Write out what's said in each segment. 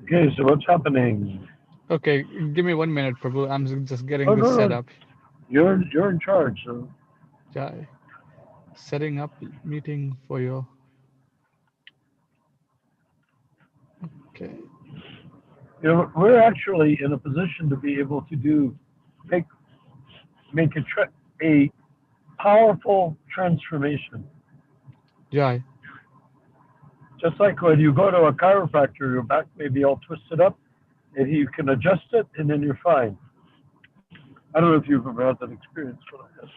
Okay, so what's happening? Okay, give me 1 minute, Prabhu. I'm just getting Oh this no, set no, up. you're in charge. So Jai. Setting up meeting for you. Okay. we're actually in a position to be able to do make make a powerful transformation. Jai. Just like when you go to a chiropractor, your back may be all twisted up, and you can adjust it, and then you're fine. I don't know if you've ever had that experience, but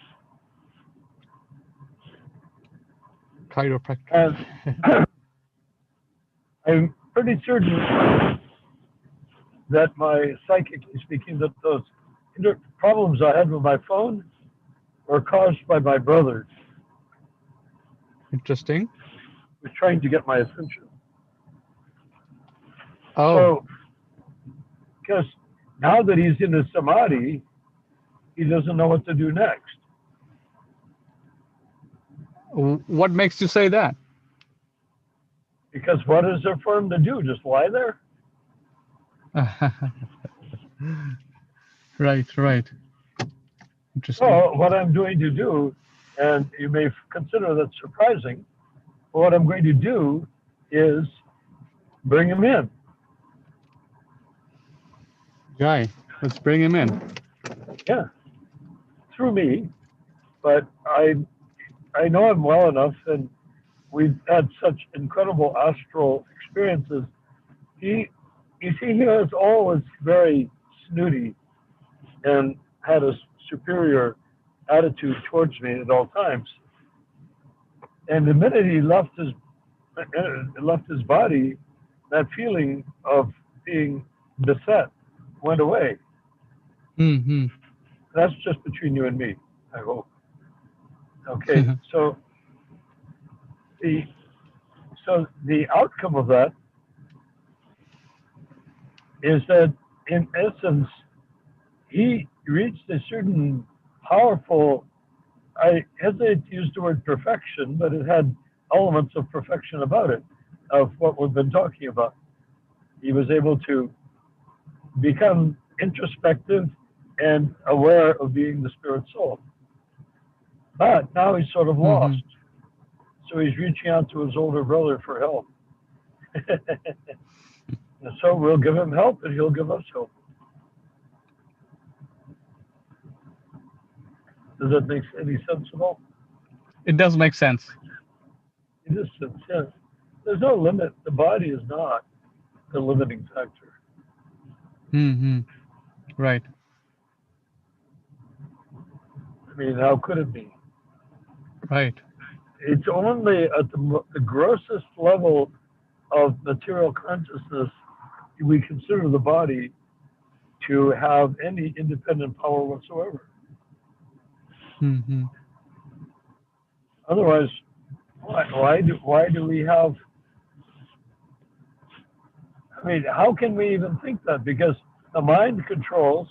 Chiropractor. I have. And I'm pretty certain that psychically speaking, that those problems I had with my phone were caused by my brother, Interesting. who was trying to get my attention. Oh, So, because now that he's in his samadhi, he doesn't know what to do next. what makes you say that? Because what is there for him to do? Just lie there? Right, right. Interesting. So, what I'm going to do, and you may consider that surprising, but what I'm going to do is bring him in. Jai, let's bring him in. Yeah, through me, but I know him well enough, and we've had such incredible astral experiences. He, you see, he was always very snooty and had a superior attitude towards me at all times. And the minute he left his body, that feeling of being beset went away. Hmm. That's just between you and me, I hope. Okay, the the outcome of that is that in essence he reached a certain powerful, I hesitate to use the word perfection, but it had elements of perfection about it, of what we've been talking about. He was able to become introspective and aware of being the spirit soul. But now he's sort of Hmm. lost. So he's reaching out to his older brother for help. And so we'll give him help and he'll give us help. Does that make any sense at all? It does make sense. In this sense, yes. There's no limit. The body is not the limiting factor. Hmm. Right. I mean, how could it be? Right. It's only at the grossest level of material consciousness do we consider the body to have any independent power whatsoever. Hmm. Otherwise, why do we have? I mean, how can we even think that? Because the mind controls,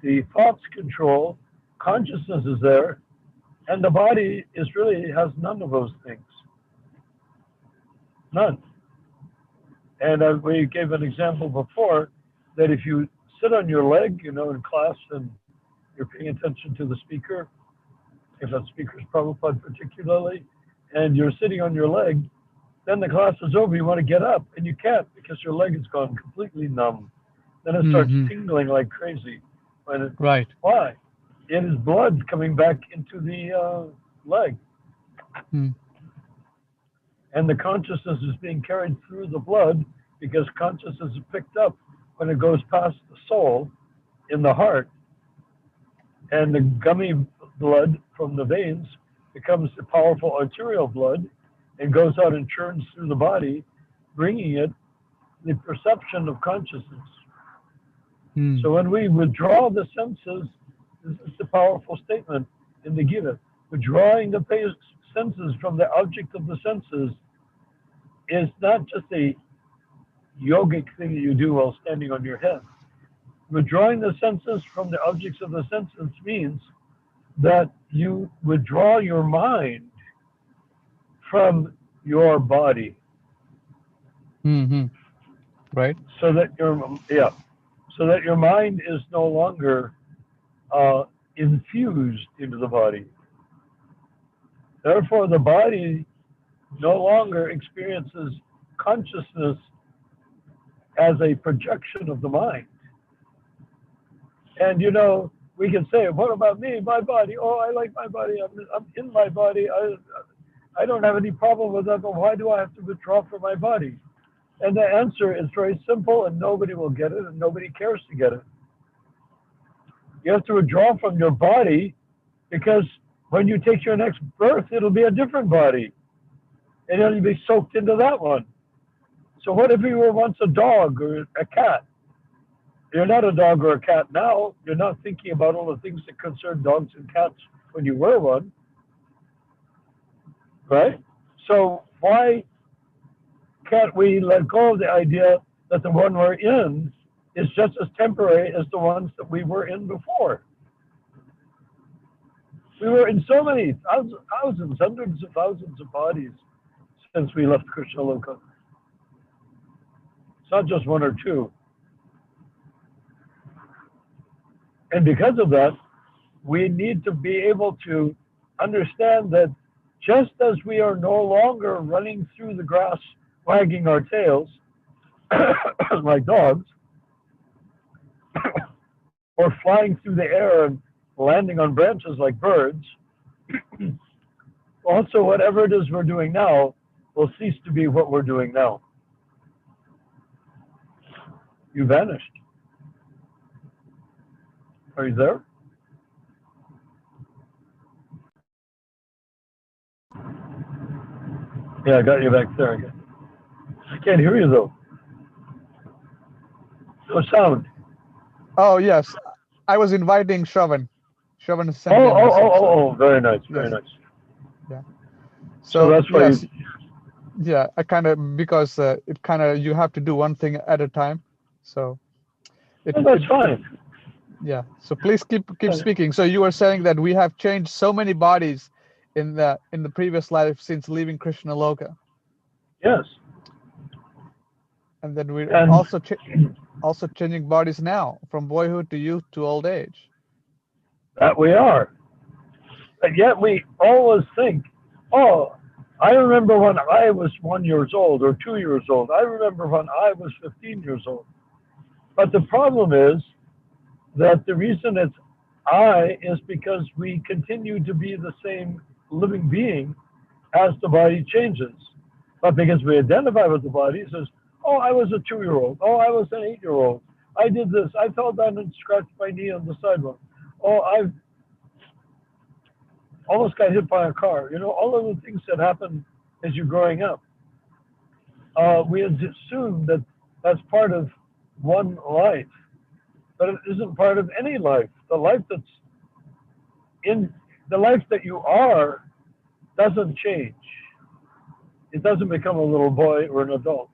the thoughts control, consciousness is there, and the body is really has none of those things. None. And we gave an example before that if you sit on your leg, in class and you're paying attention to the speaker, if that speaker is Prabhupada particularly, and you're sitting on your leg, then the class is over, you want to get up, and you can't because your leg has gone completely numb. Then it starts Hmm. tingling like crazy. Right. Why? It is blood coming back into the leg, Mm. and the consciousness is being carried through the blood because consciousness is picked up when it goes past the soul in the heart, and the gummy blood from the veins becomes the powerful arterial blood and goes out and churns through the body, bringing it the perception of consciousness. Mm. So when we withdraw the senses, this is the powerful statement in the Gita. Withdrawing the senses from the object of the senses is not just a yogic thing that you do while standing on your head. Withdrawing the senses from the objects of the senses means that you withdraw your mind from your body. Hmm. Right. so that your mind is no longer uh, infused into the body. Therefore, the body no longer experiences consciousness as a projection of the mind. And we can say, "What about me, my body? Oh, I like my body. I'm in my body. I don't have any problem with that. But why do I have to withdraw from my body?" And the answer is very simple, and nobody will get it, and nobody cares to get it. You have to withdraw from your body because when you take your next birth, it'll be a different body, and then you'll be soaked into that one. So what if you were once a dog or a cat? You're not a dog or a cat now. You're not thinking about all the things that concern dogs and cats when you were one, right? So why can't we let go of the idea that the one we're in is just as temporary as the ones that we were in before? We were in so many thousands, hundreds of thousands of bodies since we left Krishna Loka. It's not just one or two. And because of that, we need to be able to understand that just as we are no longer running through the grass wagging our tails like dogs, or flying through the air and landing on branches like birds, also whatever it is we're doing now will cease to be what we're doing now. You vanished. Are you there? Yeah, I got you back there again. I can't hear you though. No sound. Oh yes, I was inviting Shravan. Shravan sent Oh, me a oh, oh, message. So oh, oh, very nice, very yes, nice. yeah. So So that's why yes, you, yeah. I kind of because it kind of you have to do one thing at a time. So it oh, it that's it fine. yeah. So please keep speaking. So you were saying that we have changed so many bodies in the previous life since leaving Krishna Loka, Yes. and then we're And also changing bodies now from boyhood to youth to old age. that we are. But yet we always think, oh, I remember when I was 1 year old or 2 years old. I remember when I was 15 years old. But the problem is that the reason it's I is because we continue to be the same living being as the body changes. But because we identify with the body, it says, oh, I was a 2 year old. Oh, I was an 8 year old. I did this. I fell down and scratched my knee on the sidewalk. Oh, I almost got hit by a car. All of the things that happen as you're growing up. We assume that that's part of one life, but it isn't part of any life. The life that you are doesn't change. It doesn't become a little boy or an adult.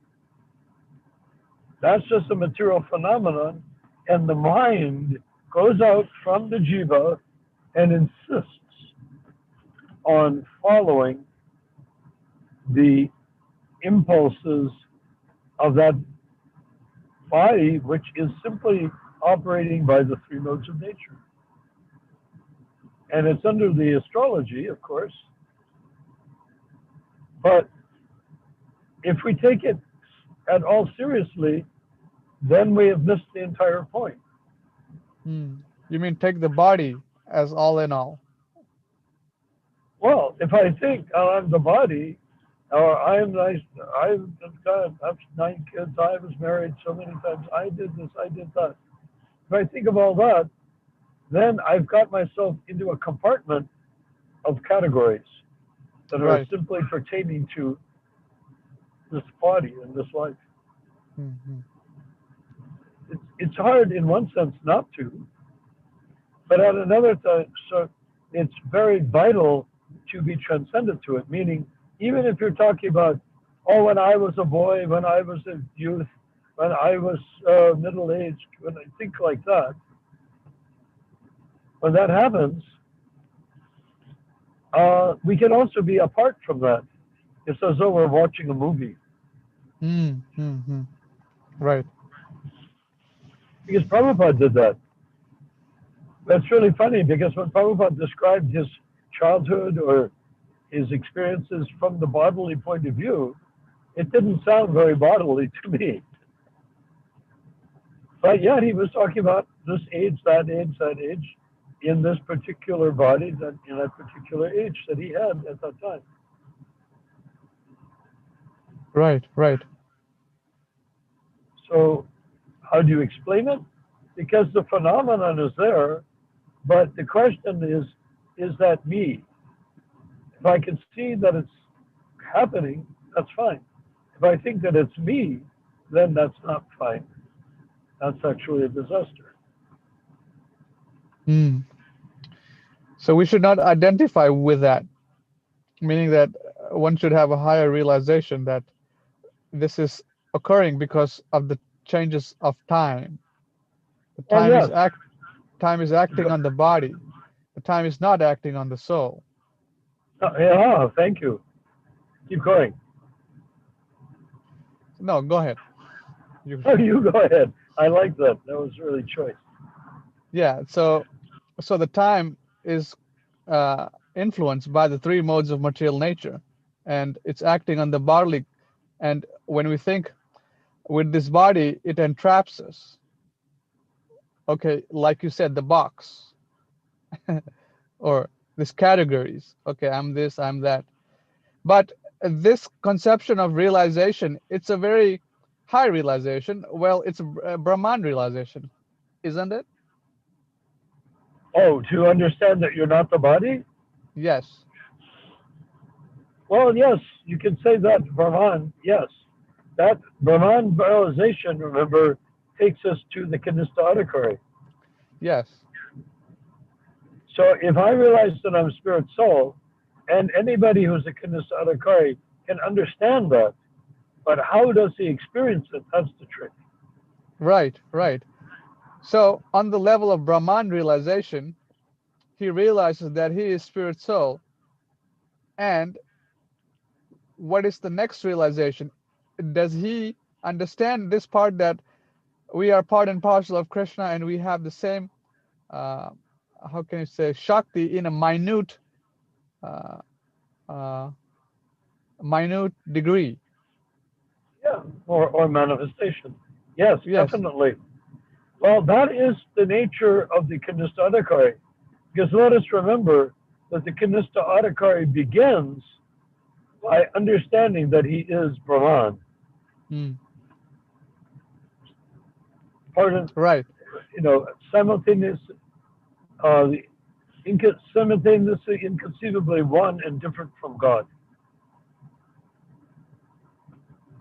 That's just a material phenomenon, and the mind goes out from the jiva and insists on following the impulses of that body, which is simply operating by the three modes of nature. And it's under the astrology, of course. But if we take it at all seriously, then we have missed the entire point. You mean take the body as all in all? Well, if I think, oh, I'm the body, or I'm nice, I've got 9 kids, I was married so many times, I did this, I did that. If I think of all that, then I've got myself into a compartment of categories that are Right. simply pertaining to this body and this life. Mm-hmm. It's hard in one sense not to, but at another time, so it's very vital to be transcendent to it. Meaning, even if you're talking about, oh, when I was a boy, when I was a youth, when I was middle-aged, when I think like that, when that happens, we can also be apart from that. It's as though we're watching a movie. Mm-hmm. Right. Because Prabhupada did that. That's really funny because when Prabhupada described his childhood or his experiences from the bodily point of view, it didn't sound very bodily to me. But yet he was talking about this age, that age, that age, in this particular body, that in that particular age that he had at that time. Right. Right. So how do you explain it? Because the phenomenon is there, but the question is that me? If I can see that it's happening, that's fine. If I think that it's me, then that's not fine. That's actually a disaster. Mm. So we should not identify with that, meaning that one should have a higher realization that this is occurring because of the changes of time. The Oh, yes. time is acting on the body. The time is not acting on the soul. Yeah, thank you. Keep going. No, go ahead. You go ahead. I like that. That was really choice. Yeah. So the time is influenced by the three modes of material nature, and it's acting on the bodily. And when we think with this body, it entraps us. Okay, like you said, the box or these categories. Okay, I'm this, I'm that. But this conception of realization, it's a very high realization. Well, it's a Brahman realization, isn't it? Oh, to understand that you're not the body? Yes. Well, yes, you can say that, Brahman, yes. That Brahman realization, remember, takes us to the Kanishta Adhikari. Yes. So if I realize that I'm spirit soul, and anybody who's a Kanishta Adhikari can understand that, but how does he experience it? That's the trick. Right, right. So on the level of Brahman realization, he realizes that he is spirit soul. And what is the next realization? Does he understand this part that we are part and parcel of Krishna and we have the same, how can you say, Shakti in a uh, uh, minute degree? Yeah, or manifestation. Yes, Yes, definitely. Well, that is the nature of the Kanishta Adhikari. Because let us remember that the Kanishta Adhikari begins by understanding that he is Brahman. mm, Pardon, right, simultaneously, simultaneously, inconceivably one and different from God.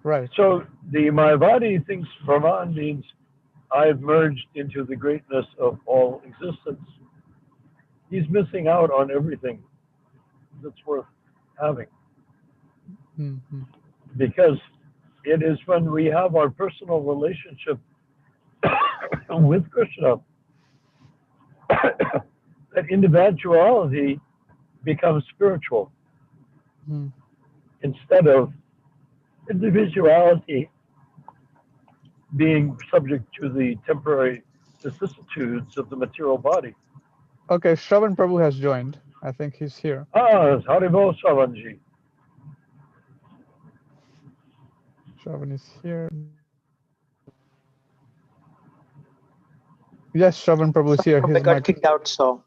right. So the Mayavadi thinks Brahman means I've merged into the greatness of all existence. He's missing out on everything that's worth having. Mm-hmm. Because it is when we have our personal relationship with Krishna that individuality becomes spiritual Mm. instead of individuality being subject to the temporary vicissitudes of the material body. Okay, Shravan Prabhu has joined. I think he's here. Ah, Haribol Savanji. Shravan is here. Yes, Shravan Prabhu is here. I His got mic. kicked out, so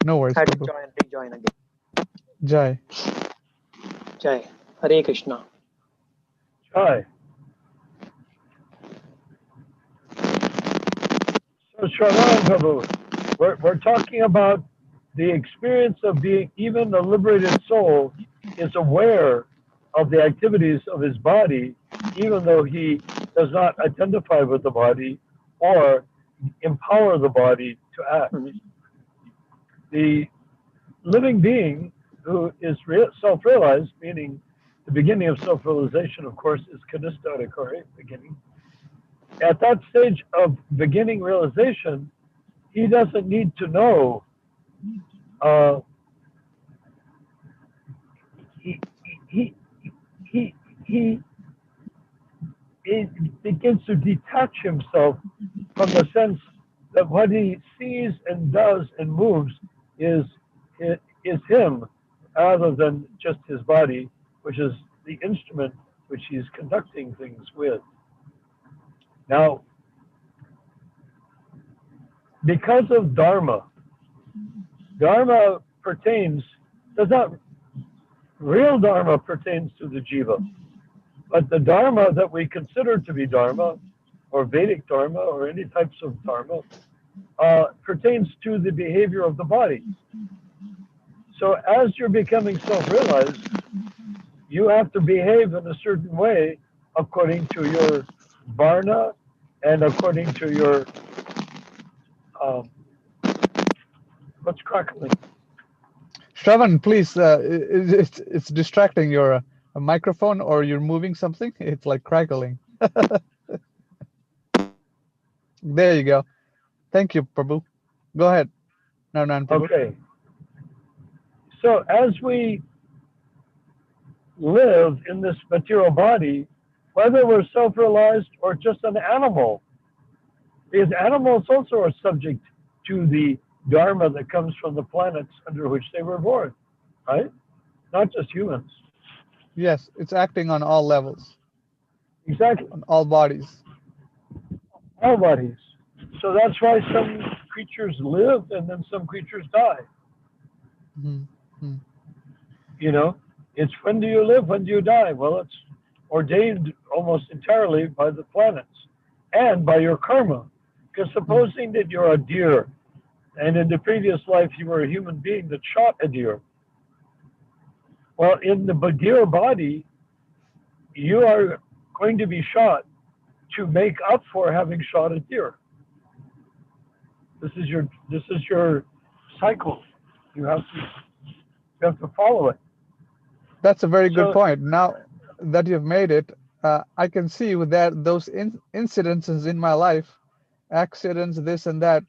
No worries, had to Prabhu. rejoin again. Jai. Jai, Hare Krishna. Hi. So, Shravan Prabhu, we're talking about the experience of being, even the liberated soul is aware of the activities of his body, even though he does not identify with the body or empower the body to act. Mhm. The living being who is self-realized, meaning the beginning of self-realization, of course, is Kanishta Adhikari, beginning. At that stage of beginning realization, he doesn't need to know. Uh, he, he, he, he, he begins to detach himself from the sense that what he sees and does and moves is him, rather than just his body, which is the instrument which he's conducting things with. Now, because of Dharma real Dharma pertains to the jiva, but the Dharma that we consider to be Dharma, or Vedic Dharma, or any types of Dharma, pertains to the behavior of the body. So as you're becoming self-realized, you have to behave in a certain way according to your varna and according to your, what's crackling? Shravan, please, it's distracting your microphone, or you're moving something. It's like crackling. There you go. Thank you, Prabhu. Go ahead. Narayan Prabhu. Okay. So as we live in this material body, whether we're self-realized or just an animal, because animals also are subject to the dharma that comes from the planets under which they were born, right? Not just humans. Yes, it's acting on all levels, Exactly. on all bodies. All bodies. So that's why some creatures live and then some creatures die. Mm-hmm. You know, it's when do you live, when do you die? Well, it's ordained almost entirely by the planets and by your karma. Because supposing that you're a deer, and in the previous life you were a human being that shot a deer. Well, in the deer body, you are going to be shot to make up for having shot a deer. This is your cycle. You have to follow it. That's a very good point. Now that you've made it, I can see with that those incidences in my life, accidents, this and that,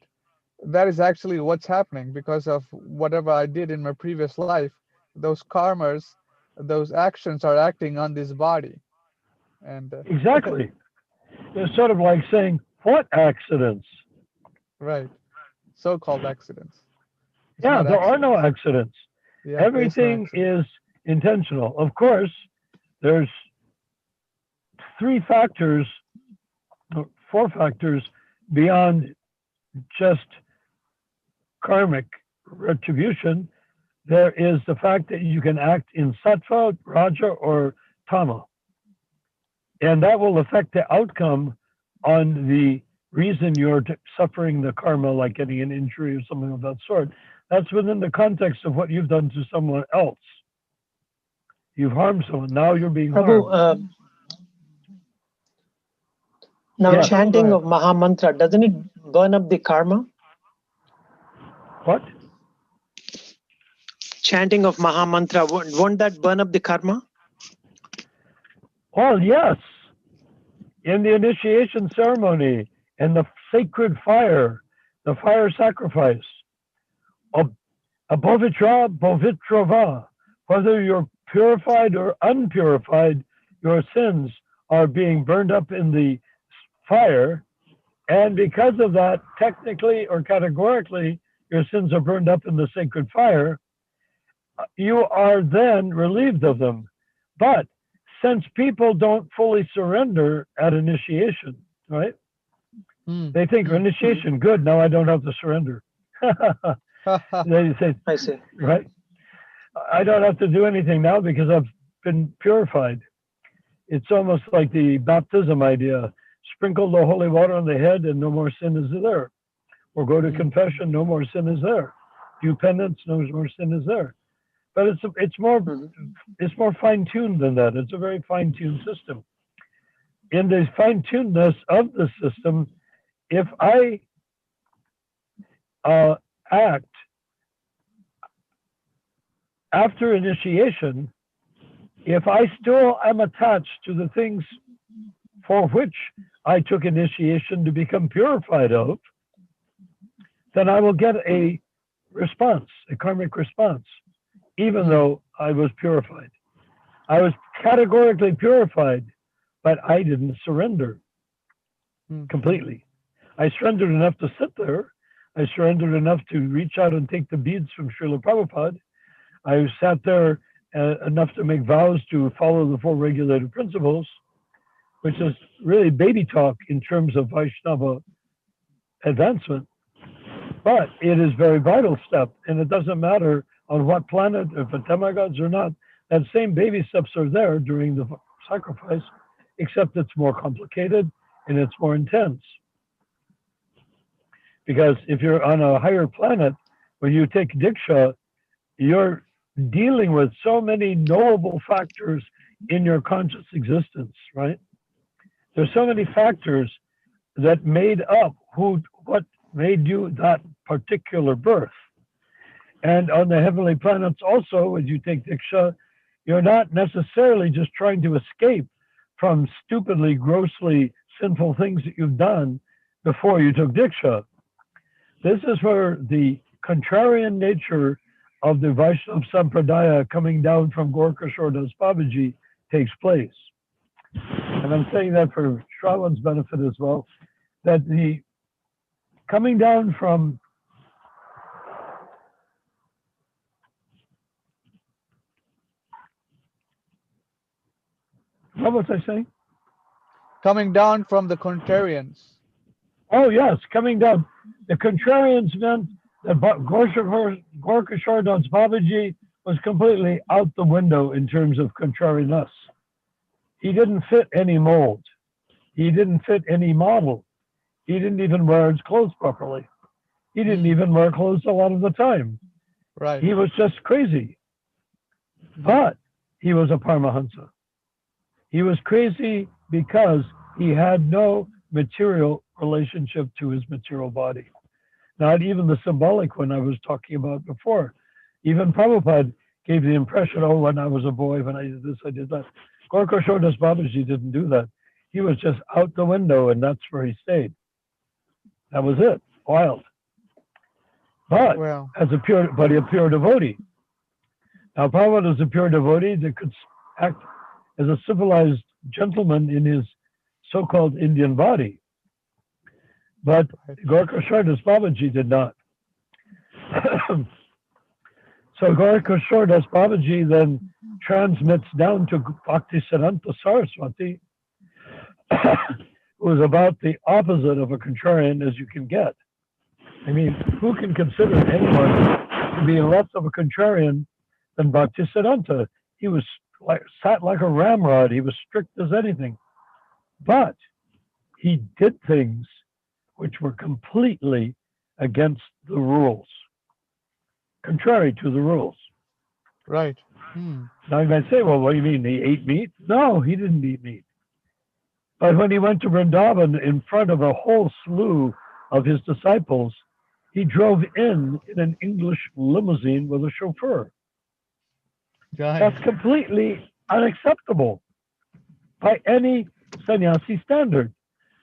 that is actually what's happening because of whatever I did in my previous life. Those karmas, those actions are acting on this body. And exactly. It's sort of like saying, what accidents? Right. So-called accidents. It's yeah, there accidents. are no accidents. Yeah, everything is intentional. Of course, there's 4 factors beyond just karmic retribution. There is the fact that you can act in sattva, raja, or tama. And that will affect the outcome on the reason you're suffering the karma, like getting an injury or something of that sort. That's within the context of what you've done to someone else. You've harmed someone. Now you're being harmed. Now, chanting of Maha Mantra, doesn't it burn up the karma? What? Chanting of Maha Mantra, won't that burn up the karma? Oh, yes. In the initiation ceremony and the sacred fire, the fire sacrifice, abhovitra bovitrava, whether you're purified or unpurified, your sins are being burned up in the fire. And because of that, technically or categorically, your sins are burned up in the sacred fire. You are then relieved of them. But since people don't fully surrender at initiation, right? They think initiation, good, now I don't have to surrender. They say, I see. Right? I don't have to do anything now because I've been purified. It's almost like the baptism idea. Sprinkle the holy water on the head and no more sin is there. Or go to confession, no more sin is there. Do penance, no more sin is there. But it's more fine-tuned than that. It's a very fine-tuned system. In the fine-tunedness of the system, if I act after initiation, if I still am attached to the things for which I took initiation to become purified of, then I will get a response, a karmic response, even though I was purified. I was categorically purified, but I didn't surrender completely. I surrendered enough to sit there. I surrendered enough to reach out and take the beads from Srila Prabhupada. I sat there enough to make vows to follow the 4 regulated principles, which is really baby talk in terms of Vaishnava advancement. But it is a very vital step, and it doesn't matter on what planet, if it's demigods or not, that same baby steps are there during the sacrifice, except it's more complicated and it's more intense. Because if you're on a higher planet, when you take Diksha, you're dealing with so many knowable factors in your conscious existence, right? There's so many factors that made up what made you that particular birth. And on the heavenly planets also, as you take Diksha, you're not necessarily just trying to escape from stupidly, grossly sinful things that you've done before you took Diksha. This is where the contrarian nature of the Vaishnava Sampradaya coming down from Gorkashore Das Babaji takes place. And I'm saying that for Shravan's benefit as well, that the coming down from what was I saying? Coming down from the contrarians. Oh yes, coming down. The contrarians meant that Gorkashore Das Babaji was completely out the window in terms of contrariness. He didn't fit any mold. He didn't fit any model. He didn't even wear his clothes properly. He didn't even wear clothes a lot of the time. Right. He was just crazy. But he was a Paramahansa. He was crazy because he had no material relationship to his material body. Not even the symbolic one I was talking about before. Even Prabhupada gave the impression, oh, when I was a boy, when I did this, I did that. Gorkashore Das Babaji didn't do that. He was just out the window, and that's where he stayed. That was it. Wild. But Well, as a pure devotee. Now, Prabhupada is a pure devotee that could act as a civilized gentleman in his so-called Indian body. But Gorkashore Das Babaji did not. So Gorkashore Das Babaji then transmits down to Bhaktisiddhanta Saraswati, who is about the opposite of a contrarian as you can get. I mean, who can consider anyone to be less of a contrarian than Bhaktisiddhanta? He was sat like a ramrod. He was strict as anything. But he did things which were completely against the rules, contrary to the rules. right. Now you might say, well, what do you mean? He ate meat? No, he didn't eat meat. But when he went to Vrindavan in front of a whole slew of his disciples, he drove in an English limousine with a chauffeur. That's completely unacceptable by any sannyasi standard.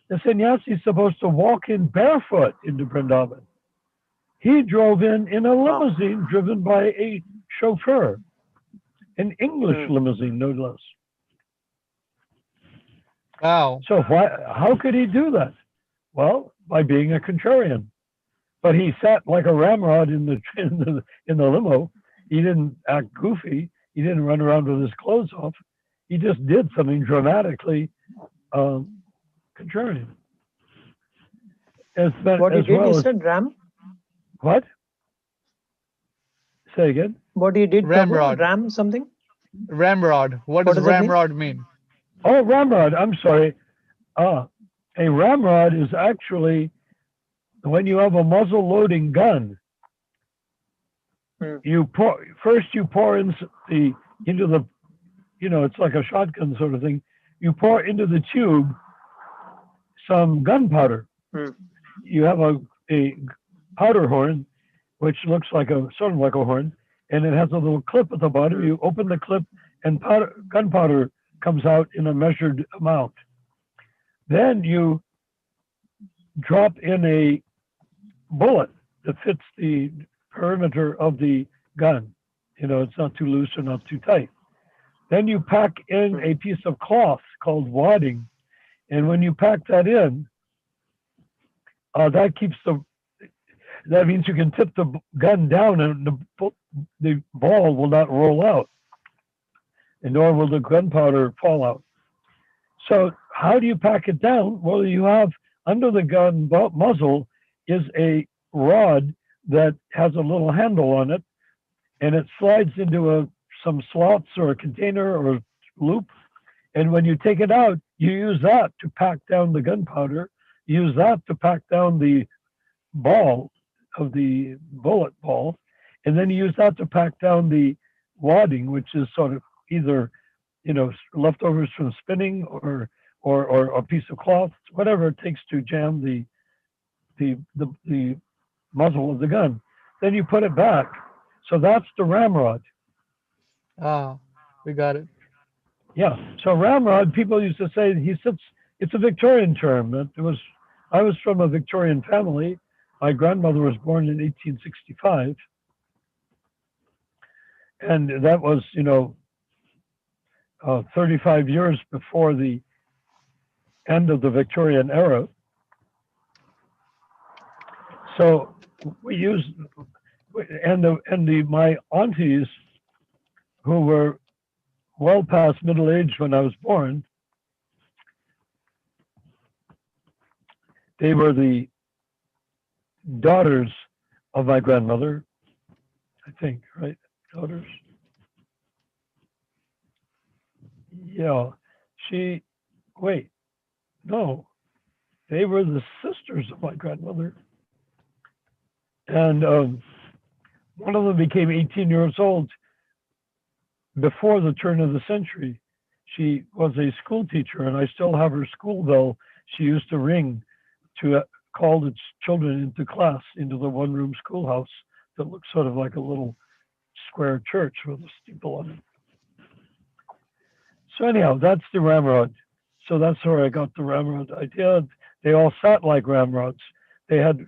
The sannyasi is supposed to walk in barefoot into Vrindavan. He drove in a limousine driven by a chauffeur, an English limousine, no less. Wow. So how could he do that? Well, by being a contrarian. But he sat like a ramrod in the limo. He didn't act goofy. He didn't run around with his clothes off. He just did something dramatically contrarian. What he did, you said Ram? What? Say again? What he did, Ramrod. Ram something? Ramrod. What does ramrod mean? Oh, ramrod. I'm sorry. A ramrod is actually when you have a muzzle loading gun. You pour into the, it's like a shotgun sort of thing. You pour into the tube some gunpowder. You have a powder horn, which looks like sort of like a horn, and it has a little clip at the bottom. You open the clip, and gunpowder comes out in a measured amount. Then you drop in a bullet that fits the perimeter of the gun. It's not too loose or not too tight. Then you pack in a piece of cloth called wadding, and when you pack that in, that keeps the. That means you can tip the gun down, and the ball will not roll out, and nor will the gunpowder fall out. So how do you pack it down? Well, you have under the gun muzzle is a rod that has a little handle on it, and it slides into some slots or a container or a loop. And when you take it out, you use that to pack down the gunpowder, use that to pack down the ball of the bullet ball, and then you use that to pack down the wadding, which is sort of either, leftovers from spinning or a piece of cloth, whatever it takes to jam the muzzle of the gun. Then you put it back. So that's the ramrod. Ah, we got it. Yeah. So ramrod, people used to say he sits. It's a Victorian term. I was from a Victorian family. My grandmother was born in 1865, and that was 35 years before the end of the Victorian era. So we used, my aunties, who were well past middle age when I was born, they were the daughters of my grandmother, I think, right? Daughters. Yeah. No, they were the sisters of my grandmother. And one of them became 18 years old before the turn of the century. She was a school teacher, and I still have her school bell. She used to ring to call the children into class, into the one-room schoolhouse that looked sort of like a little square church with a steeple on it. So anyhow, that's the ramrod. So that's where I got the ramrod idea. They all sat like ramrods. They had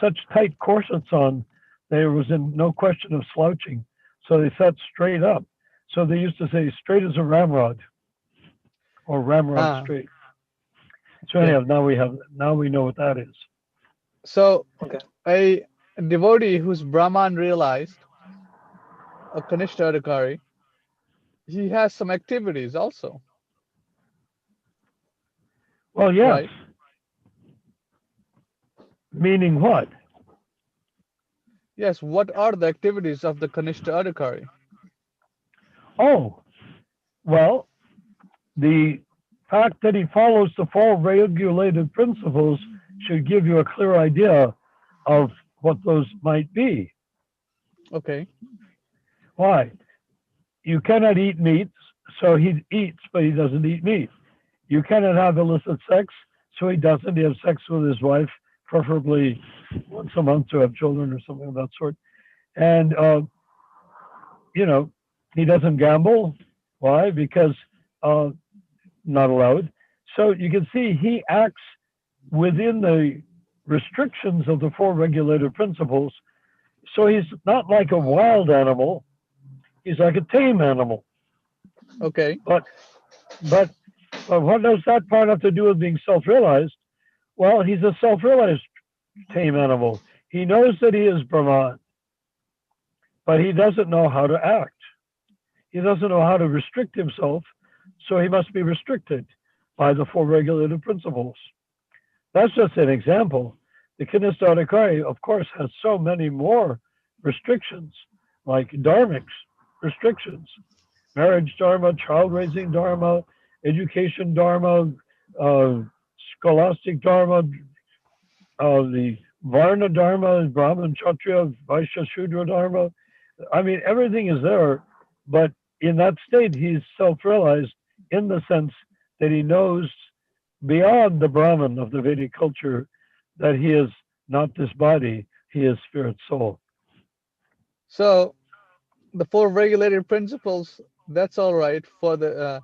such tight corsets on, there was no question of slouching. So they sat straight up. So they used to say straight as a ramrod, or ramrod straight. So anyhow, now we know what that is. So a devotee who's Brahman realized, a Kanishta Adhikari, he has some activities also. Well, yes. Right? Meaning what? Yes, what are the activities of the Kanishta Adhikari? Oh, well, the fact that he follows the four regulated principles should give you a clear idea of what those might be. Okay. Why? You cannot eat meat, so he eats, but he doesn't eat meat. You cannot have illicit sex, so he doesn't. He has sex with his wife, preferably once a month to have children or something of that sort. And, he doesn't gamble. Why? Because not allowed. So you can see he acts within the restrictions of the four regulated principles. So he's not like a wild animal. He's like a tame animal. Okay. But what does that part have to do with being self-realized? Well, he's a self-realized tame animal. He knows that he is Brahman, but he doesn't know how to act. He doesn't know how to restrict himself, so he must be restricted by the four regulated principles. That's just an example. The Kanishta Adhikari, of course, has so many more restrictions, like dharmic restrictions, marriage dharma, child raising dharma, education dharma, scholastic dharma, the Varna dharma, Brahman, Kshatriya, Vaishya, Shudra dharma. I mean, everything is there, but in that state, he's self-realized in the sense that he knows beyond the Brahman of the Vedic culture that he is not this body, he is spirit soul. So the four regulated principles, that's all right for the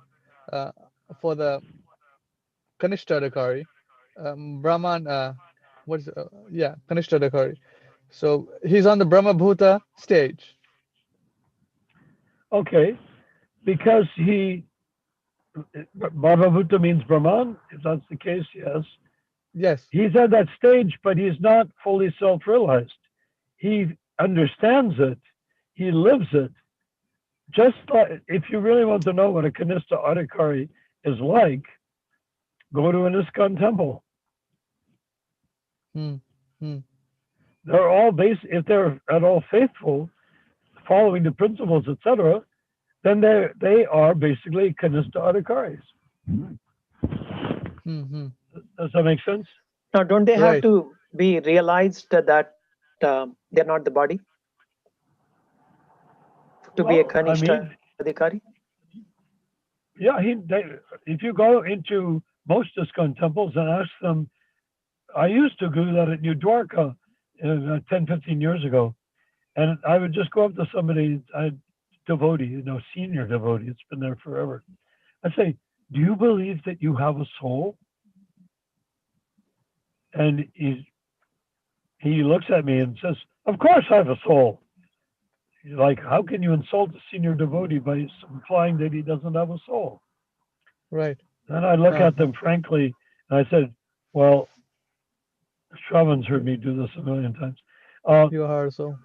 Kanishta Adhikari. Brahman, Kanishta Adhikari. So he's on the Brahma Bhuta stage. Okay. because Bhagavata means Brahman. If that's the case, yes. Yes. He's at that stage, but he's not fully self-realized. He understands it. He lives it. Just like, if you really want to know what a Kanishta Adhikari is like, go to an ISKCON temple. They're all if they're at all faithful, following the principles, etc., then they are basically Kanishta Adhikaris. Does that make sense? Now, don't they have to be realized that they're not the body to be a Kanishta Adhikari? Yeah, if you go into most ISKCON temples and ask them, I used to do that at New Dwarka 10, 15 years ago. And I would just go up to somebody, devotee, senior devotee, it's been there forever. I'd say, do you believe that you have a soul? And he looks at me and says, of course I have a soul. He's like, how can you insult a senior devotee by implying that he doesn't have a soul? Right. And I look at them frankly, and I said, well, Shravan's heard me do this a million times. You are so.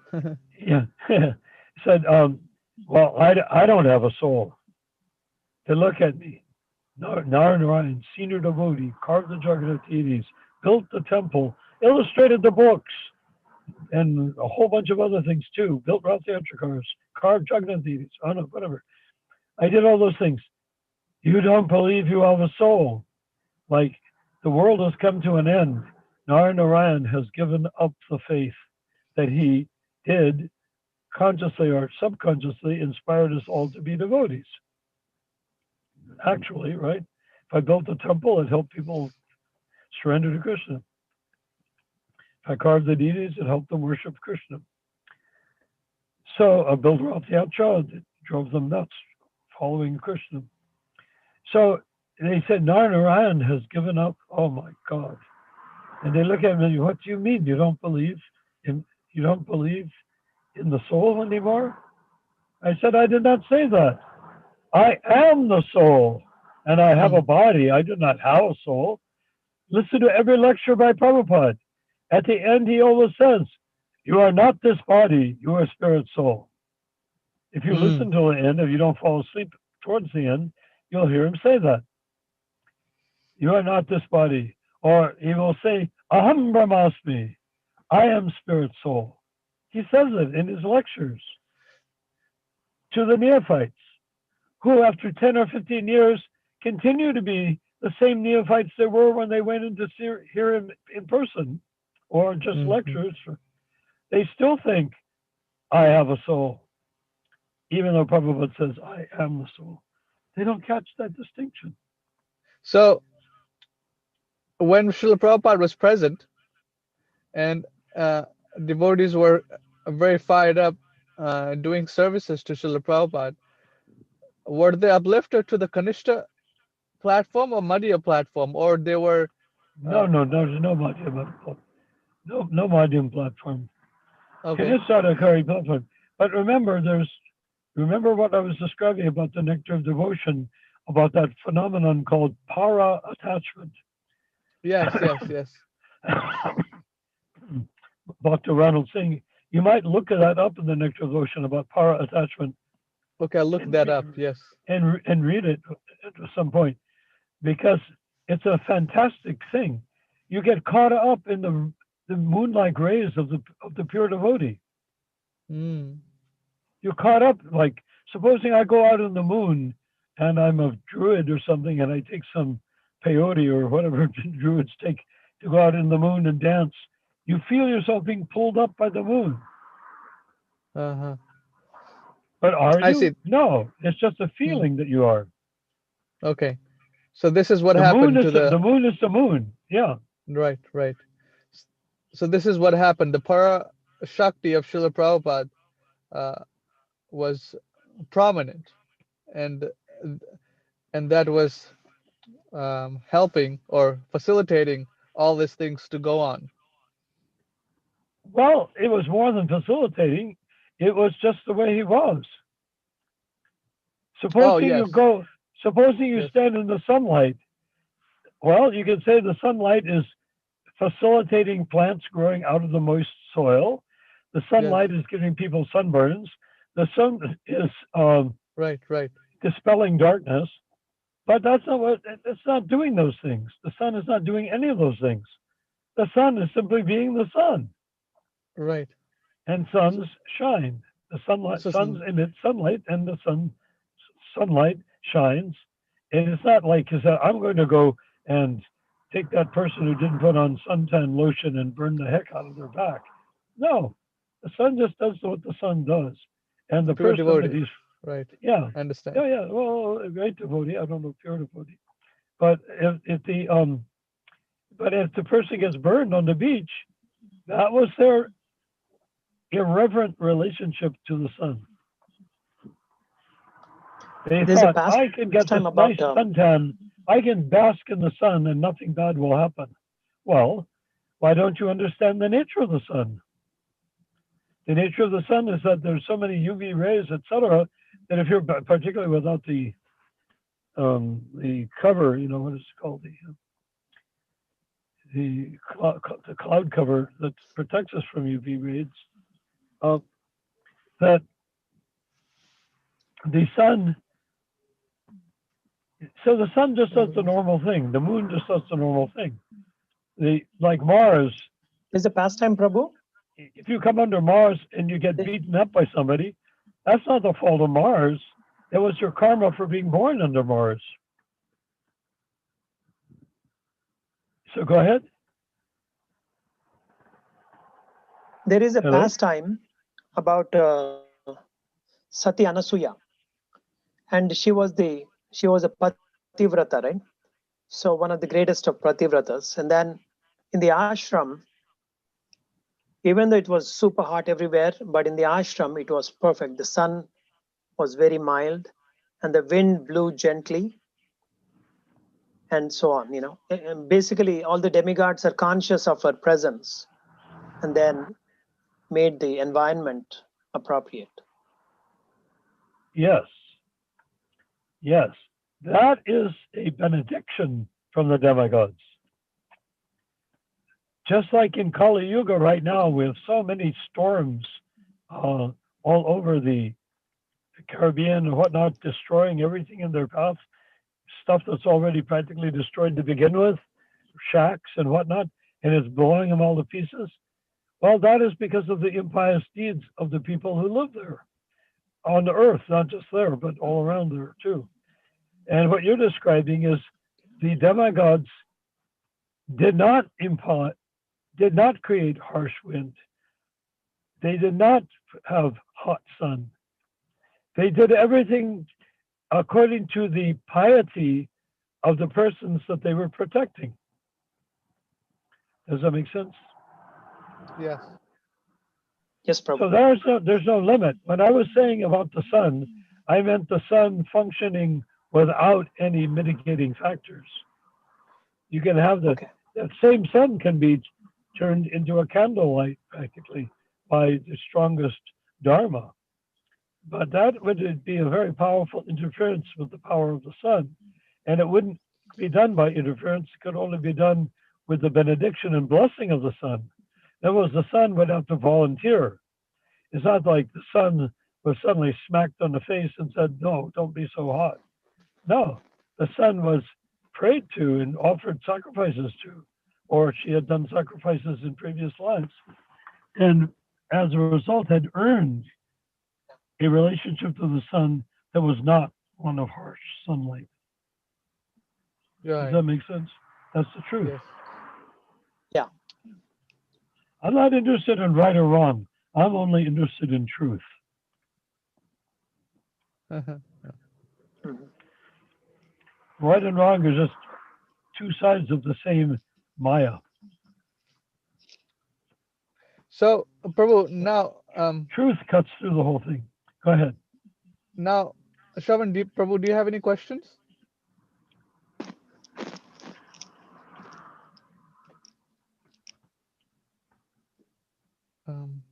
Yeah. He said, well, I don't have a soul. They look at me. Nara Narayan, senior devotee, carved the Jagannath deities, built the temple, illustrated the books, and a whole bunch of other things too. Built Rath Yatrikars, carved Jagannath deities, whatever. I did all those things. You don't believe you have a soul. Like, the world has come to an end. Nara Narayan has given up the faith that he did consciously or subconsciously inspired us all to be devotees. Actually, right? If I built a temple, it helped people surrender to Krishna. If I carved the deities, it helped them worship Krishna. So I built Rath Yatra, it drove them nuts, following Krishna. So they said, Nara Narayan has given up. Oh my God. And they look at me, what do you mean? You don't believe in the soul anymore? I said, I did not say that. I am the soul, and I have a body. I do not have a soul. Listen to every lecture by Prabhupada. At the end, he always says, you are not this body, you are spirit soul. If you listen to the end, if you don't fall asleep towards the end, you'll hear him say that. You are not this body. Or he will say, Aham Brahmasmi, I am spirit soul. He says it in his lectures to the neophytes, who after 10 or 15 years continue to be the same neophytes they were when they went in to hear him in person or just lectures. They still think, I have a soul, even though Prabhupada says, I am the soul. They don't catch that distinction. So, when Srila Prabhupada was present and devotees were very fired up doing services to Srila Prabhupada, were they uplifted to the Kanishta platform or Madhya platform, or they were? No, there's no Madhya platform. No Madhyam platform. Okay. Kanishta Adhikari platform. But remember what I was describing about the nectar of devotion, about that phenomenon called para attachment. Yes. Dr. Ronald Singh, you might look that up in the nectar of devotion about para attachment. Okay, I'll look that up. Yes. And read it at some point, because it's a fantastic thing. You get caught up in the moon-like rays of the pure devotee. You're caught up, like, supposing I go out in the moon and I'm a druid or something and I take some peyote or whatever druids take to go out in the moon and dance. You feel yourself being pulled up by the moon. But are you? I see. No, it's just a feeling that you are. Okay. So this is what happened to the moon is the moon. Yeah. Right. So this is what happened. The para Shakti of Srila Prabhupada was prominent, and that was helping or facilitating all these things to go on. Well, it was more than facilitating. It was just the way he was. Supposing yes. supposing you Yes. stand in the sunlight. Well, you can say the sunlight is facilitating plants growing out of the moist soil. The sunlight is giving people sunburns. The sun is Right. dispelling darkness, but that's not what it's not doing those things. The sun is not doing any of those things. The sun is simply being the sun, Right. and suns shine. The suns emit sunlight, and the sunlight shines. And it's not like I'm going to go and take that person who didn't put on suntan lotion and burn the heck out of their back. No, the sun just does what the sun does, and the Pure person that devotee. he's Right. yeah I understand. yeah. Well, a great devotee. I don't know pure devotee, but if the person gets burned on the beach, that was their irreverent relationship to the sun. They thought, I can get this nice suntan, I can bask in the sun and nothing bad will happen. Well, why don't you understand the nature of the sun? The nature of the sun is that there's so many UV rays, etc., that if you're particularly without the cover, what is it called, the cloud cover that protects us from UV rays, that the sun. So the sun just does the normal thing. The moon just does the normal thing. Like Mars. Is a pastime, Prabhu? If you come under Mars and you get beaten up by somebody, that's not the fault of Mars. It was your karma for being born under Mars. So go ahead. There is a pastime about Sati Anasuya, and she was a Pativrata, right? So one of the greatest of Pativratas. And then in the ashram, even though it was super hot everywhere, but in the ashram it was perfect. The sun was very mild, and the wind blew gently, and so on. And basically, all the demigods are conscious of her presence, and then made the environment appropriate. Yes. That is a benediction from the demigods. Just like in Kali Yuga right now, we have so many storms all over the Caribbean and whatnot, destroying everything in their path, stuff that's already practically destroyed to begin with, shacks and whatnot, and it's blowing them all to pieces. Well, that is because of the impious deeds of the people who live there on the earth, not just there, but all around there too. And what you're describing is the demigods did not create harsh wind. They did not have hot sun. They did everything according to the piety of the persons that they were protecting. Does that make sense? Yes. Yes, Prabhu. So there's no limit. When I was saying about the sun, I meant the sun functioning without any mitigating factors. You can have that same sun can be turned into a candlelight practically by the strongest dharma. But that would be a very powerful interference with the power of the sun. And it wouldn't be done by interference. It could only be done with the benediction and blessing of the sun. In other words, the sun would have to volunteer. It's not like the sun was suddenly smacked on the face and said, no, don't be so hot. No, the sun was prayed to and offered sacrifices to, or she had done sacrifices in previous lives. And as a result, had earned a relationship to the sun that was not one of harsh sunlight. Right. Does that make sense? That's the truth. Yes. Yeah. I'm not interested in right or wrong. I'm only interested in truth. Right and wrong are just two sides of the same Maya. So, Prabhu, now truth cuts through the whole thing. Go ahead. Now, Shravan, Prabhu, do you have any questions?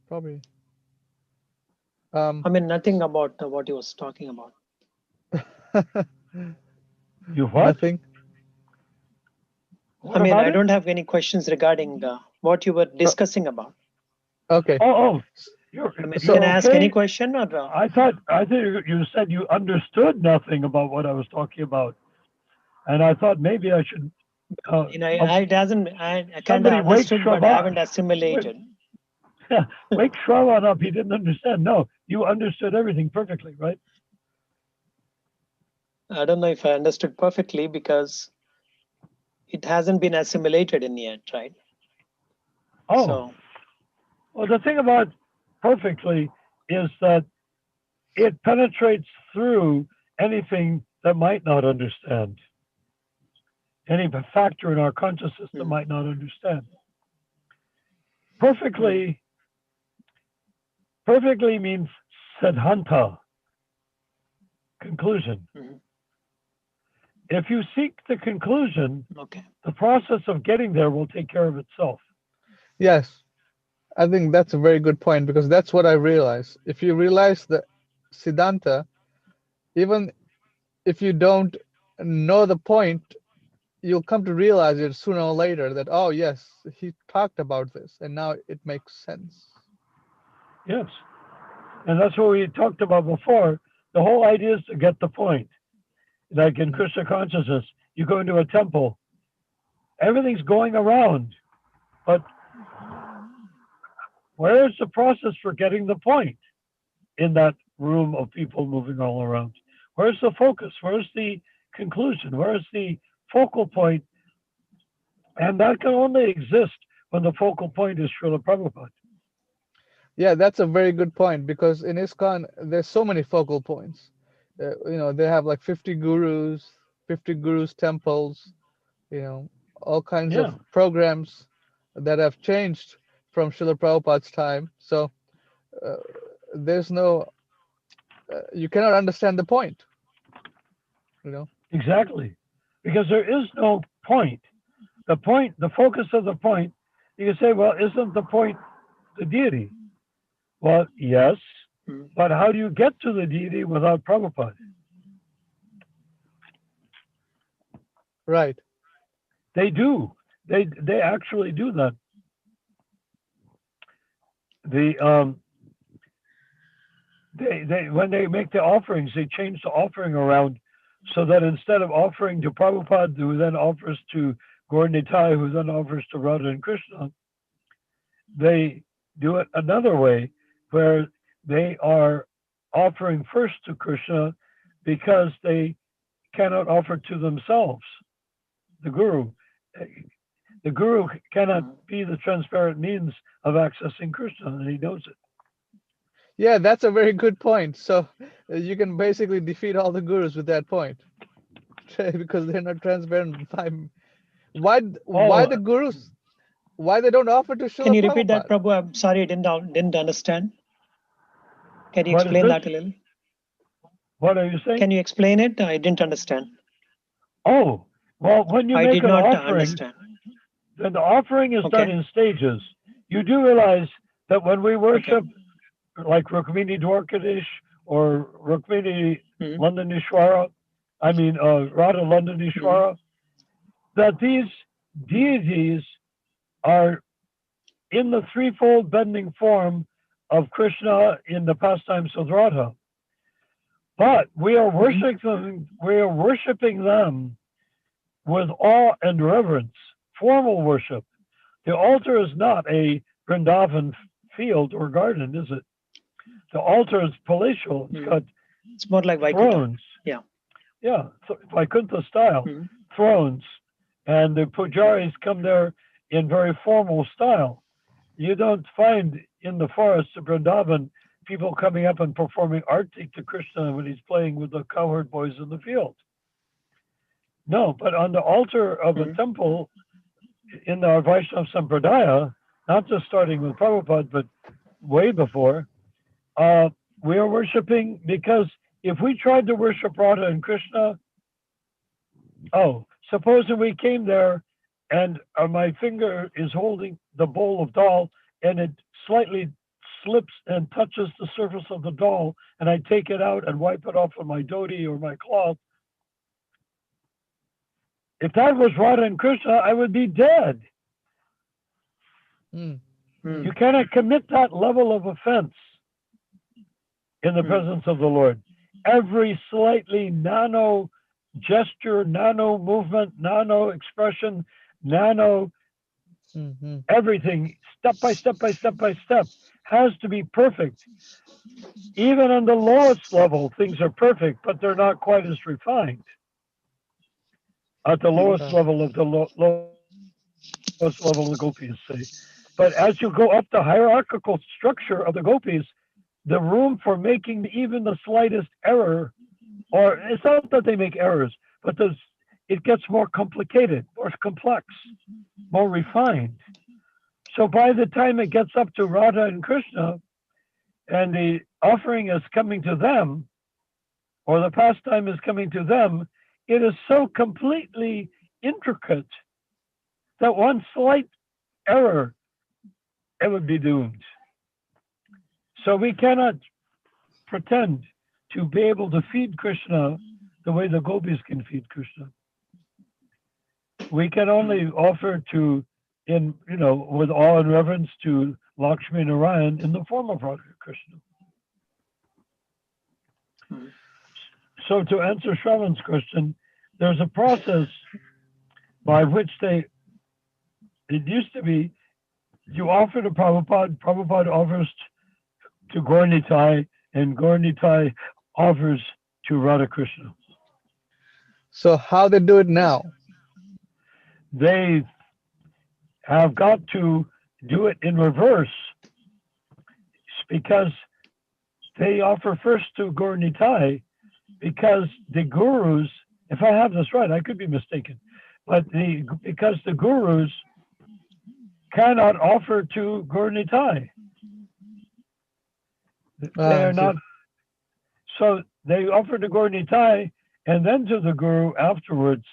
Probably. I mean, nothing about what he was talking about. You what? Nothing. What I mean, about I it? don't have any questions regarding what you were Uh, discussing about. okay. Oh, S- you're I mean, So can you're I ask any okay. question or? I thought you said you understood nothing about what I was talking about, and I thought maybe I should. Uh, You know, uh, I doesn't. I kind of somebody wake understood, but I Shravan. haven't assimilated. Wake Shravan up. He didn't understand. No, you understood everything perfectly, right? I don't know if I understood perfectly because it hasn't been assimilated in yet, right? Oh, So, well, the thing about perfectly is that it penetrates through anything that might not understand, any factor in our conscious system mm, might not understand. mm, Perfectly, perfectly means siddhanta, conclusion. mm, If you seek the conclusion, okay. the process of getting there will take care of itself. yes, I think that's a very good point because that's what I realized. If you realize the Siddhanta, even if you don't know the point, you'll come to realize it sooner or later that, oh, yes, he talked about this and now it makes sense. Yes. And that's what we talked about before. The whole idea is to get the point. Like in Mhm. Krishna consciousness, you go into a temple, everything's going around, but where is the process for getting the point in that room of people moving all around? Where's the focus? Where's the conclusion? Where's the focal point? And that can only exist when the focal point is Srila Prabhupada. Yeah, that's a very good point because in ISKCON, there's so many focal points. They have like 50 gurus temples, all kinds of Yeah, programs that have changed from Srila Prabhupada's time. So uh, there's no, you cannot understand the point, you know? exactly. Because there is no point. The point, the focus of the point, you can say, well, isn't the point the deity? Well, yes, Mm, but how do you get to the deity without Prabhupada? Right. They do. They actually do that. The they when they make the offerings, they change the offering around so that instead of offering to Prabhupada, who then offers to Gaur Nitai, who then offers to Radha and Krishna, they do it another way where they are offering first to Krishna because they cannot offer to themselves, the Guru. The Guru cannot mm. be the transparent means of accessing Krishna, and he knows it. Yeah, that's a very good point. So you can basically defeat all the gurus with that point because they're not transparent. Why Oh, the gurus? Why they don't offer to Can Srila you repeat that, Prabhupada? Prabhu? I'm sorry, I didn't understand. Can you what is explain this? that a little? What are you saying? Can you explain it? I didn't understand. Oh, well, when you I make did an not offering, understand. then the offering is done Okay. in stages. You do realize that when we Okay. worship, like Rukmini Dwarkadish or Rukmini Mm, Landanishwara, I mean Radha mm, Landanishwara, that these deities are in the threefold bending form of Krishna in the pastimes of Radha. But mhm, we are worshiping them with awe and reverence, formal worship. The altar is not a Vrindavan field or garden, is it? The altar is palatial. It's mm. got It's more like Vaikuntha. thrones. Yeah. Yeah, Vaikuntha style, Mm, thrones. And the pujaris come there in very formal style. You don't find in the forests of Vrindavan people coming up and performing arti to Krishna when he's playing with the cowherd boys in the field. No, but on the altar of a mm, temple in our Vaishnava Sampradaya, not just starting with Prabhupada, but way before, uh, we are worshiping because if we tried to worship Radha and Krishna, oh, supposing we came there and my finger is holding the bowl of dal and it slightly slips and touches the surface of the doll, and I take it out and wipe it off with my dhoti or my cloth, if that was Radha and Krishna, I would be dead. You cannot commit that level of offense in the presence of the Lord. Every slightly nano gesture, nano movement, nano expression, nano everything, step by step by step by step, has to be perfect. Even on the lowest level, things are perfect, but they're not quite as refined. At the lowest level of the lowest level of the gopis, say. But as you go up the hierarchical structure of the gopis, the room for making even the slightest error, or it's not that they make errors, but it gets more complicated, more complex, more refined. So by the time it gets up to Radha and Krishna, and the offering is coming to them, or the pastime is coming to them, it is so completely intricate that one slight error, it would be doomed. So we cannot pretend to be able to feed Krishna the way the gopis can feed Krishna. We can only offer to, with awe and reverence to Lakshmi Narayan in the form of Radha Krishna. So to answer Shravan's question, there's a process by which it used to be, you offer to Prabhupada, Prabhupada offers to Gaur Nitai, and Gaur Nitai offers to Radha Krishna. So how they do it now? They have got to do it in reverse, because they offer first to Gaur Nitai, because the gurus, if I have this right, I could be mistaken, but because the gurus cannot offer to Gaur Nitai. They are not, so they offer to Gaur Nitai and then to the guru afterwards,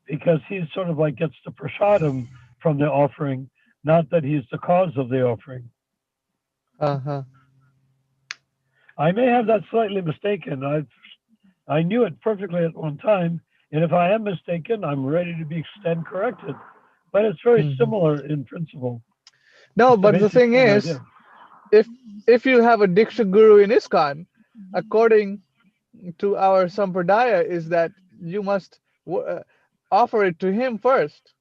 because he sort of like gets the prasadam from the offering, not that he's the cause of the offering. I may have that slightly mistaken. I knew it perfectly at one time, and if I am mistaken, I'm ready to be stand corrected. But it's very similar in principle. No, but the thing is, if you have a Diksha Guru in ISKCON, according to our Sampradaya, is that you must offer it to him first.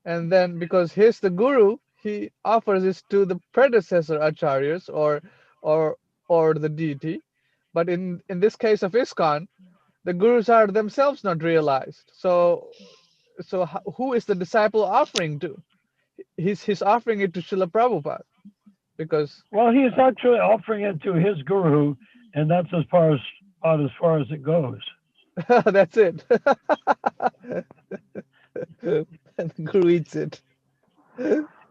And then, because he's the Guru, he offers it to the predecessor acharyas or the deity. But in this case of ISKCON, the Gurus are themselves not realized. So who is the disciple offering to? He's offering it to Srila Prabhupada. Because he is actually offering it to his guru, and that's as far as it goes. That's it. And the guru eats it.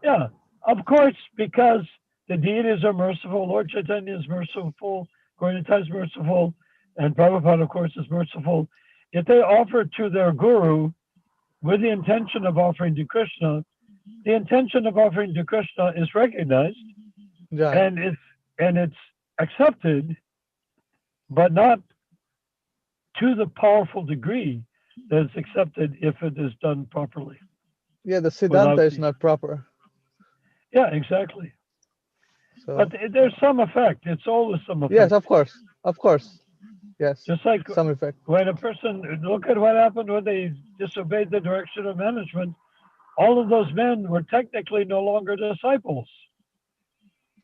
Yeah, of course, because the deities are merciful. Lord Chaitanya is merciful. Gaur Nitai is merciful, and Prabhupada, of course, is merciful. If they offer to their guru with the intention of offering to Krishna, the intention of offering to Krishna is recognized. Yeah. And it's accepted, but not to the powerful degree that it's accepted if it is done properly. Yeah, the Siddhanta is not proper. Yeah, exactly. So, but there's some effect. It's always some effect. Yes, of course. Yes. Just like some effect. When a person, look at what happened when they disobeyed the direction of management. All of those men were technically no longer disciples.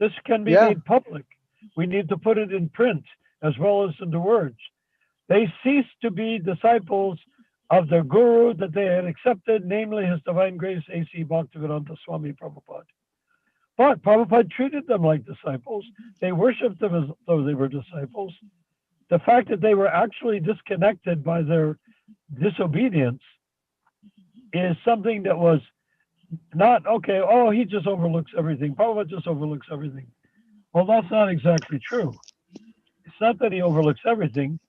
This can be made public. We need to put it in print as well as in the words. They ceased to be disciples of their guru that they had accepted, namely His Divine Grace A.C. Bhaktivedanta Swami Prabhupada. But Prabhupada treated them like disciples. They worshipped them as though they were disciples. The fact that they were actually disconnected by their disobedience is something that was not, okay, oh, he just overlooks everything. Prabhupada just overlooks everything. Well, that's not exactly true. It's not that he overlooks everything.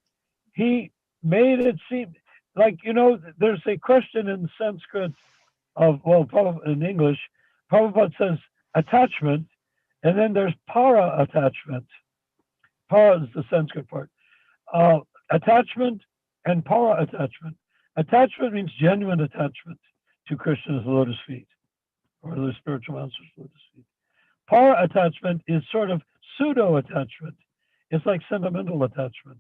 He made it seem like, there's a question in Sanskrit of, in English, Prabhupada says attachment, And then there's para attachment. Para is the Sanskrit part. Attachment and para attachment. Attachment means genuine attachment to Krishna's lotus feet, or the spiritual master's lotus feet. Para attachment is sort of pseudo attachment. It's like sentimental attachment.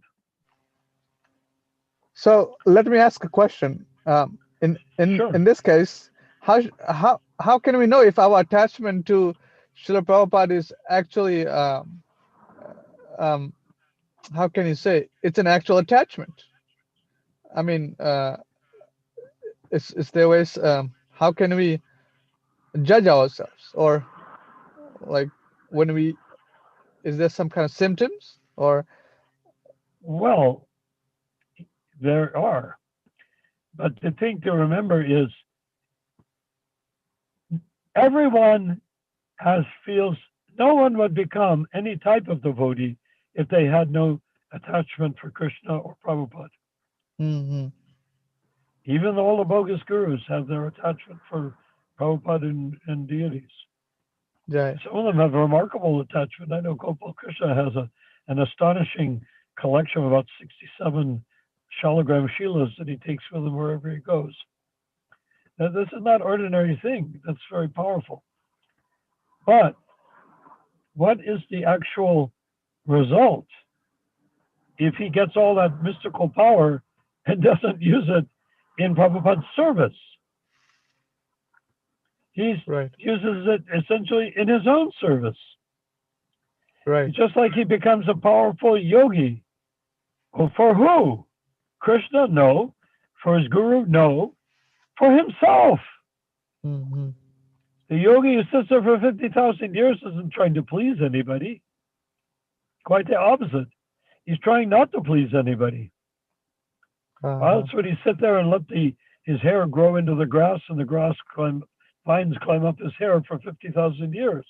So let me ask a question. Sure. In this case, how can we know if our attachment to Srila Prabhupada is actually how can you say it's an actual attachment? I mean, is there ways? How can we judge ourselves, or like when we? Is there some kind of symptoms, or? Well, there are, but the thing to remember is everyone feels no one would become any type of devotee if they had no attachment for Krishna or Prabhupada. Mm-hmm. Even all the bogus gurus have their attachment for Prabhupada and deities. Yeah. Some of them have a remarkable attachment. I know Gopal Krishna has an astonishing collection of about 67 Shalagram Shilas that he takes with him wherever he goes. Now, this is not ordinary thing. That's very powerful. But what is the actual result if he gets all that mystical power and doesn't use it in Prabhupada's service? He uses it essentially in his own service. Right. Just like he becomes a powerful yogi. Well, for who? Krishna? No. For his guru? No. For himself. Mm-hmm. The yogi who sits there for 50,000 years isn't trying to please anybody. Quite the opposite. He's trying not to please anybody. Why else would he sit there and let his hair grow into the grass and the vines climb up his hair for 50,000 years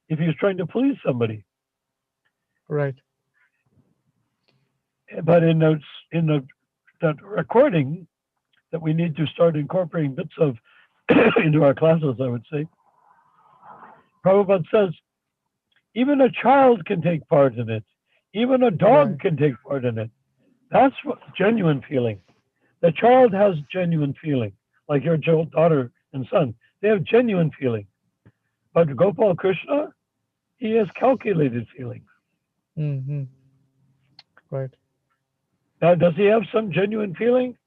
if he was trying to please somebody? Right. But in that recording that we need to start incorporating bits of into our classes, I would say, Prabhupada says, even a child can take part in it. Even a dog can take part in it. That's what genuine feeling. The child has genuine feeling, like your daughter and son. They have genuine feeling. But Gopal Krishna, he has calculated feeling. Mm-hmm. Right. Now, does he have some genuine feeling?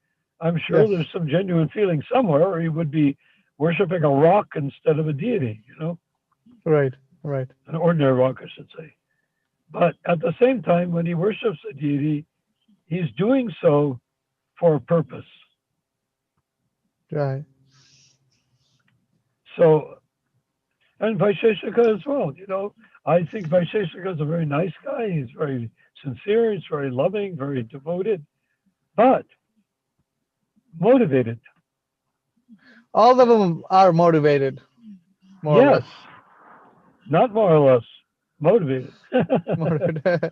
I'm sure there's some genuine feeling somewhere, or he would be worshiping a rock instead of a deity, you know? Right, right. An ordinary rock, I should say. But at the same time, when he worships a deity, he's doing so for a purpose. Right. So, and Vaisheshika as well, you know. I think Vaisheshika is a very nice guy. He's very sincere. He's very loving, very devoted, but motivated. All of them are motivated, more or less. Not more or less. Motivated. Motivated.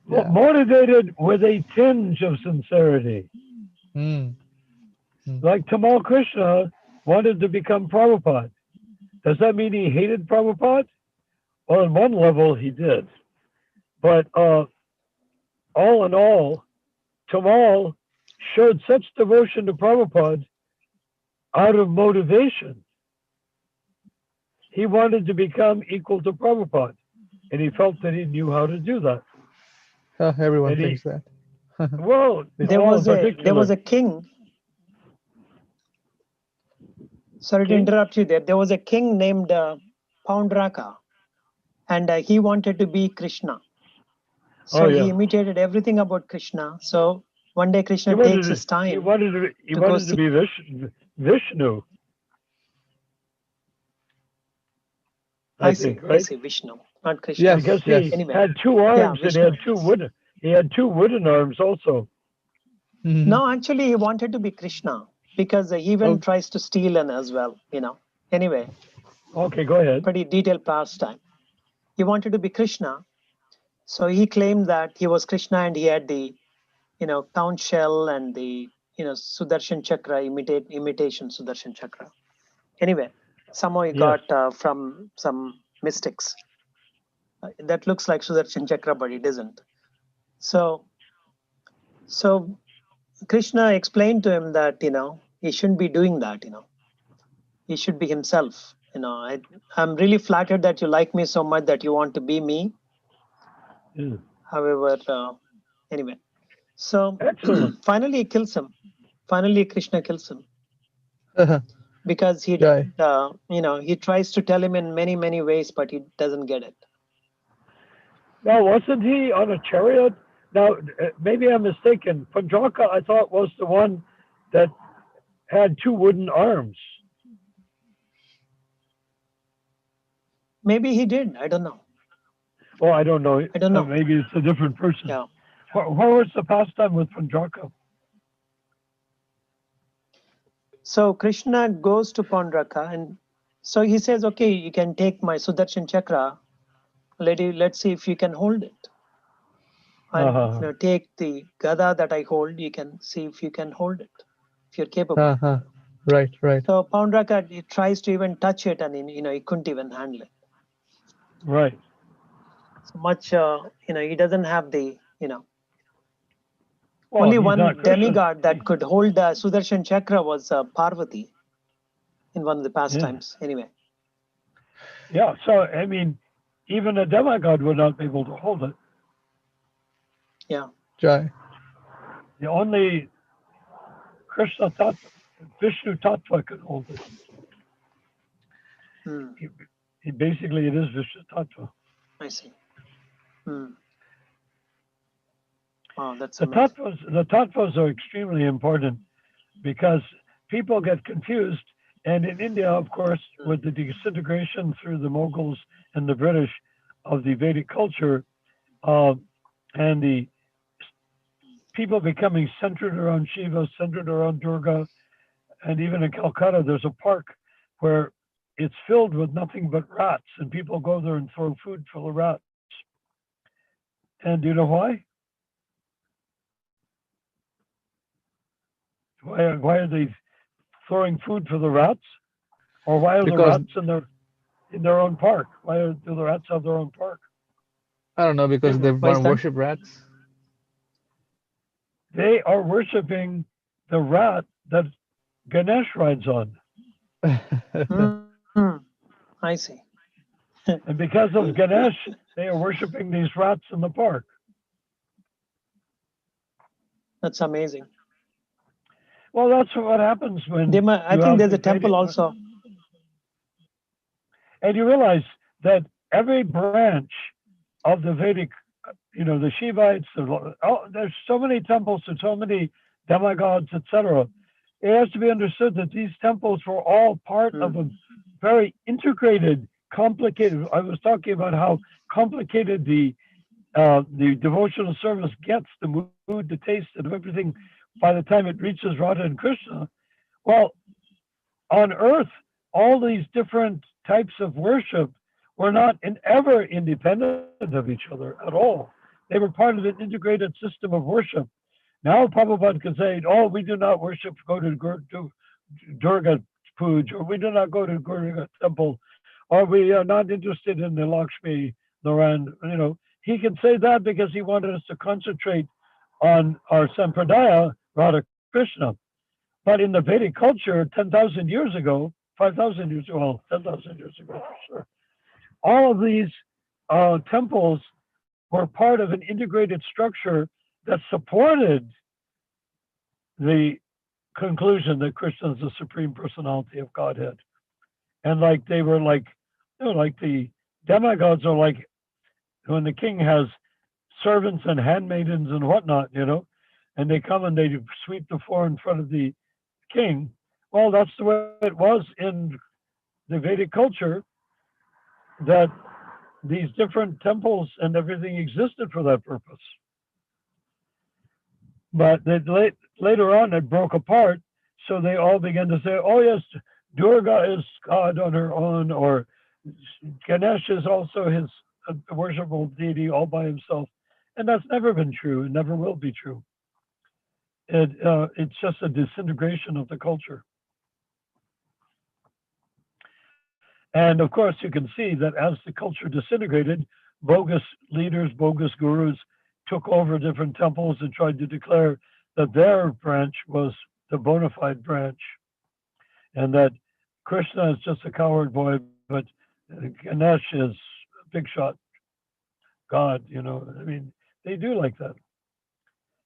Motivated with a tinge of sincerity. Like Tamal Krishna wanted to become Prabhupada. Does that mean he hated Prabhupada? Well, on one level, he did. But all in all, Tamal showed such devotion to Prabhupada out of motivation. He wanted to become equal to Prabhupada, and he felt that he knew how to do that. Everyone thinks that. Well, there was a king. Sorry to interrupt you there. There was a king named Poundraka, and he wanted to be Krishna. So he imitated everything about Krishna. So one day Krishna takes his time. He wanted to be Vishnu. I think, right? I see Vishnu, not Krishna. Because he had two arms and he had two wooden arms also. No, actually he wanted to be Krishna because he even tries to steal as well, you know. Anyway. Okay, go ahead. Pretty detailed pastime. He wanted to be Krishna. So he claimed that he was Krishna and he had the, you know, conch shell and the, you know, Sudarshan Chakra, imitation Sudarshan Chakra. Anyway, somehow he got from some mystics. That looks like Sudarshan Chakra, but it isn't. So Krishna explained to him that, he shouldn't be doing that, he should be himself. I'm really flattered that you like me so much that you want to be me. Yeah. However, anyway, so Excellent. finally he kills him. Finally, Krishna kills him because he, he tries to tell him in many, many ways, but he doesn't get it. Now, wasn't he on a chariot? Now, maybe I'm mistaken. Pandraka, I thought, was the one that had two wooden arms. Maybe he did. I don't know. Well, I don't know. I don't know. Maybe it's a different person. Yeah. What was the pastime with Pandraka? So Krishna goes to Pandraka, and so he says, okay, you can take my Sudarshan Chakra. Let's see if you can hold it. And take the Gada that I hold, you can see if you can hold it, if you're capable. Right. So Pandraka, he tries to even touch it, and he couldn't even handle it. Right. So much, he doesn't have the, Well, only he's one not Krishna. demigod that could hold the Sudarshan Chakra was Parvati in one of the pastimes. Anyway. Yeah. So, I mean, even a demigod would not be able to hold it. Yeah. Jai. The only Krishna Tattva, Vishnu Tattva could hold it. He basically, it is Vishnu Tattva. I see. Wow, that's the amazing. the tattvas are extremely important because people get confused. And in India, of course, with the disintegration through the Mughals and the British of the Vedic culture, and the people becoming centered around Shiva, centered around Durga, and even in Calcutta, there's a park where it's filled with nothing but rats, and people go there and throw food full of rats. And do you know why? Why are they throwing food for the rats? Or why are the rats in their own park? Do the rats have their own park? I don't know, because they want to worship rats. They are worshiping the rat that Ganesh rides on. I see. And because of Ganesh, they are worshiping these rats in the park. That's amazing. Well, that's what happens when I think there's a temple also. And you realize that every branch of the Vedic, the Shivites, there's so many temples and so many demigods, etc. It has to be understood that these temples were all part of a very integrated, complicated. I was talking about how complicated the devotional service gets, the mood, the taste, and everything by the time it reaches Radha and Krishna. Well, on earth, all these different types of worship were not ever independent of each other at all. They were part of an integrated system of worship. Now Prabhupada can say, oh, we do not go to Durga Puja, or we do not go to Durga temple, or we are not interested in the Lakshmi Narayan. He can say that because he wanted us to concentrate on our Sampradaya, Radha Krishna. But in the Vedic culture, 10,000 years ago, 5,000 years ago, well, 10,000 years ago, for sure, all of these temples were part of an integrated structure that supported the conclusion that Krishna is the Supreme Personality of Godhead. And they were like the demigods are like when the king has servants and handmaidens and whatnot, and they come and they sweep the floor in front of the king. Well, that's the way it was in the Vedic culture, that these different temples and everything existed for that purpose. But later on, it broke apart, so they all began to say, oh yes, Durga is God on her own, or Ganesh is also his worshipful deity all by himself. And that's never been true, and never will be true. It's just a disintegration of the culture. And of course, you can see that as the culture disintegrated, bogus leaders, bogus gurus took over different temples and tried to declare that their branch was the bona fide branch, and that Krishna is just a coward boy, but Ganesh is a big shot God. I mean, they do like that.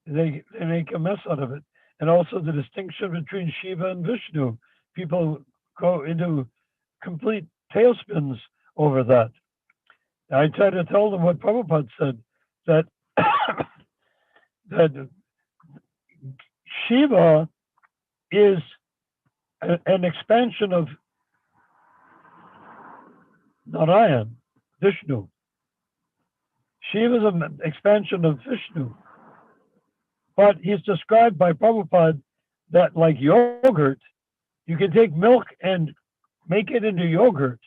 They make a mess out of it. And also the distinction between Shiva and Vishnu. People go into complete tailspins over that. I try to tell them what Prabhupada said, that that Shiva is an expansion of Narayan, Vishnu. Shiva is an expansion of Vishnu. But he's described by Prabhupada that, like yogurt, you can take milk and make it into yogurt.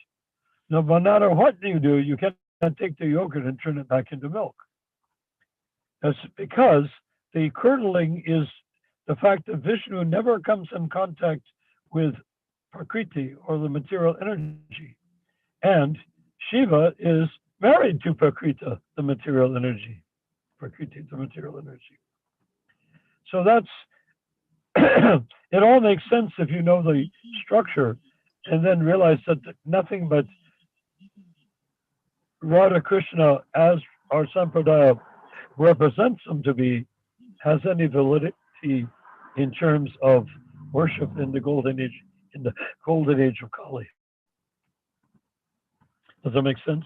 No matter what you do, you cannot take the yogurt and turn it back into milk. That's because the curdling is the fact that Vishnu never comes in contact with Prakriti or the material energy. And Shiva is married to Prakriti, the material energy. Prakriti, the material energy. So that's, it all makes sense if you know the structure and then realize that nothing but Radha Krishna, as our Sampradaya represents them to be, has any validity in terms of worship in the golden age, of Kali. Does that make sense?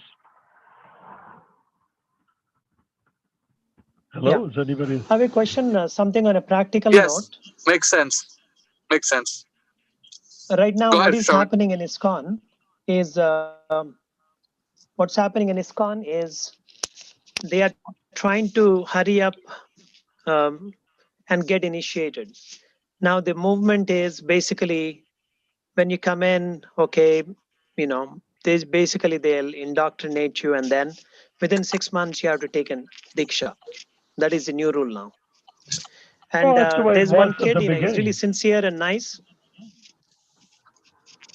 Hello, is anybody? I have a question, something on a practical Yes, note. makes sense. Makes sense. Right now, Go what ahead, is Shravan. happening in ISKCON is, what's happening in ISKCON is they are trying to hurry up and get initiated. Now the movement is basically, when you come in, okay, there's basically they'll indoctrinate you, and then within 6 months you have to take an diksha. That is the new rule now. And Well, that's the way there's it was one at kid, the he's really beginning. sincere and nice.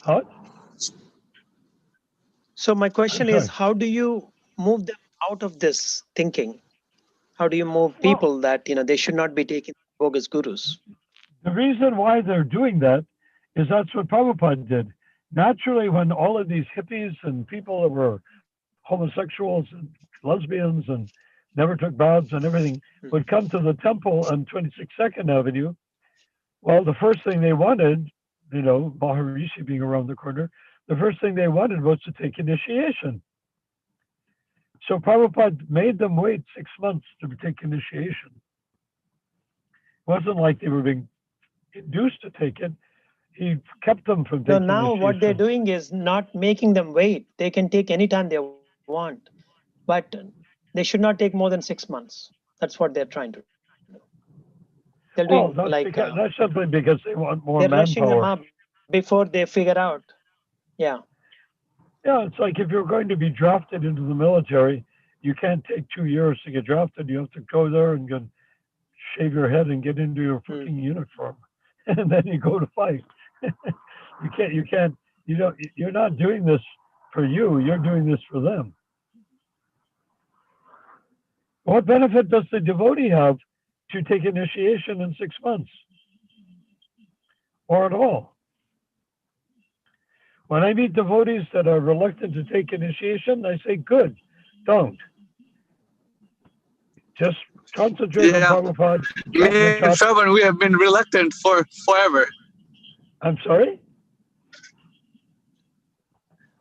Huh? So my question is, sorry. how do you move them out of this thinking? How do you move people that they should not be taking bogus gurus? The reason why they're doing that is that's what Prabhupada did. Naturally, when all of these hippies and people that were homosexuals and lesbians and never took baths and everything would come to the temple on 22nd Avenue, well, the first thing they wanted, Maharishi being around the corner, the first thing they wanted was to take initiation. So Prabhupada made them wait 6 months to take initiation. It wasn't like they were being induced to take it. He kept them from taking So now initiation. what they're doing is not making them wait. They can take anytime they want, but they should not take more than 6 months. That's what they're trying to do. They're doing that's simply because they want more they're manpower. rushing them up before they figure out. Yeah. Yeah, it's like if you're going to be drafted into the military, you can't take 2 years to get drafted. You have to go there and shave your head and get into your fucking uniform, and then you go to fight. You're not doing this for you. You're doing this for them. What benefit does the devotee have to take initiation in 6 months? Or at all? When I meet devotees that are reluctant to take initiation, I say, good, don't. Just concentrate on Prabhupada. Me and Shravan, we have been reluctant for forever. I'm sorry?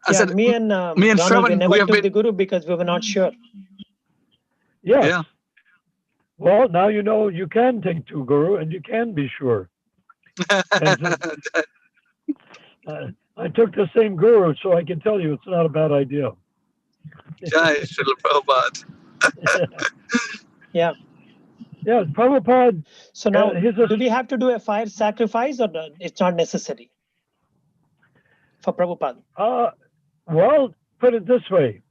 I said, me and Ronald, Shravan, we never took the guru because we were not sure. Yes. Yeah. Well, now you know you can take to guru and you can be sure. I took the same guru, so I can tell you it's not a bad idea. Jai Srila Prabhupada. Yeah. Yeah, Prabhupada. So now, do we have to do a fire sacrifice, or it's not necessary for Prabhupada? Well, put it this way.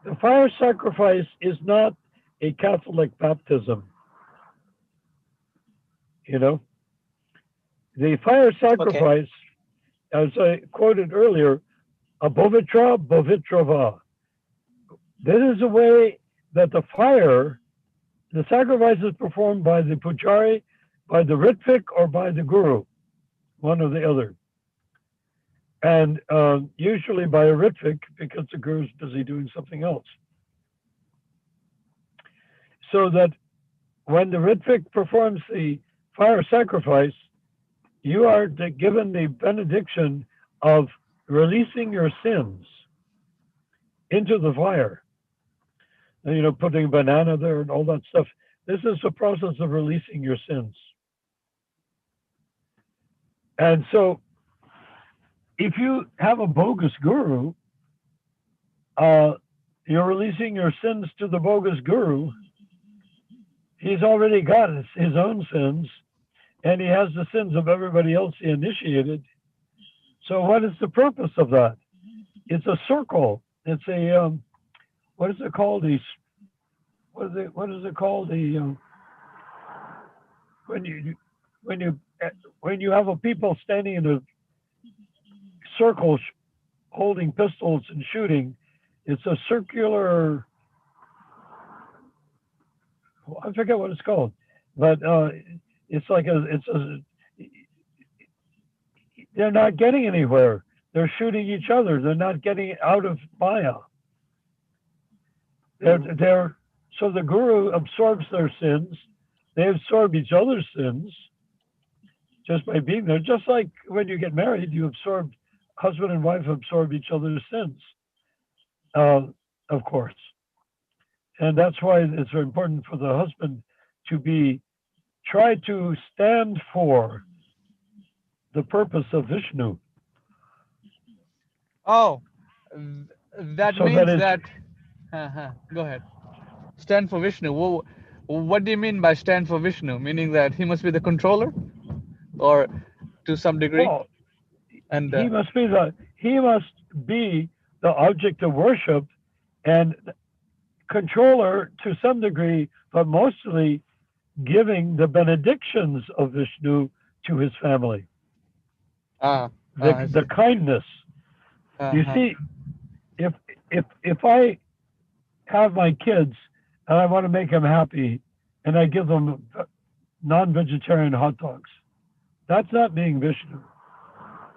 The fire sacrifice is not a Catholic baptism. The fire sacrifice, as I quoted earlier, Abovitra Bovitrava. This is a way that the fire, the sacrifice is performed by the pujari, by the ritvik, or by the guru, one or the other. And usually by a ritvik, because the guru is busy doing something else. So that when the ritvik performs the fire sacrifice, you are given the benediction of releasing your sins into the fire. And, putting a banana there and all that stuff. This is the process of releasing your sins. And so, if you have a bogus guru, you're releasing your sins to the bogus guru. He's already got his own sins, and he has the sins of everybody else he initiated. So what is the purpose of that? It's a circle. It's a, what is it called? What is it called? When you have a people standing in a circle holding pistols and shooting, it's a circular, I forget what it's called, but it's like they're not getting anywhere. They're shooting each other. They're not getting out of Maya. So the guru absorbs their sins. They absorb each other's sins just by being there. Just like when you get married, husband and wife absorb each other's sins, of course. And that's why it's very important for the husband to try to stand for the purpose of Vishnu. Oh, that So means that go ahead. Stand for Vishnu. What do you mean by stand for Vishnu? Meaning that he must be the controller, or to some degree? Well, and he must be the object of worship and controller to some degree, but mostly giving the benedictions of Vishnu to his family. The kindness. You see, if I have my kids and I want to make them happy and I give them non-vegetarian hot dogs, that's not being Vishnu.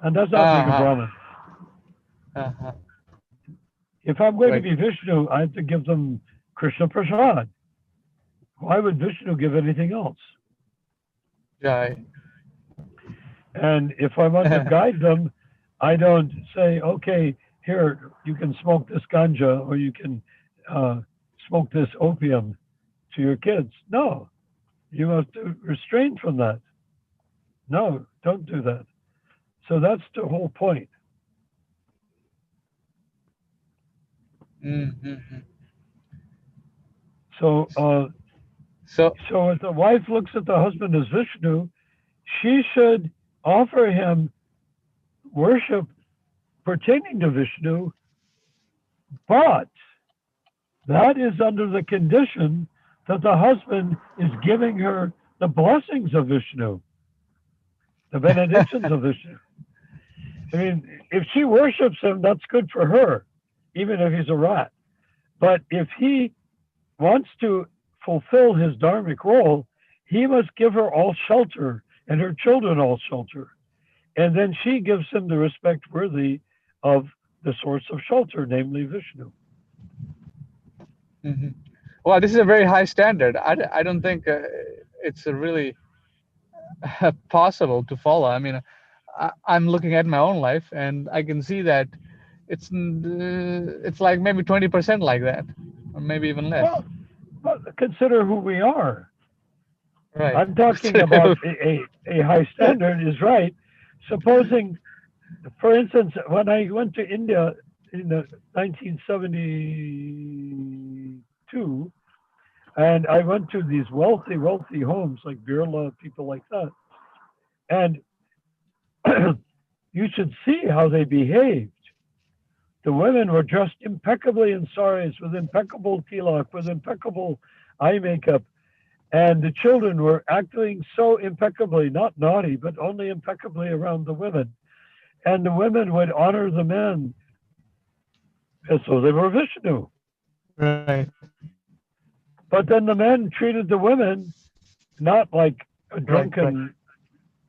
And that's not being a Brahmin. If I'm going to be Vishnu, I have to give them Krishna Prasad. Why would Vishnu give anything else? Right. And if I want to guide them, I don't say, okay, here, you can smoke this ganja or you can smoke this opium to your kids. No, you have to restrain from that. No, don't do that. So that's the whole point. Mm-hmm. So if the wife looks at the husband as Vishnu, she should offer him worship pertaining to Vishnu, but that is under the condition that the husband is giving her the blessings of Vishnu, the benedictions of Vishnu. I mean, if she worships him, that's good for her, even if he's a rat. But if he wants to fulfill his dharmic role, he must give her all shelter and her children all shelter. And then she gives him the respect worthy of the source of shelter, namely Vishnu. Mm-hmm. Well, this is a very high standard. I don't think it's really possible to follow. I mean, I'm looking at my own life, and I can see that it's like maybe 20% like that, or maybe even less. Well, consider who we are. Right. I'm talking about a high standard is right. Supposing, for instance, when I went to India in 1972, and I went to these wealthy homes like Birla, people like that, and you should see how they behaved. The women were dressed impeccably in saris, with impeccable tilak, with impeccable eye makeup. And the children were acting so impeccably, not naughty, but only impeccably around the women. And the women would honor the men And so they were Vishnu. Right. But then the men treated the women not like a drunken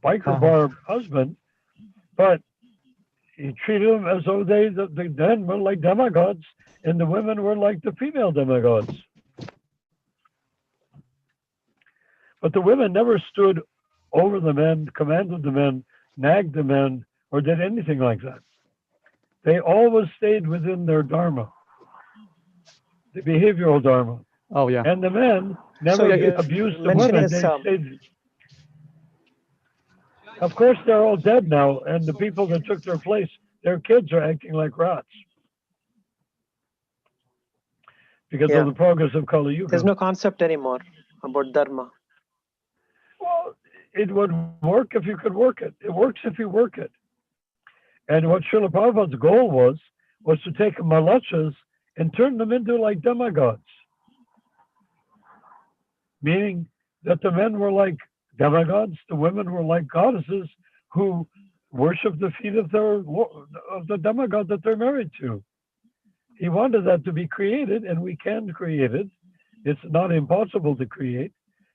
biker bar husband, but he treated them as though the men were like demigods and the women were like the female demigods. But the women never stood over the men, commanded the men, nagged the men, or did anything like that. They always stayed within their dharma, the behavioral dharma. Oh yeah. And the men never abused the women. They stayed. Of course, they're all dead now, and the people that took their place, their kids are acting like rats because of the progress of Kali Yuga. There's no concept anymore about dharma. Well, it would work if you could work it. It works if you work it. And what Srila Prabhupada's goal was to take malachas and turn them into like demigods. Meaning that the men were like demigods, the women were like goddesses who worship the feet of the demigod that they're married to. He wanted that to be created, and we can create it. It's not impossible to create.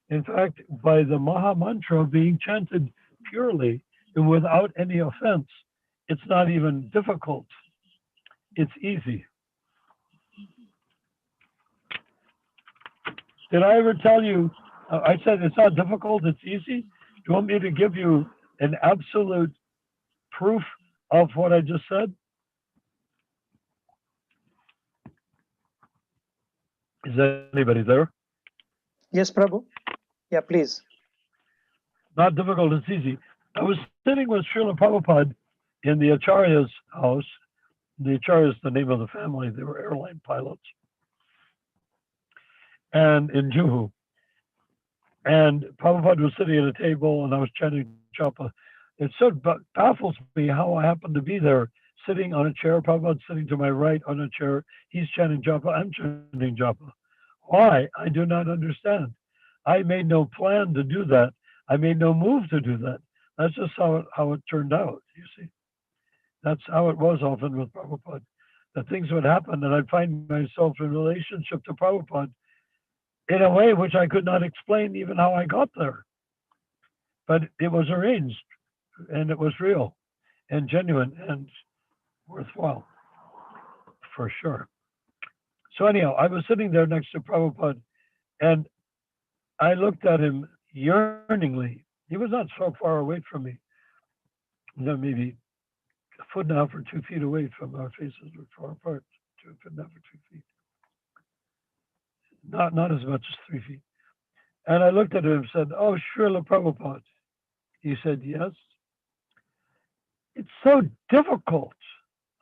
In fact, by the Maha Mantra being chanted purely and without any offense, it's not even difficult. It's easy. Did I ever tell you, I said it's not difficult, it's easy? Do you want me to give you an absolute proof of what I just said? Is anybody there? Yes, Prabhu. Yeah, please. Not difficult, it's easy. I was sitting with Srila Prabhupada in the Acharya's house. The Acharya is the name of the family. They were airline pilots. And in Juhu. And Prabhupada was sitting at a table and I was chanting japa. It so baffles me how I happened to be there sitting on a chair. Prabhupada sitting to my right on a chair. He's chanting japa. I'm chanting japa. Why? I do not understand. I made no plan to do that. I made no move to do that. That's just how it turned out, you see. That's how it was often with Prabhupada. That things would happen and I'd find myself in relationship to Prabhupada in a way which I could not explain even how I got there. But it was arranged and it was real and genuine and worthwhile, for sure. So anyhow, I was sitting there next to Prabhupada and I looked at him yearningly. He was not so far away from me, maybe a foot and a half or 2 feet away from our faces were far apart, 2 foot and a half or 2 feet. Not as much as 3 feet. And I looked at him and said, "Oh, Srila Prabhupada." He said, "Yes." "It's so difficult,"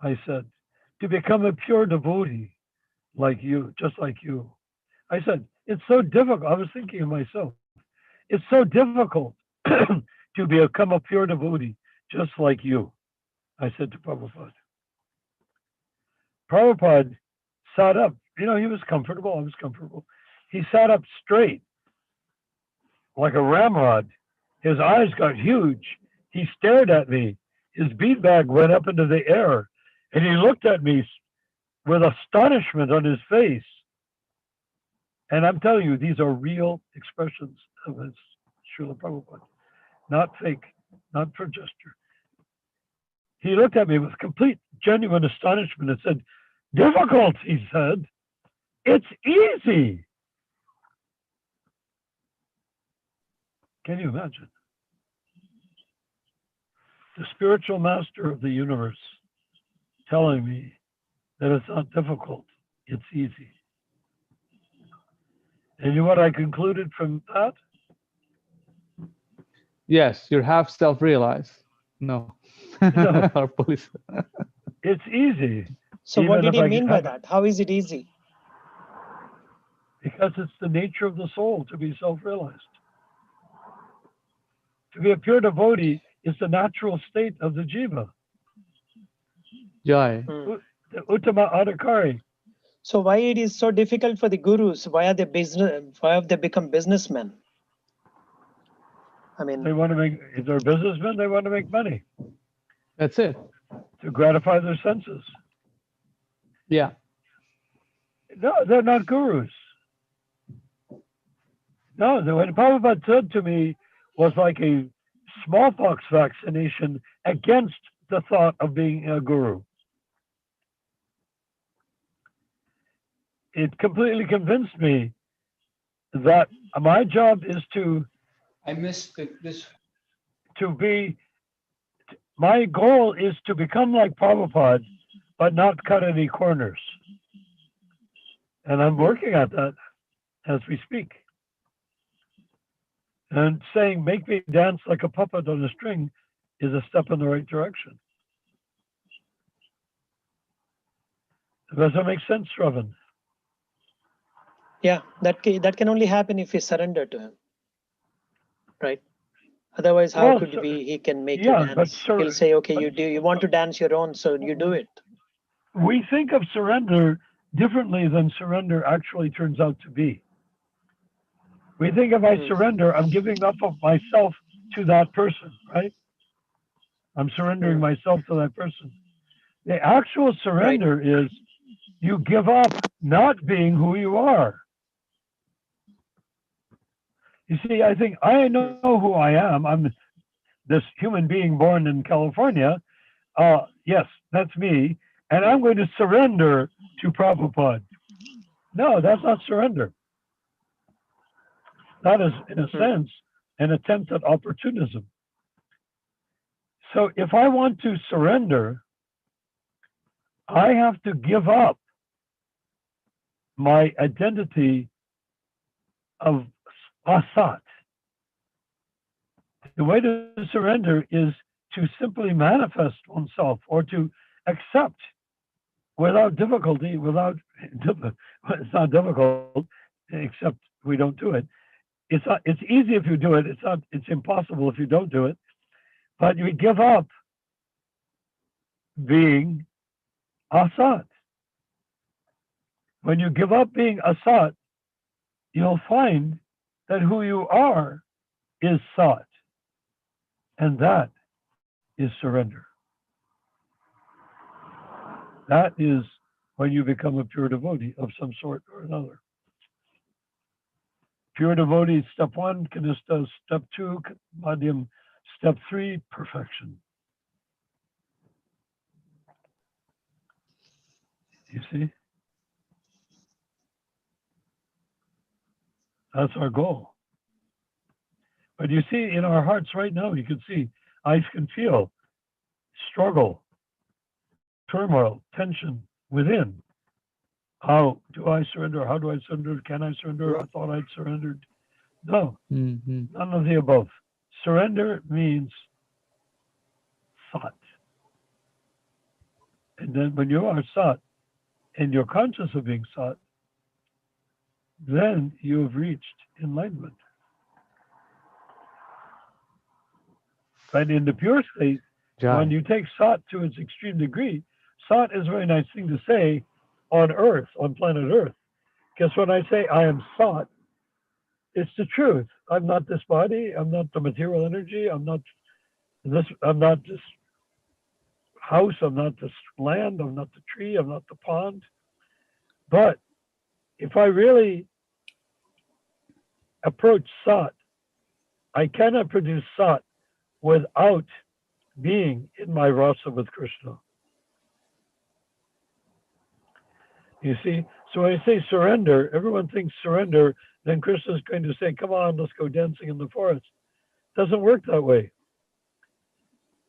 I said, "to become a pure devotee like you, just like you." I said, "It's so difficult." I was thinking of myself. It's so difficult to become a pure devotee just like you, I said to Prabhupada. Prabhupada sat up. You know, he was comfortable. I was comfortable. He sat up straight like a ramrod. His eyes got huge. He stared at me. His bead bag went up into the air. And he looked at me with astonishment on his face. And I'm telling you, these are real expressions of his Srila Prabhupada. Not fake, not for gesture. He looked at me with complete, genuine astonishment and said, "Difficult," he said. "It's easy." Can you imagine? The spiritual master of the universe telling me that it's not difficult, it's easy. And you know what I concluded from that? Yes, you're half self-realized. No. No. Or police. It's easy. So what did he mean by that? How is it easy? Because it's the nature of the soul to be self-realized. To be a pure devotee is the natural state of the jiva. Jai. The Uttama Adhikari. So why it is so difficult for the gurus? Why have they become businessmen? I mean, They want to make, if they're businessmen, they want to make money. That's it. To gratify their senses. Yeah. No, they're not gurus. No, what Prabhupada said to me was like a smallpox vaccination against the thought of being a guru. It completely convinced me that my job is to I missed this. My goal is to become like Prabhupada, but not cut any corners. And I'm working at that as we speak. And saying, make me dance like a puppet on a string is a step in the right direction. Does that make sense, Ravan? Yeah, that can only happen if we surrender to him, right? Otherwise, how could he can make you dance? He'll say, okay, you want to dance your own, so you do it. We think of surrender differently than surrender actually turns out to be. We think if I surrender, I'm giving up of myself to that person, right? I'm surrendering myself to that person. The actual surrender is you give up not being who you are. You see, I think I know who I am. I'm this human being born in California. Yes, that's me. And I'm going to surrender to Prabhupada. No, that's not surrender. That is, in a sense, an attempt at opportunism. So if I want to surrender, I have to give up my identity of asat. The way to surrender is to simply manifest oneself or to accept without difficulty, it's not difficult, except we don't do it. It's easy if you do it. It's impossible if you don't do it. But you give up being asat. When you give up being asat, you'll find that who you are is sat. And that is surrender. That is when you become a pure devotee of some sort or another. Pure devotee, step 1, Kanishta, step 2, Madhyam, step 3, perfection. You see? That's our goal. But you see, in our hearts right now, you can see, I can feel struggle, turmoil, tension within. How do I surrender? How do I surrender? Can I surrender? I thought I'd surrendered. No, none of the above. Surrender means sat. And then when you are sat and you're conscious of being sat, then you have reached enlightenment. But in the pure state, when you take sat to its extreme degree, sat is a very nice thing to say on Earth, on planet Earth. Because when I say I am sat, it's the truth. I'm not this body. I'm not the material energy. I'm not this house. I'm not this land. I'm not the tree. I'm not the pond. But if I really approach sat, I cannot produce sat without being in my rasa with Krishna. You see? So when I say surrender, everyone thinks surrender, then Krishna is going to say, come on, let's go dancing in the forest. It doesn't work that way.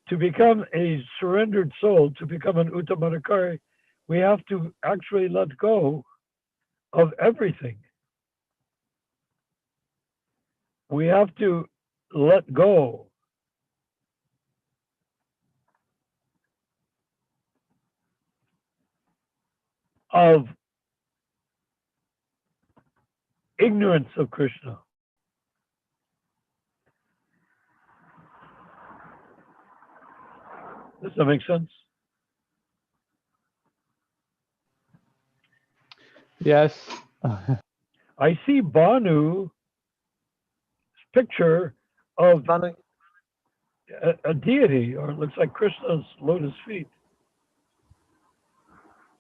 To become a surrendered soul, to become an Uttamadhikari, we have to actually let go of everything. We have to let go of ignorance of Krishna. Does that make sense? Yes. I see Banu's picture of a deity, or it looks like Krishna's lotus feet.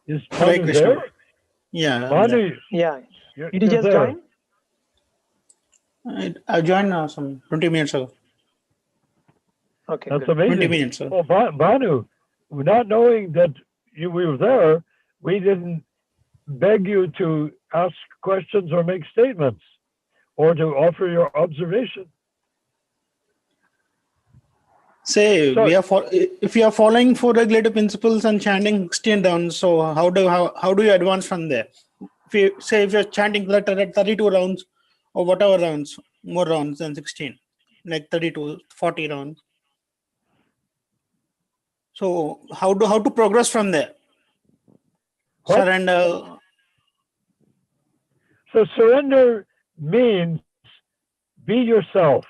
Is Hare Banu Krishna. there? Yeah, I'm Banu, there. Yeah. you're, Did you you're just there. join? I joined some 20 minutes ago. Okay, That's good. 20 amazing. minutes ago. Well, Banu, not knowing that we were there, we didn't beg you to ask questions or make statements or to offer your observation. Say, So, if you are following four regulative principles and chanting 16 rounds, so how do you advance from there? If you're chanting 32 rounds or whatever rounds, more rounds than 16, like 32, 40 rounds. So how to progress from there? what? Surrender. So surrender means be yourself.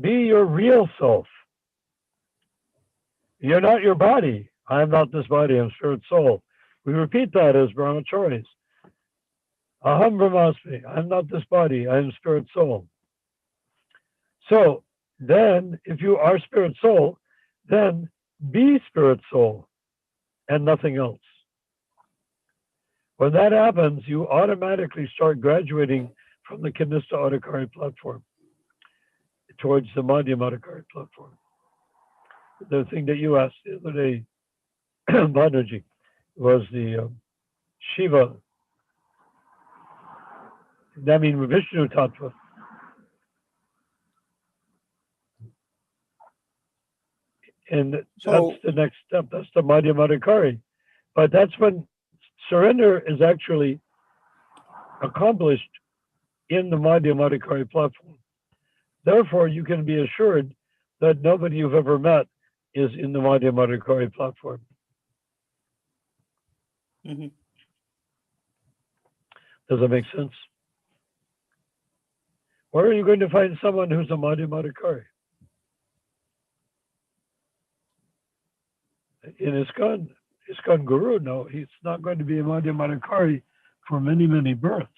Be your real self. You're not your body. I am not this body. I'm spirit soul. We repeat that as brahmacharis. Aham brahmasmi. I'm not this body. I am spirit soul. So then, if you are spirit soul, then be spirit soul and nothing else. When that happens, you automatically start graduating from the Kanishta Adhikari platform towards the Madhyama Adhikari platform. The thing that you asked the other day, Banerjee, was the Shiva, I mean Vishnu Tattva. And that's the next step. That's the Madhyama Adhikari. But that's when surrender is actually accomplished in the Madhyama Adhikari platform. Therefore, you can be assured that nobody you've ever met is in the Madhyama Adhikari platform. Mm-hmm. Does that make sense? Where are you going to find someone who's a Madhyama Adhikari? In ISKCON Guru, no, he's not going to be a Madhyama Adhikari for many, many births,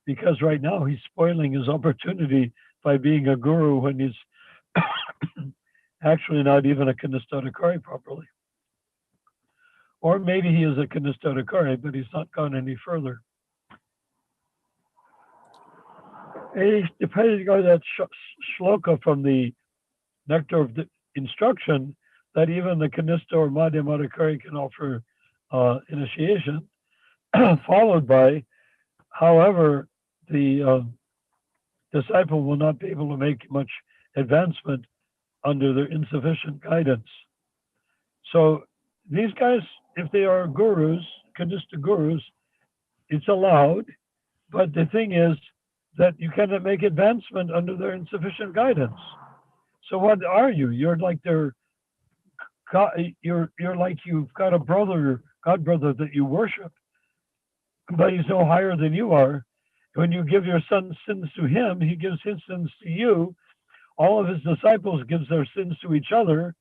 because right now he's spoiling his opportunity by being a guru when he's actually not even a Kanishta Adhikari properly. Or maybe he is a Kanishta Adhikari, but he's not gone any further. Depending on that shloka from the Nectar of the Instruction, that even the Kanishta or Madhyama Adhikari can offer initiation, followed by, however, the disciple will not be able to make much advancement under their insufficient guidance. So these guys, if they are gurus, Kanishta gurus, it's allowed, but the thing is that you cannot make advancement under their insufficient guidance. So what are you? You're like you're like you've got a brother, God brother that you worship, but he's no higher than you are. When you give your son's sins to him, he gives his sins to you. All of his disciples gives their sins to each other,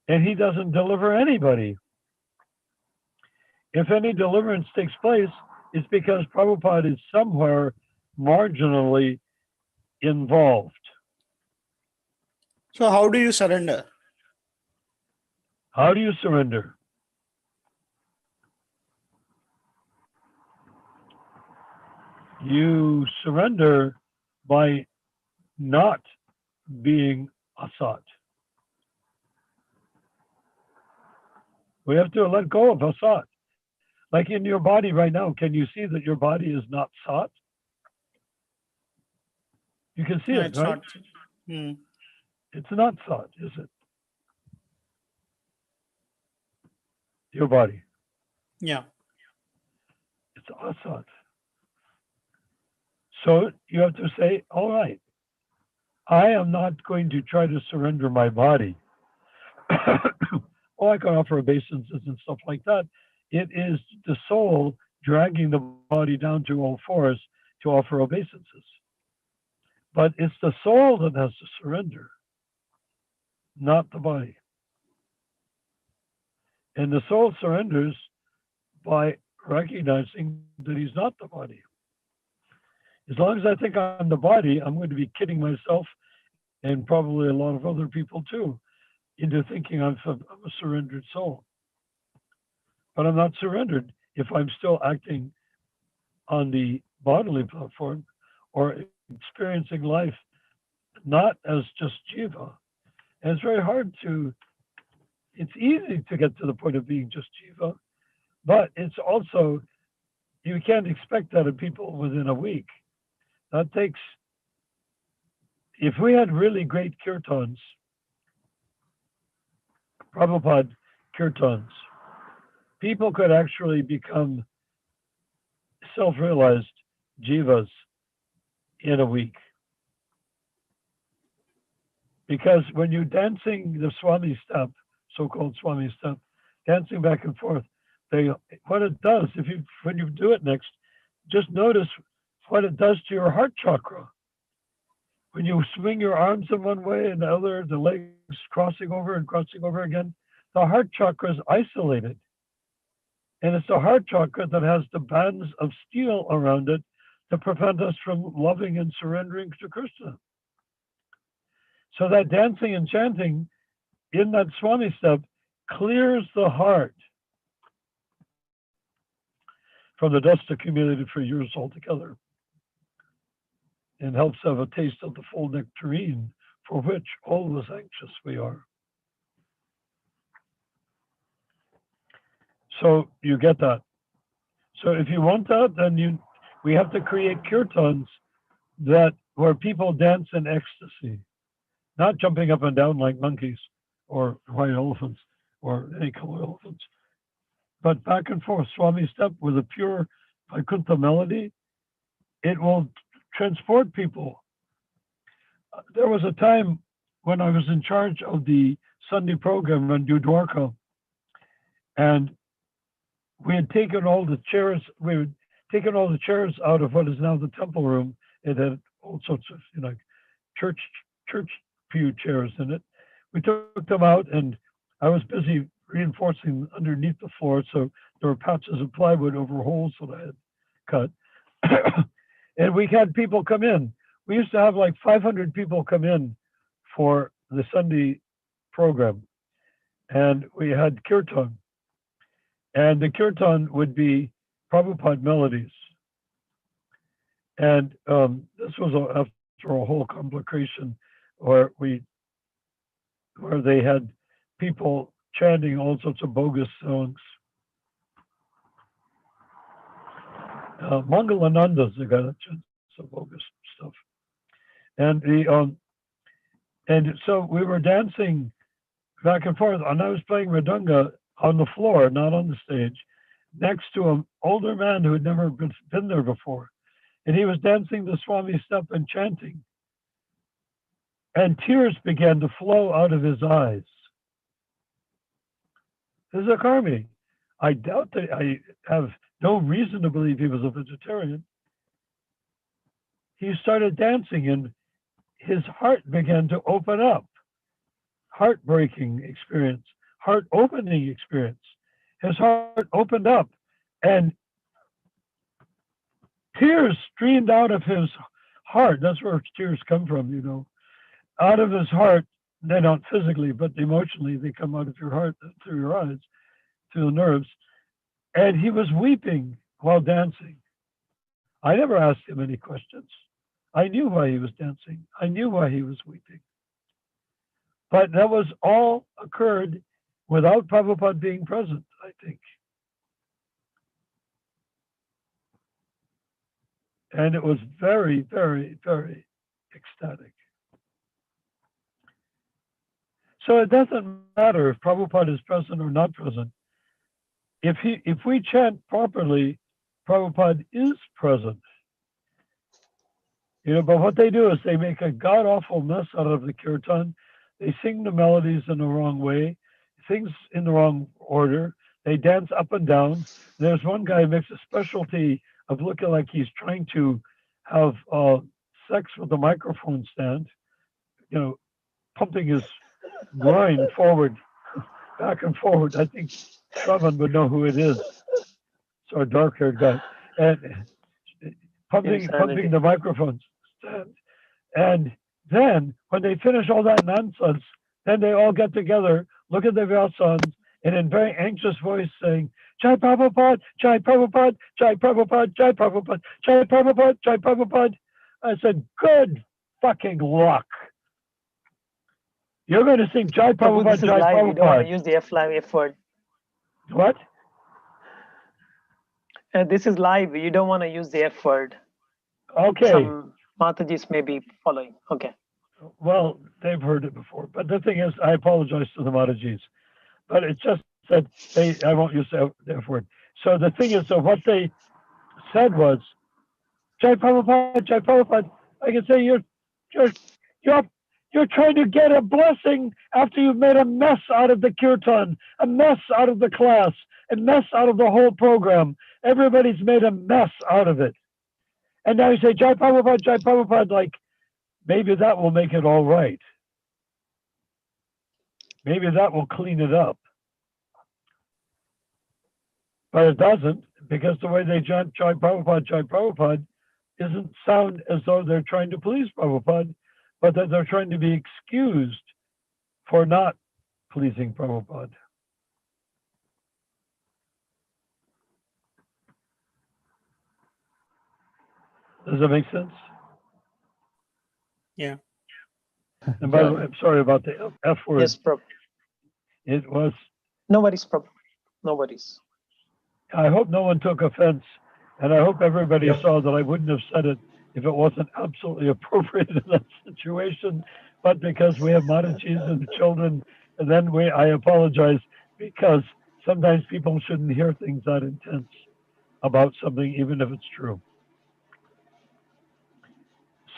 and he doesn't deliver anybody. If any deliverance takes place, it's because Prabhupada is somewhere marginally involved. So how do you surrender? How do you surrender? You surrender by not being asat. We have to let go of asat. Like in your body right now, can you see that your body is not sat? You can see it, right? It's not sat, is it? Your body. Yeah. It's asat. So you have to say, all right, I am not going to try to surrender my body. I can offer obeisances and stuff like that. It is the soul dragging the body down to all fours to offer obeisances. But it's the soul that has to surrender, not the body. And the soul surrenders by recognizing that he's not the body. As long as I think I'm the body, I'm going to be kidding myself and probably a lot of other people too. into thinking I'm a surrendered soul. But I'm not surrendered if I'm still acting on the bodily platform or experiencing life not as just jiva. And it's very hard to, it's easy to get to the point of being just jiva, but it's also, you can't expect that of people within a week. That takes, if we had really great kirtans, Prabhupada kirtans, people could actually become self-realized jivas in a week. Because when you're dancing the Swami step, so-called Swami step, dancing back and forth, what it does, when you do it next, just notice what it does to your heart chakra. When you swing your arms in one way and the other, the legs crossing over and crossing over again, the heart chakra is isolated. And it's the heart chakra that has the bands of steel around it to prevent us from loving and surrendering to Krishna. So that dancing and chanting in that Swami step clears the heart from the dust accumulated for years altogether and helps have a taste of the full nectarine for which always anxious we are. So you get that. So if you want that, then we have to create kirtans where people dance in ecstasy, not jumping up and down like monkeys or white elephants or any color elephants, but back and forth, Swami step with a pure Vaikuntha melody. It will transport people. There was a time when I was in charge of the Sunday program on Dwarka, and we had taken all the chairs. We had taken all the chairs out of what is now the temple room. It had all sorts of, church pew chairs in it. We took them out, and I was busy reinforcing underneath the floor, so there were patches of plywood over holes that I had cut. And we had people come in. We used to have like 500 people come in for the Sunday program, and we had kirtan. And the kirtan would be Prabhupada melodies. And this was after a whole complication where they had people chanting all sorts of bogus songs. Mangalananda's the guy that chants some bogus stuff. And so we were dancing back and forth, and I was playing Mridanga on the floor, not on the stage, next to an older man who had never been there before. And he was dancing the Swami step and chanting. And tears began to flow out of his eyes. This is a karmi. I doubt that I have no reason to believe he was a vegetarian. He started dancing and his heart began to open up. Heartbreaking experience, heart opening experience. His heart opened up and tears streamed out of his heart. That's where tears come from, out of his heart. They're not physically, but emotionally, they come out of your heart, through your eyes, through the nerves. And he was weeping while dancing. I never asked him any questions. I knew why he was dancing. I knew why he was weeping. But that was all occurred without Prabhupada being present, I think. And it was very, very, very ecstatic. So it doesn't matter if Prabhupada is present or not present. If we chant properly, Prabhupada is present. But what they do is they make a god-awful mess out of the kirtan. They sing the melodies in the wrong way, things in the wrong order. They dance up and down. There's one guy who makes a specialty of looking like he's trying to have sex with a microphone stand, pumping his groin forward, back and forward. I think Shravan would know who it is. So a dark-haired guy. And pumping the microphone stand. And then when they finish all that nonsense, Then they all get together, look at their Vyasans, and in very anxious voice saying, Jai Prabhupada, Jai Prabhupada, Jai Prabhupada, Jai Prabhupada, Jai Prabhupada, Jai Prabhupada. I said, good fucking luck. You're going to sing Jai Prabhu, Prabhupada, this is Jai live. You don't want to Prabhupada. use the F word. What? This is live. You don't want to use the F word. Okay. Some Matajis may be following. Okay. Well, they've heard it before. But the thing is, I apologize to the Matajis. But it's just that I won't use the F word. So the thing is, so what they said was, Jai Prabhupada, Jai Prabhupada. I can say you're trying to get a blessing after you've made a mess out of the kirtan, a mess out of the class, a mess out of the whole program. Everybody's made a mess out of it. And now you say, Jai Prabhupada, like, maybe that will make it all right. Maybe that will clean it up. But it doesn't, because the way they chant Jai Prabhupada doesn't sound as though they're trying to please Prabhupada, but that they're trying to be excused for not pleasing Prabhupada. Does that make sense? Yeah. And by the way, I'm sorry about the F word. Yes, Prabhu. It was. No worries, Prabhu. No worries. I hope no one took offense, and I hope everybody saw that I wouldn't have said it if it wasn't absolutely appropriate in that situation. But because we have Matajis and the children, and then I apologize because sometimes people shouldn't hear things that intense about something, even if it's true.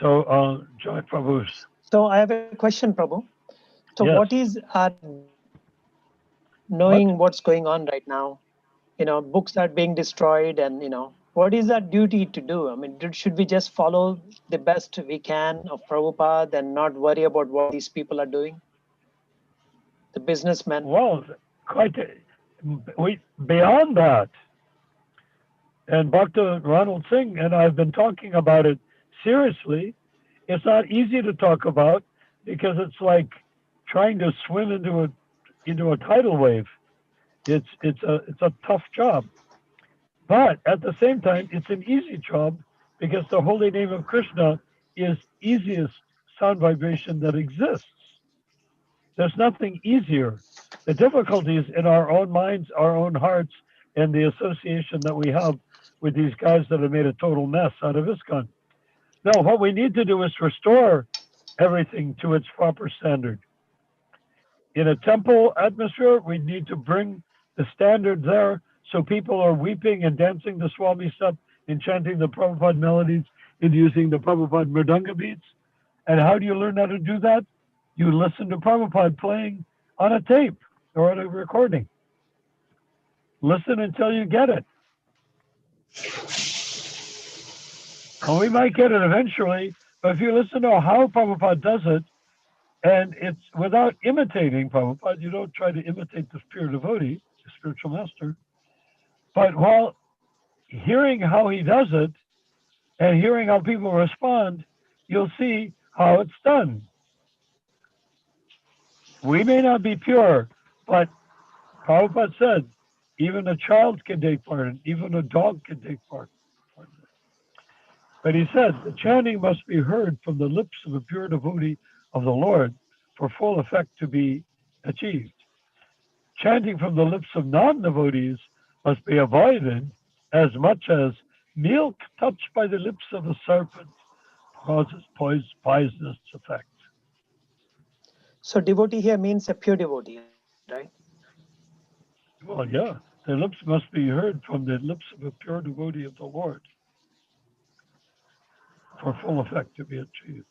So, Jai Prabhu. So I have a question, Prabhu. So Yes. what is our knowing what's going on right now? Books are being destroyed, and what is our duty to do? I mean, should we just follow the best we can of Prabhupada and not worry about what these people are doing? The businessmen. Well, beyond that, and Dr. Ronald Singh and I have been talking about it seriously. It's not easy to talk about because it's like trying to swim into a tidal wave. It's a tough job, but at the same time, it's an easy job because the holy name of Krishna is easiest sound vibration that exists. There's nothing easier. The difficulty is in our own minds, our own hearts, and the association that we have with these guys that have made a total mess out of ISKCON. No, what we need to do is restore everything to its proper standard. In a temple atmosphere, we need to bring the standard there so people are weeping and dancing the Swami stuff and chanting the Prabhupada melodies and using the Prabhupada mridanga beats. And how do you learn how to do that? You listen to Prabhupada playing on a tape or on a recording. Listen until you get it. And we might get it eventually, but if you listen to how Prabhupada does it, and it's without imitating Prabhupada, you don't try to imitate the pure devotee, the spiritual master, but while hearing how he does it and hearing how people respond, you'll see how it's done. We may not be pure, but Prabhupada said, even a child can take part, and even a dog can take part. But he said, the chanting must be heard from the lips of a pure devotee of the Lord for full effect to be achieved. Chanting from the lips of non-devotees must be avoided as much as milk touched by the lips of a serpent causes poisonous effect. So devotee here means a pure devotee, right? Well, yeah, the lips must be heard from the lips of a pure devotee of the Lord for full effect to be achieved.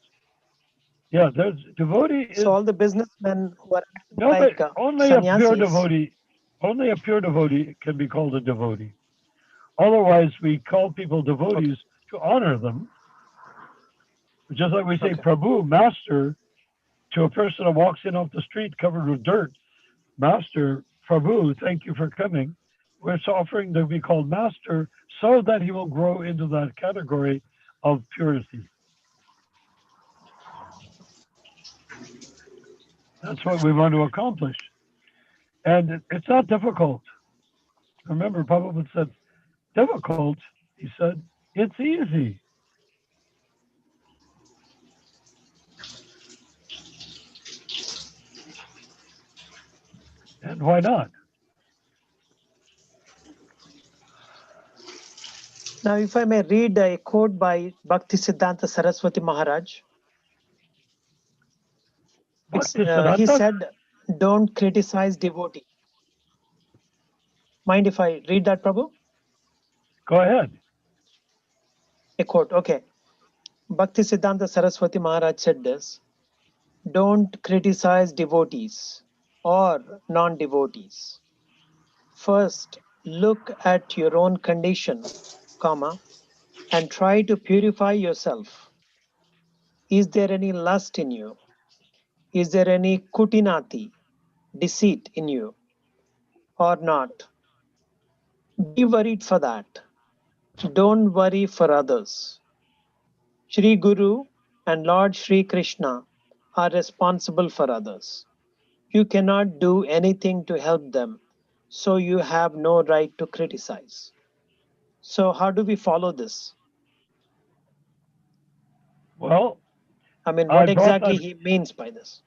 Yeah, there's devotee. So all the businessmen who are No, like but only sannyasis. only a pure devotee can be called a devotee. Otherwise, we call people devotees to honor them. Just like we say Prabhu, master, to a person who walks in off the street covered with dirt. Master, Prabhu, thank you for coming. We're offering to be called master so that he will grow into that category of purity. That's what we want to accomplish. And it's not difficult. Remember, Prabhupada said, difficult, he said, it's easy. And why not? Now, if I may read a quote by Bhaktisiddhanta Saraswati Maharaj. He said, don't criticize devotee. Mind if I read that, Prabhu? Go ahead. A quote, okay. Bhaktisiddhanta Saraswati Maharaj said this, don't criticize devotees or non-devotees. First, look at your own condition, comma, and try to purify yourself. Is there any lust in you? Is there any kutinati, deceit in you, or not? Be worried for that. Don't worry for others. Shri Guru and Lord Shri Krishna are responsible for others. You cannot do anything to help them, so you have no right to criticize. So how do we follow this? Well, I mean, what exactly he means by this?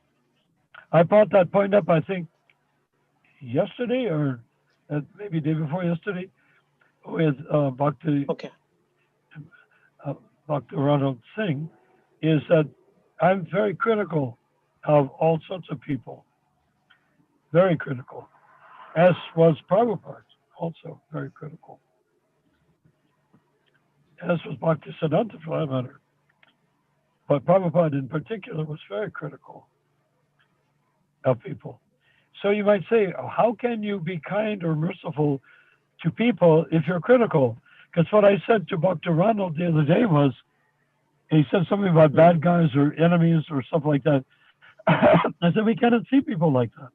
I brought that point up, I think, yesterday or maybe day before yesterday with Bhakti Ronald Singh, is that I'm very critical of all sorts of people. Very critical. As was Prabhupada, also very critical. As was Bhaktisiddhanta for that matter. But Prabhupada in particular was very critical of people. So you might say, how can you be kind or merciful to people if you're critical? Because what I said to Bhakti Ronald the other day was, he said something about bad guys or enemies or stuff like that. I said, we cannot see people like that.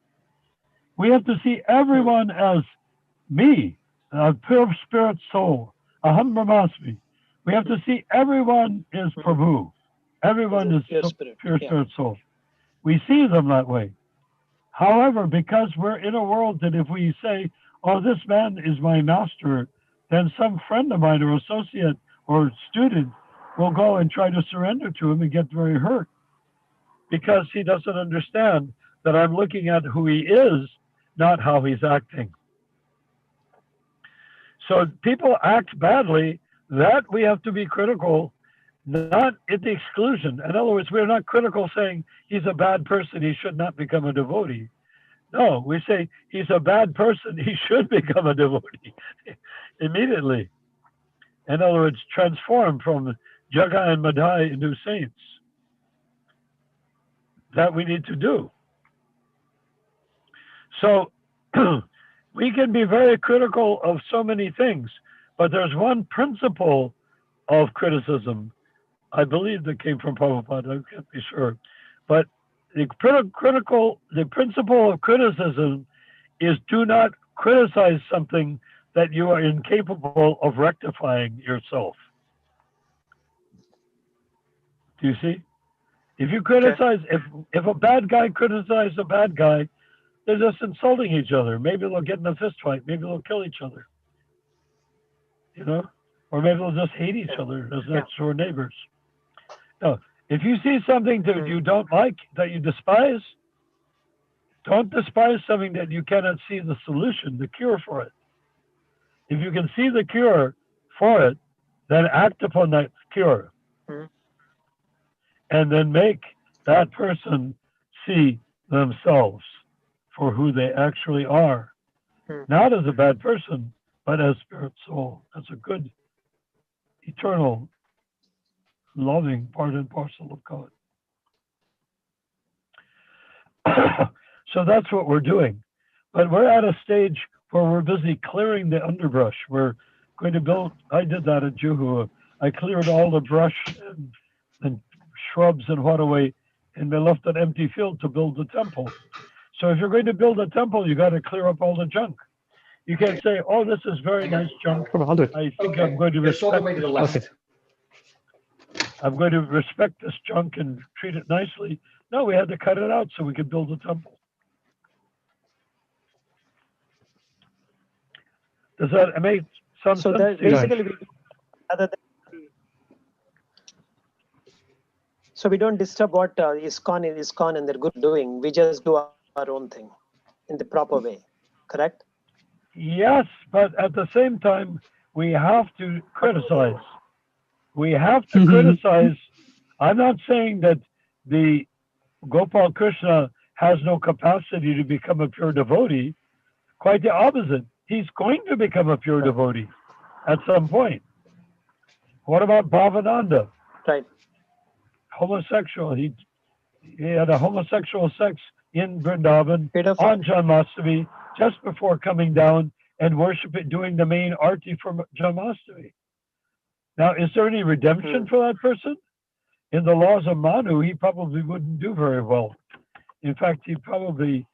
We have to see everyone as me, a pure spirit soul, Aham Brahmasmi. We have to see everyone as Prabhu. Everyone is pure spirit soul. We see them that way. However, because we're in a world that if we say, oh, this man is my master, then some friend of mine or associate or student will go and try to surrender to him and get very hurt because he doesn't understand that I'm looking at who he is, not how he's acting. So people act badly, that we have to be critical, not at the exclusion. In other words, we're not critical saying he's a bad person, he should not become a devotee. No, we say he's a bad person, he should become a devotee immediately. In other words, transform from Jaga and Madhai into saints. That we need to do. So we can be very critical of so many things, but there's one principle of criticism, I believe that came from Prabhupada, I can't be sure, but the principle of criticism is do not criticize something that you are incapable of rectifying yourself. Do you see? If you criticize, if a bad guy criticizes a bad guy, they're just insulting each other. Maybe they'll get in a fist fight. Maybe they'll kill each other. You know? Or maybe they'll just hate each other as next door neighbors. No. If you see something that you don't like, that you despise, don't despise something that you cannot see the solution, the cure for it. If you can see the cure for it, then act upon that cure. And then make that person see themselves for who they actually are. Not as a bad person, but as spirit soul, as a good, eternal, loving part and parcel of God. So that's what we're doing. But we're at a stage where we're busy clearing the underbrush. We're going to build, I did that at Juhu. I cleared all the brush and shrubs and what away, and they left an empty field to build the temple. So if you're going to build a temple, you got to clear up all the junk. You can't say, oh, this is very nice junk. I think I'm going to respect this. I'm going to respect this junk and treat it nicely. No, we had to cut it out so we could build a temple. Does that make some So sense? that to you? basically, other than, so we don't disturb what ISKCON and their group doing. We just do our own thing in the proper way. Correct? Yes, but at the same time, we have to criticize. We have to criticize. I'm not saying that the Gopal Krishna has no capacity to become a pure devotee. Quite the opposite. He's going to become a pure devotee at some point. What about Bhavananda? Right. Homosexual. He had a homosexual sex in Vrindavan Beautiful. on Janmashtami just before coming down and worshiping, doing the main arti for Janmashtami. Now, is there any redemption for that person? In the laws of Manu, he probably wouldn't do very well. In fact, he probably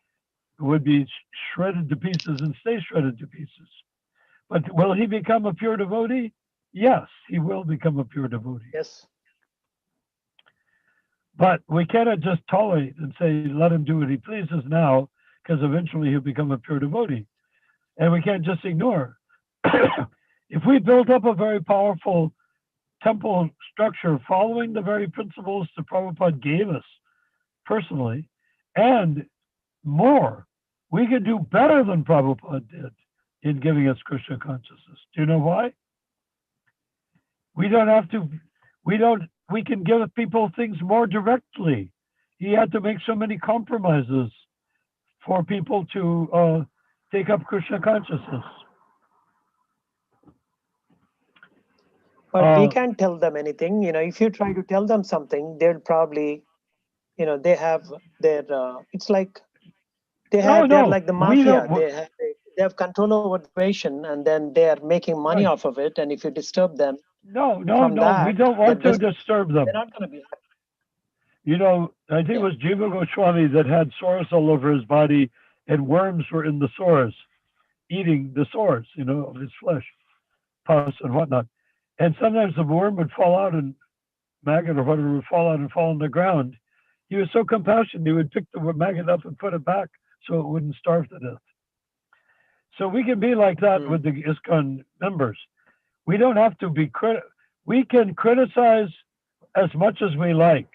would be shredded to pieces and stay shredded to pieces. But will he become a pure devotee? Yes, he will become a pure devotee. Yes. But we cannot just tolerate and say, let him do what he pleases now, because eventually he'll become a pure devotee. And we can't just ignore. If we build up a very powerful temple structure following the very principles that Prabhupada gave us personally, and more, we can do better than Prabhupada did in giving us Krishna consciousness. Do you know why? We don't have to, we can give people things more directly. He had to make so many compromises for people to take up Krishna consciousness. But we can't tell them anything. If you try to tell them something, they'll probably, they have their, it's like they're like the mafia. They have control over the situation, and then they are making money off of it. And if you disturb them, no, we don't want to disturb them. They're not going to be happy. I think it was Jiva Goswami that had sores all over his body, and worms were in the sores, eating the sores, of his flesh, pus and whatnot. And sometimes the worm would fall out, and maggot or whatever would fall out and fall on the ground. He was so compassionate, he would pick the maggot up and put it back so it wouldn't starve to death. So we can be like that with the ISKCON members. We don't have to be we can criticize as much as we like,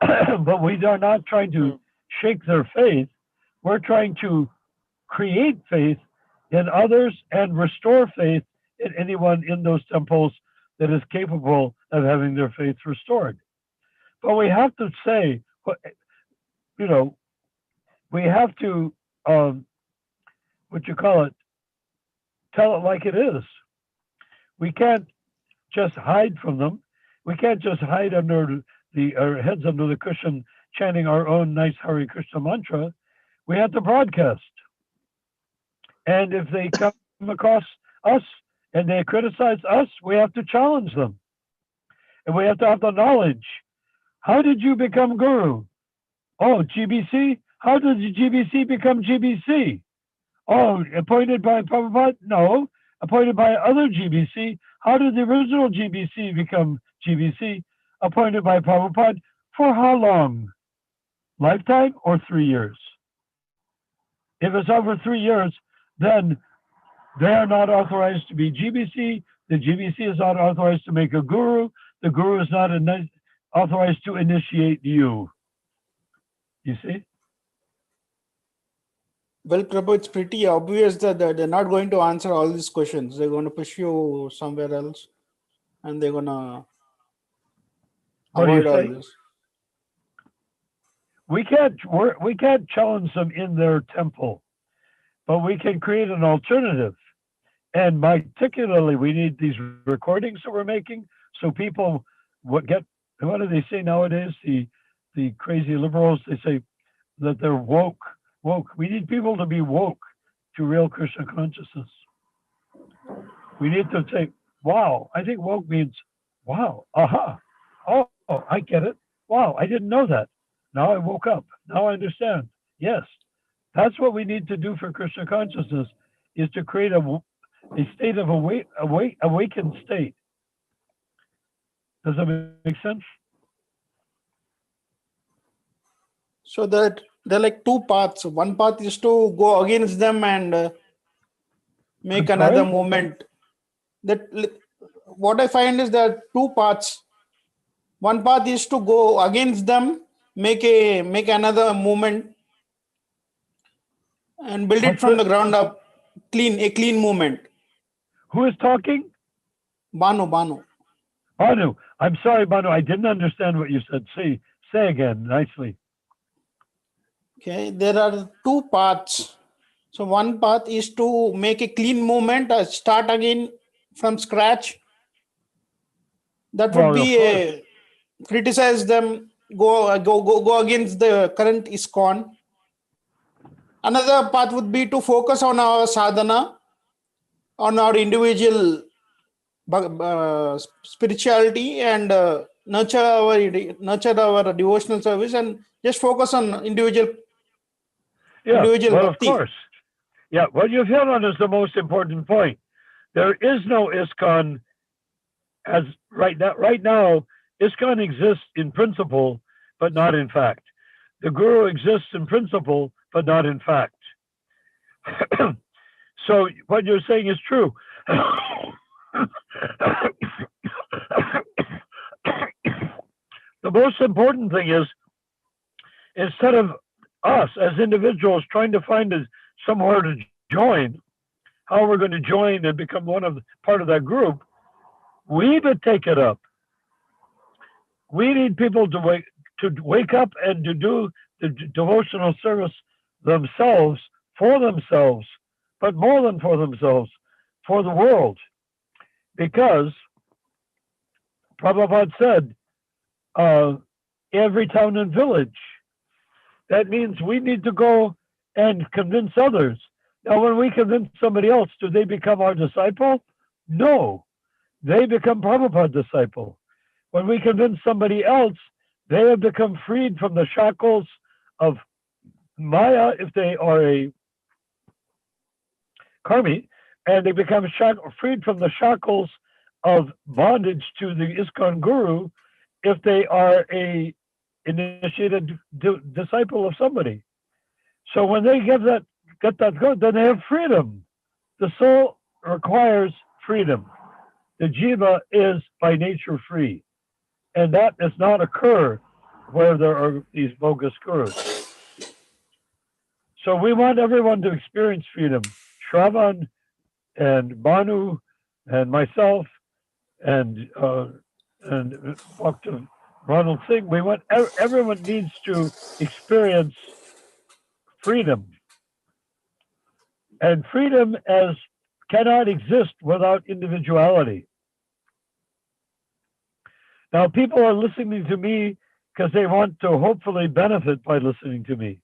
but we are not trying to shake their faith. We're trying to create faith in others and restore faith in anyone in those temples that is capable of having their faith restored. But we have to say, we have to, tell it like it is. We can't just hide from them. We can't just hide under our heads under the cushion chanting our own nice Hare Krishna mantra. We have to broadcast. And if they come across us and they criticize us, we have to challenge them. And we have to have the knowledge. How did you become guru? Oh, GBC? How did the GBC become GBC? Oh, appointed by Prabhupada? No, appointed by other GBC. How did the original GBC become GBC? Appointed by Prabhupada. For how long? Lifetime or 3 years? If it's over 3 years, then they are not authorized to be GBC. The GBC is not authorized to make a guru. The guru is not authorized to initiate you. You see? Well, Prabhu, it's pretty obvious that they're not going to answer all these questions. They're going to push you somewhere else, and they're going to avoid all this. We can't challenge them in their temple, but we can create an alternative. And particularly, we need these recordings that we're making so people what do they say nowadays? The crazy liberals, they say that they're woke. We need people to be woke to real Krishna consciousness. We need to say, wow. I think woke means, wow, aha. Oh, I get it. Wow, I didn't know that. Now I woke up. Now I understand. Yes, that's what we need to do for Krishna consciousness, is to create a state of awakened state. Does that make sense? So that there are like two paths. One path is to go against them and make another movement. That what I find is that two paths. One path is to go against them, make another movement, and build it from the ground up, a clean movement. Who is talking? Banu. Banu. I'm sorry, Banu. I didn't understand what you said. Say again nicely. Okay, there are two paths. So one path is to make a clean movement, start again from scratch. That would be criticize them, go against the current ISKCON. Another path would be to focus on our sadhana, on our individual spirituality, and nurture our devotional service, and just focus on individual well, bhakti. Of course. Yeah, what you've hit on is the most important point. There is no ISKCON as right now. ISKCON exists in principle, but not in fact. The Guru exists in principle, but not in fact. So what you're saying is true. The most important thing is, instead of us as individuals trying to find somewhere to join, how we're going to join and become part of that group, we would take it up. We need people to wake up and to do the devotional service themselves, for themselves, but more than for themselves, for the world. Because Prabhupada said, every town and village. That means we need to go and convince others. Now, when we convince somebody else, do they become our disciple? No, they become Prabhupada's disciple. When we convince somebody else, they have become freed from the shackles of Maya, if they are a karmi, and they become freed from the shackles of bondage to the ISKCON Guru, if they are a initiated disciple of somebody. So when they get that good, then they have freedom. The soul requires freedom. The jiva is by nature free, and that does not occur where there are these bogus gurus. So we want everyone to experience freedom. Shravan and Banu and myself and Dr. Ronald Singh, we want everyone needs to experience freedom. And freedom cannot exist without individuality. Now, people are listening to me because they want to hopefully benefit by listening to me.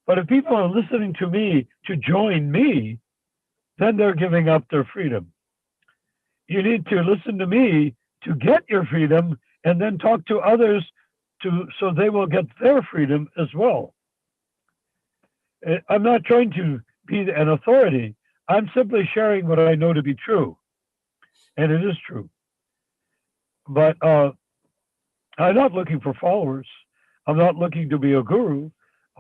But if people are listening to me to join me, then they're giving up their freedom. You need to listen to me to get your freedom, and then talk to others so they will get their freedom as well. I'm not trying to be an authority. I'm simply sharing what I know to be true. And it is true. But I'm not looking for followers. I'm not looking to be a guru.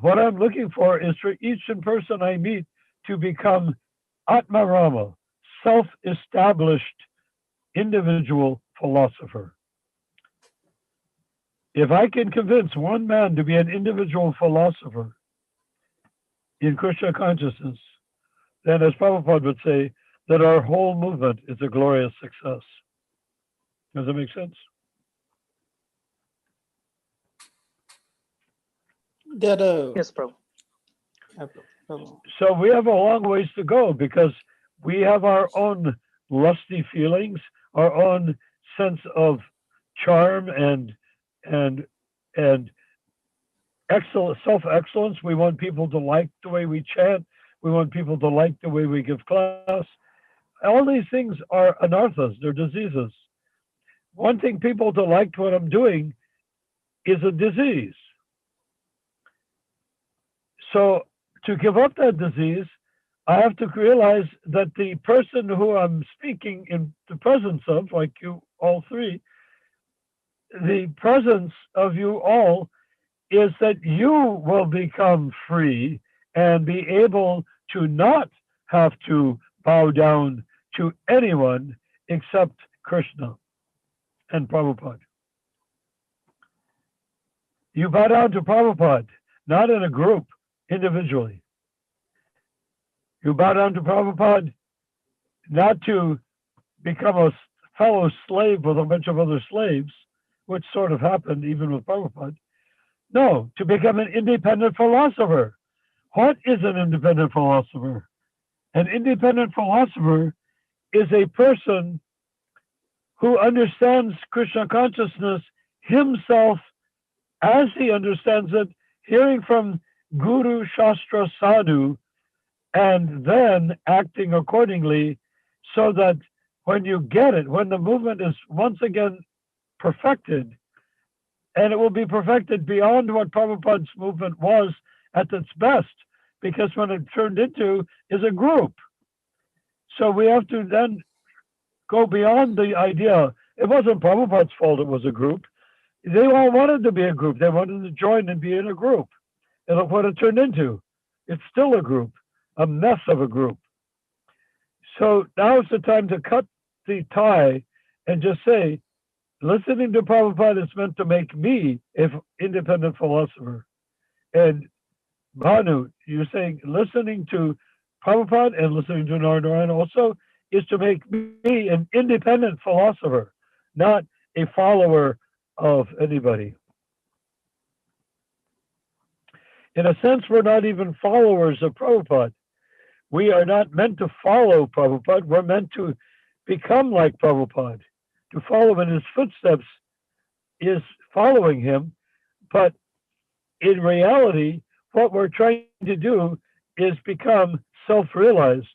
What I'm looking for is for each person I meet to become Atma Rama, self-established individual philosopher. If I can convince one man to be an individual philosopher in Krishna consciousness, then, as Prabhupada would say, that our whole movement is a glorious success. Does that make sense? Yes, Prabhu. So we have a long ways to go, because we have our own lusty feelings, our own sense of charm and self-excellence. We want people to like the way we chant. We want people to like the way we give class. All these things are anarthas, they're diseases. Wanting people to like what I'm doing is a disease. So to give up that disease, I have to realize that the person who I'm speaking in the presence of, like you all three, the presence of you all is that you will become free and be able to not have to bow down to anyone except Krishna and Prabhupada. You bow down to Prabhupada, not in a group, individually. You bow down to Prabhupada not to become a fellow slave with a bunch of other slaves, which sort of happened even with Prabhupada. No, to become an independent philosopher. What is an independent philosopher? An independent philosopher is a person who understands Krishna consciousness himself as he understands it, hearing from Guru, Shastra, Sadhu, and then acting accordingly, so that when you get it, when the movement is once again perfected, and it will be perfected beyond what Prabhupada's movement was at its best, because when it turned into is a group. So we have to then go beyond the idea. It wasn't Prabhupada's fault it was a group. They all wanted to be a group. They wanted to join and be in a group. And look what it turned into. It's still a group, a mess of a group. So now's the time to cut the tie and just say, listening to Prabhupada is meant to make me an independent philosopher. And Bhanu, you're saying listening to Prabhupada and listening to Nara Narayan also is to make me an independent philosopher, not a follower of anybody. In a sense, we're not even followers of Prabhupada. We are not meant to follow Prabhupada. We're meant to become like Prabhupada. To follow in his footsteps is following him. But in reality, what we're trying to do is become self-realized.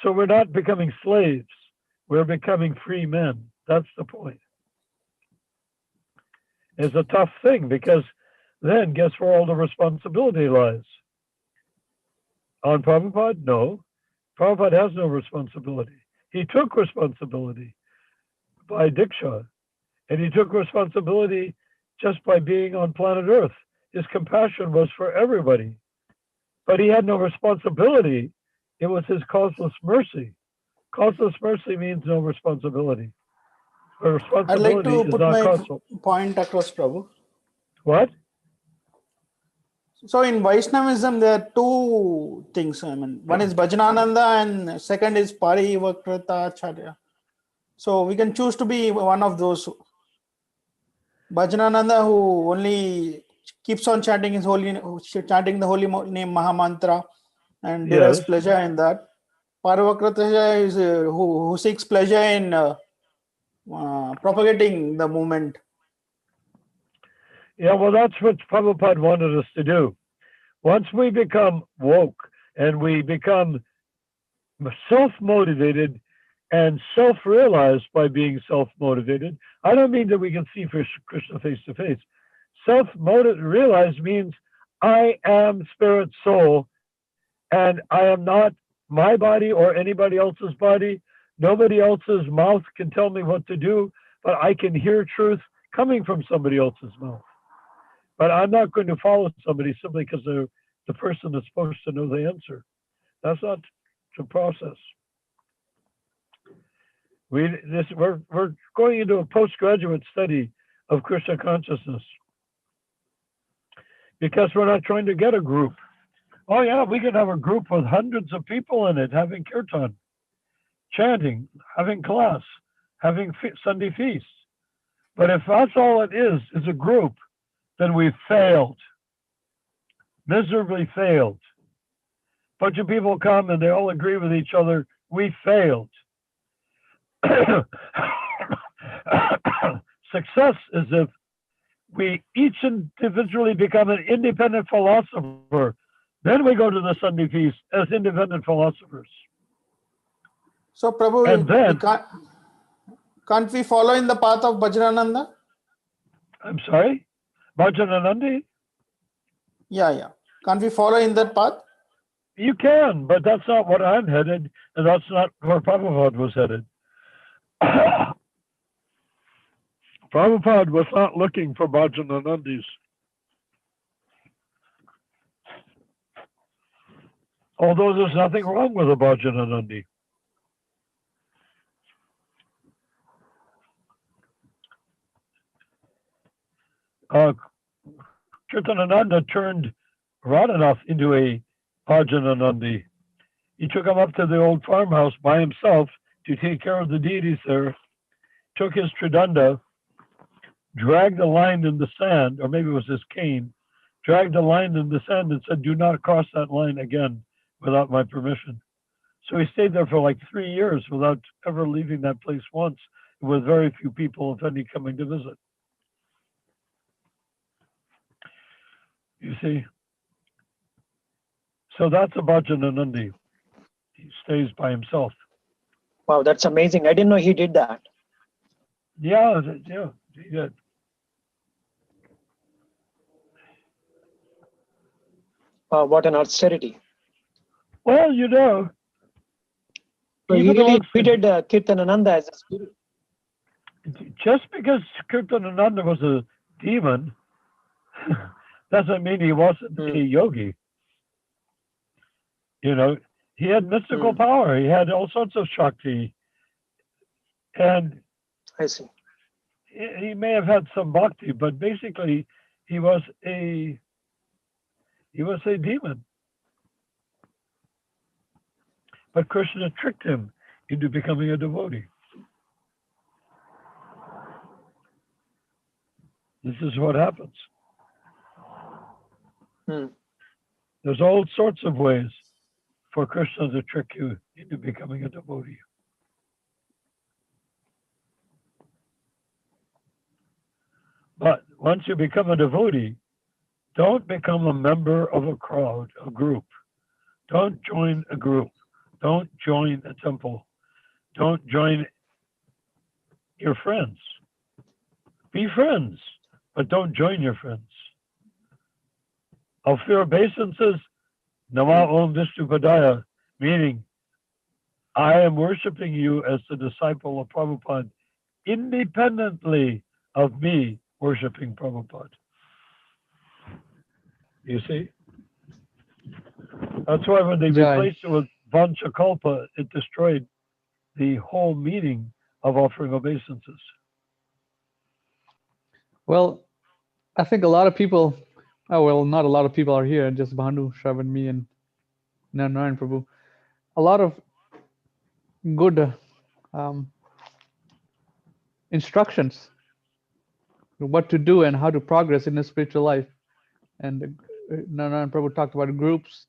So we're not becoming slaves. We're becoming free men. That's the point. It's a tough thing, because then guess where all the responsibility lies? On Prabhupada? No. Prabhupada has no responsibility. He took responsibility by Diksha, and he took responsibility just by being on planet Earth. His compassion was for everybody, but he had no responsibility. It was his causeless mercy. Causeless mercy means no responsibility. But I'd like responsibility to is put not my causal. point across, Prabhu. What? So in Vaishnavism, there are two things. I mean, one is Bhajanananda and second is Parivakrita. So we can choose to be one of those. Bhajanananda, who only keeps on chanting the holy name Mahamantra and derives pleasure in that. Parivakrita is who seeks pleasure in propagating the movement. Yeah, well, that's what Prabhupada wanted us to do. Once we become woke and we become self-motivated and self-realized by being self-motivated, I don't mean that we can see Krishna face to face. Self-realized means I am spirit soul, and I am not my body or anybody else's body. Nobody else's mouth can tell me what to do, but I can hear truth coming from somebody else's mouth. But I'm not going to follow somebody simply because they're the person that's supposed to know the answer. That's not the process. We're going into a postgraduate study of Krishna consciousness, because we're not trying to get a group. Oh yeah, we can have a group with hundreds of people in it, having kirtan, chanting, having class, having Sunday feasts. But if that's all it is a group, then we've failed, miserably failed. Bunch of people come and they all agree with each other, we failed. Success is if we each individually become an independent philosopher. Then we go to the Sunday feast as independent philosophers. So, Prabhu, and then, can't we follow in the path of Bhajanananda? I'm sorry? Bhajananandi? Yeah. Can't we follow in that path? You can, but that's not what I'm headed, and that's not where Prabhupada was headed. Prabhupada was not looking for Bhajananandis. Although there's nothing wrong with a bhajana Nandi. Kirtanananda turned Radhanath into a bhajana Nandi. He took him up to the old farmhouse by himself to take care of the deities there, took his tridanda, dragged a line in the sand, or maybe it was his cane, dragged a line in the sand and said, "Do not cross that line again without my permission." So he stayed there for like 3 years without ever leaving that place once, with very few people, if any, coming to visit. You see? So that's a bhajana Nandi. He stays by himself. Wow, that's amazing. I didn't know he did that. Yeah, he did. Wow, what an austerity. Well, you know, So he even really amongst the- treated Kirtanananda as a spirit. just because Kirtanananda was a demon doesn't mean he wasn't a yogi. You know, he had mystical power. He had all sorts of Shakti. And I see. he may have had some bhakti, but basically he was a demon. But Krishna tricked him into becoming a devotee. This is what happens. There's all sorts of ways for Krishna to trick you into becoming a devotee. But once you become a devotee, don't become a member of a crowd, a group. Don't join a group. Don't join a temple. Don't join your friends. Be friends, but don't join your friends. Alfir Obeisance says, Nama Om Vishnupadaya, meaning, I am worshiping you as the disciple of Prabhupada, independently of me worshiping Prabhupada. You see? That's why when they replaced it with Vanchakalpa, it destroyed the whole meaning of offering obeisances. Well, I think a lot of people, not a lot of people are here, just Bhanu, Shravan, me, and Nara Narayan Prabhu. A lot of good instructions, what to do and how to progress in the spiritual life. And Nara Narayan Prabhu talked about groups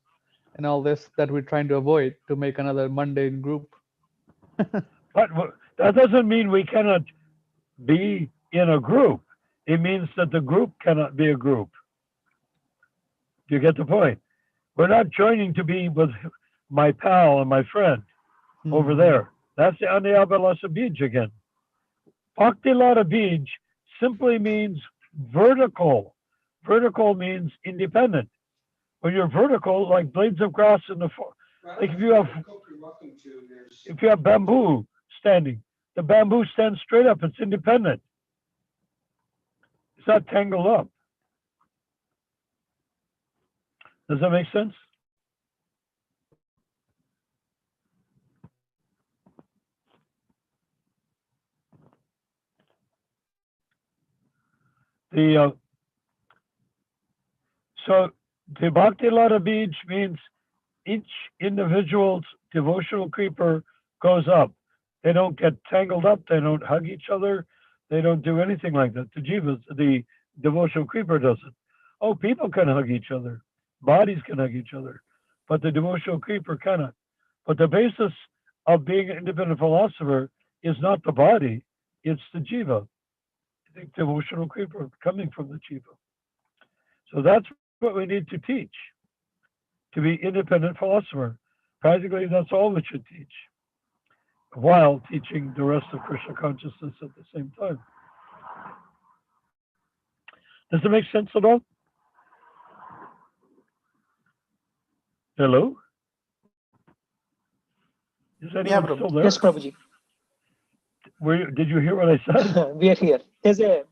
and all this that we're trying to avoid to make another mundane group. But that doesn't mean we cannot be in a group. It means that the group cannot be a group. Do you get the point? We're not joining to be with my pal and my friend over there. That's the Anyabalasa Bij again. Bhakti Lata Bij simply means vertical. Vertical means independent. When you're vertical, like blades of grass in the forest, like if you have bamboo standing, the bamboo stands straight up. It's independent. It's not tangled up. Does that make sense? So the Bhakti Lata Bij means each individual's devotional creeper goes up. They don't get tangled up. They don't hug each other. They don't do anything like that. The devotional creeper doesn't. Oh, people can hug each other. Bodies can hug each other. But the devotional creeper cannot. But the basis of being an independent philosopher is not the body, it's the jiva. The devotional creeper coming from the jiva. So that's what we need to teach, to be independent philosopher. Practically, that's all we should teach, while teaching the rest of Krishna consciousness at the same time. Does it make sense at all? Hello? Is anyone still there? Yes, Prabhuji. Did you hear what I said? We are here. There's a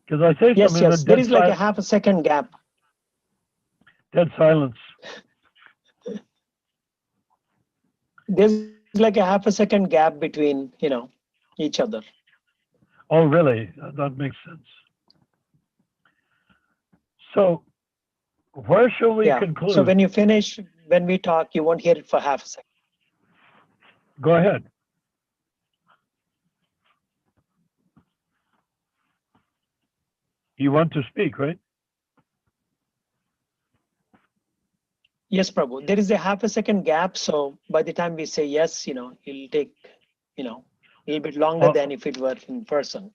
Because I say yes, something. yes. There is like a half a second gap. Dead silence. there's like a half a second gap between, each other. Oh, really? That makes sense. So, where shall we conclude? So when you finish, when we talk, you won't hear it for half a second. Go ahead. You want to speak, right? Yes, Prabhu. There is a half a second gap. So by the time we say yes, it'll take, a little bit longer than if it were in person.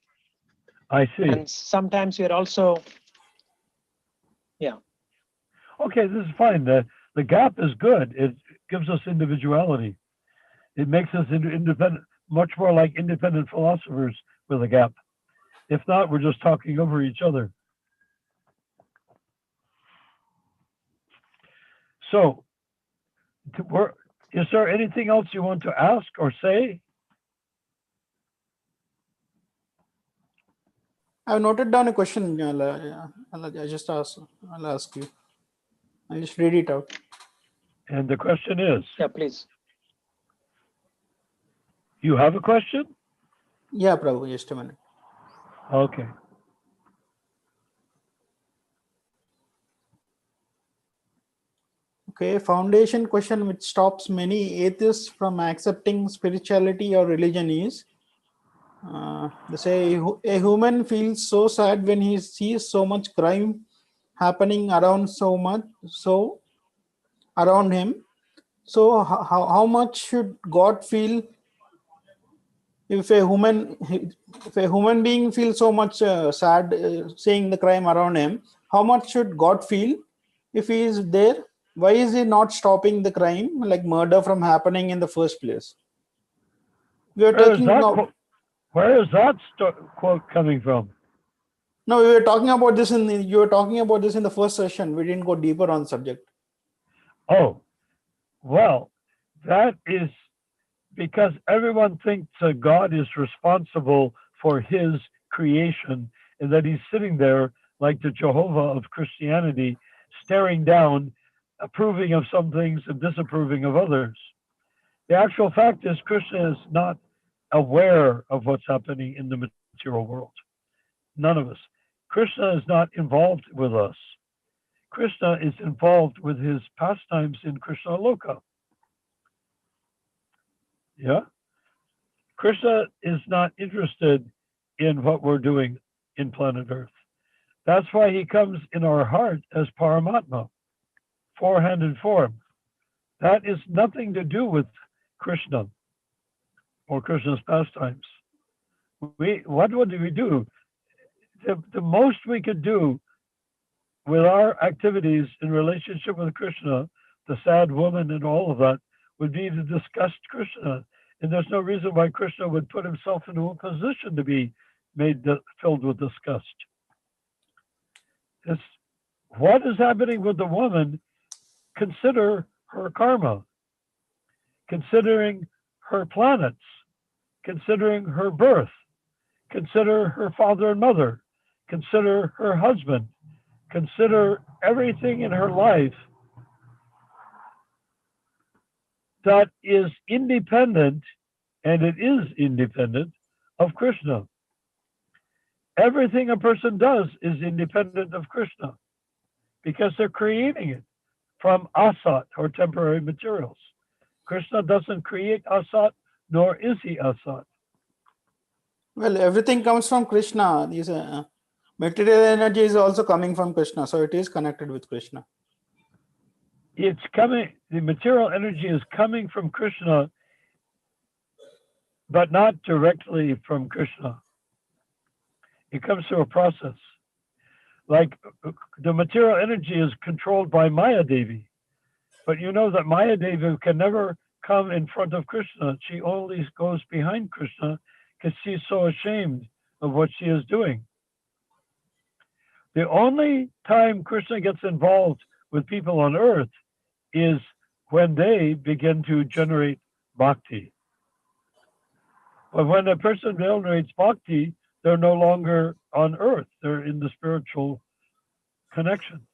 I see. And sometimes we're also, Okay, this is fine. The gap is good. It gives us individuality. It makes us independent, much more like independent philosophers with a gap. If not, we're just talking over each other. So, is there anything else you want to ask or say? I've noted down a question. I'll ask you. I'll just read it out. And the question is? Yeah, please. You have a question? Yeah, Prabhu, just a minute. Okay. Okay, foundation question which stops many atheists from accepting spirituality or religion is, they say a human feels so sad when he sees so much crime happening around around him. So how much should God feel if a human being feels so much sad seeing the crime around him? How much should God feel if he is there? Why is he not stopping the crime, like murder, from happening in the first place? We are talking now. Where is that quote coming from? No, we were talking about this you were talking about this in the first session. We didn't go deeper on the subject. Oh, well, that is because everyone thinks God is responsible for his creation and that he's sitting there like the Jehovah of Christianity, staring down, approving of some things and disapproving of others. The actual fact is Krishna is not aware of what's happening in the material world. None of us. Krishna is not involved with us. Krishna is involved with his pastimes in Krishna Loka. Yeah? Krishna is not interested in what we're doing in planet Earth. That's why he comes in our heart as Paramatma, four-handed form. That is nothing to do with Krishna or Krishna's pastimes. What would we do? The most we could do with our activities in relationship with Krishna, the sad woman and all of that, would be to discuss Krishna. And there's no reason why Krishna would put himself into a position to be filled with disgust. What is happening with the woman? Consider her karma, considering her planets, considering her birth, consider her father and mother, consider her husband, consider everything in her life that is independent, and it is independent, of Krishna. Everything a person does is independent of Krishna because they're creating it from asat, or temporary materials. Krishna doesn't create asat, nor is he asat. Well, everything comes from Krishna. Material energy is also coming from Krishna, so it is connected with Krishna. The material energy is coming from Krishna, but not directly from Krishna. It comes through a process. Like the material energy is controlled by Maya Devi, but you know that Maya Devi can never come in front of Krishna. She always goes behind Krishna because she's so ashamed of what she is doing. The only time Krishna gets involved with people on earth is when they begin to generate bhakti. But when a person generates bhakti, they're no longer on earth. They're in the spiritual connection.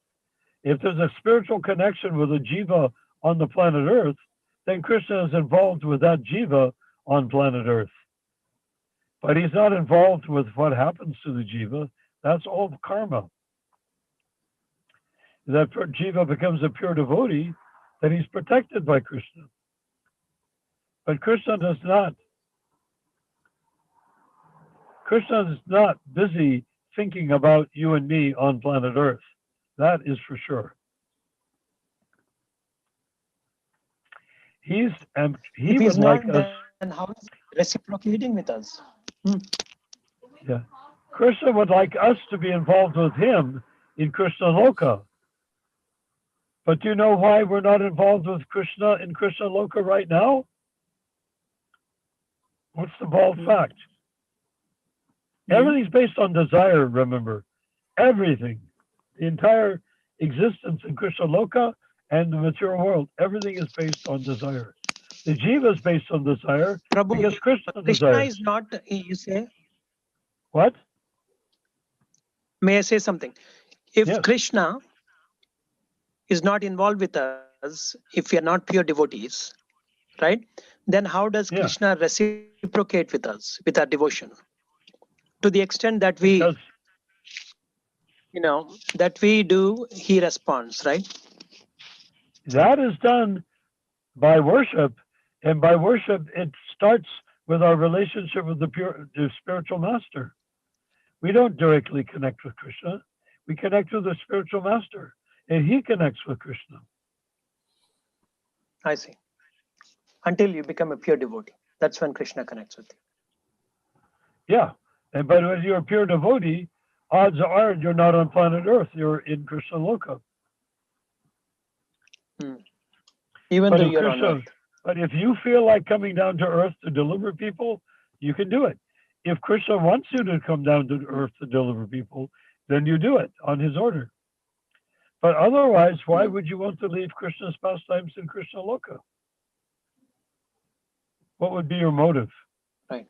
If there's a spiritual connection with a jiva on the planet Earth, then Krishna is involved with that jiva on planet Earth. But he's not involved with what happens to the jiva. That's all karma. If that jiva becomes a pure devotee, then he's protected by Krishna. But Krishna does not. Krishna is not busy thinking about you and me on planet Earth. That is for sure. He would like us. Then how is he reciprocating with us? Yeah, Krishna would like us to be involved with him in Krishna Loka. But do you know why we're not involved with Krishna in Krishna Loka right now? What's the bald fact? Everything's based on desire, remember. Everything. The entire existence in Krishna Loka and the material world, everything is based on desire. The jiva is based on desire because Krishna desires. Is not, you say? What? May I say something? If Krishna is not involved with us, if we are not pure devotees, right? Then how does Krishna reciprocate with us, with our devotion? To the extent that we, that we do, he responds, right? That is done by worship, and by worship, it starts with our relationship with the spiritual master. We don't directly connect with Krishna. We connect with the spiritual master, and he connects with Krishna. I see. Until you become a pure devotee. That's when Krishna connects with you. Yeah. But when you're a pure devotee, odds are you're not on planet Earth. You're in Krishna Loka. Even though you're on Earth. But if you feel like coming down to Earth to deliver people, you can do it. If Krishna wants you to come down to Earth to deliver people, then you do it on his order. But otherwise, why would you want to leave Krishna's pastimes in Krishna Loka? What would be your motive? Right.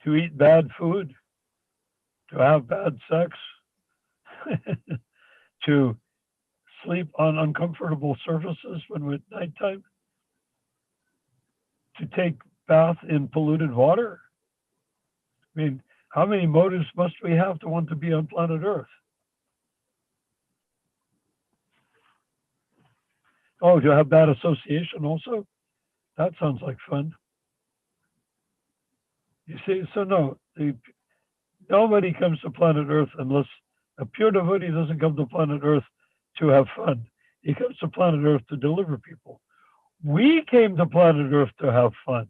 To eat bad food? To have bad sex? To sleep on uncomfortable surfaces when it's nighttime? To take bath in polluted water? I mean, how many motives must we have to want to be on planet Earth? Oh, to have bad association also? That sounds like fun. You see, so no, nobody comes to planet Earth unless a pure devotee doesn't come to planet Earth to have fun. He comes to planet Earth to deliver people. We came to planet Earth to have fun.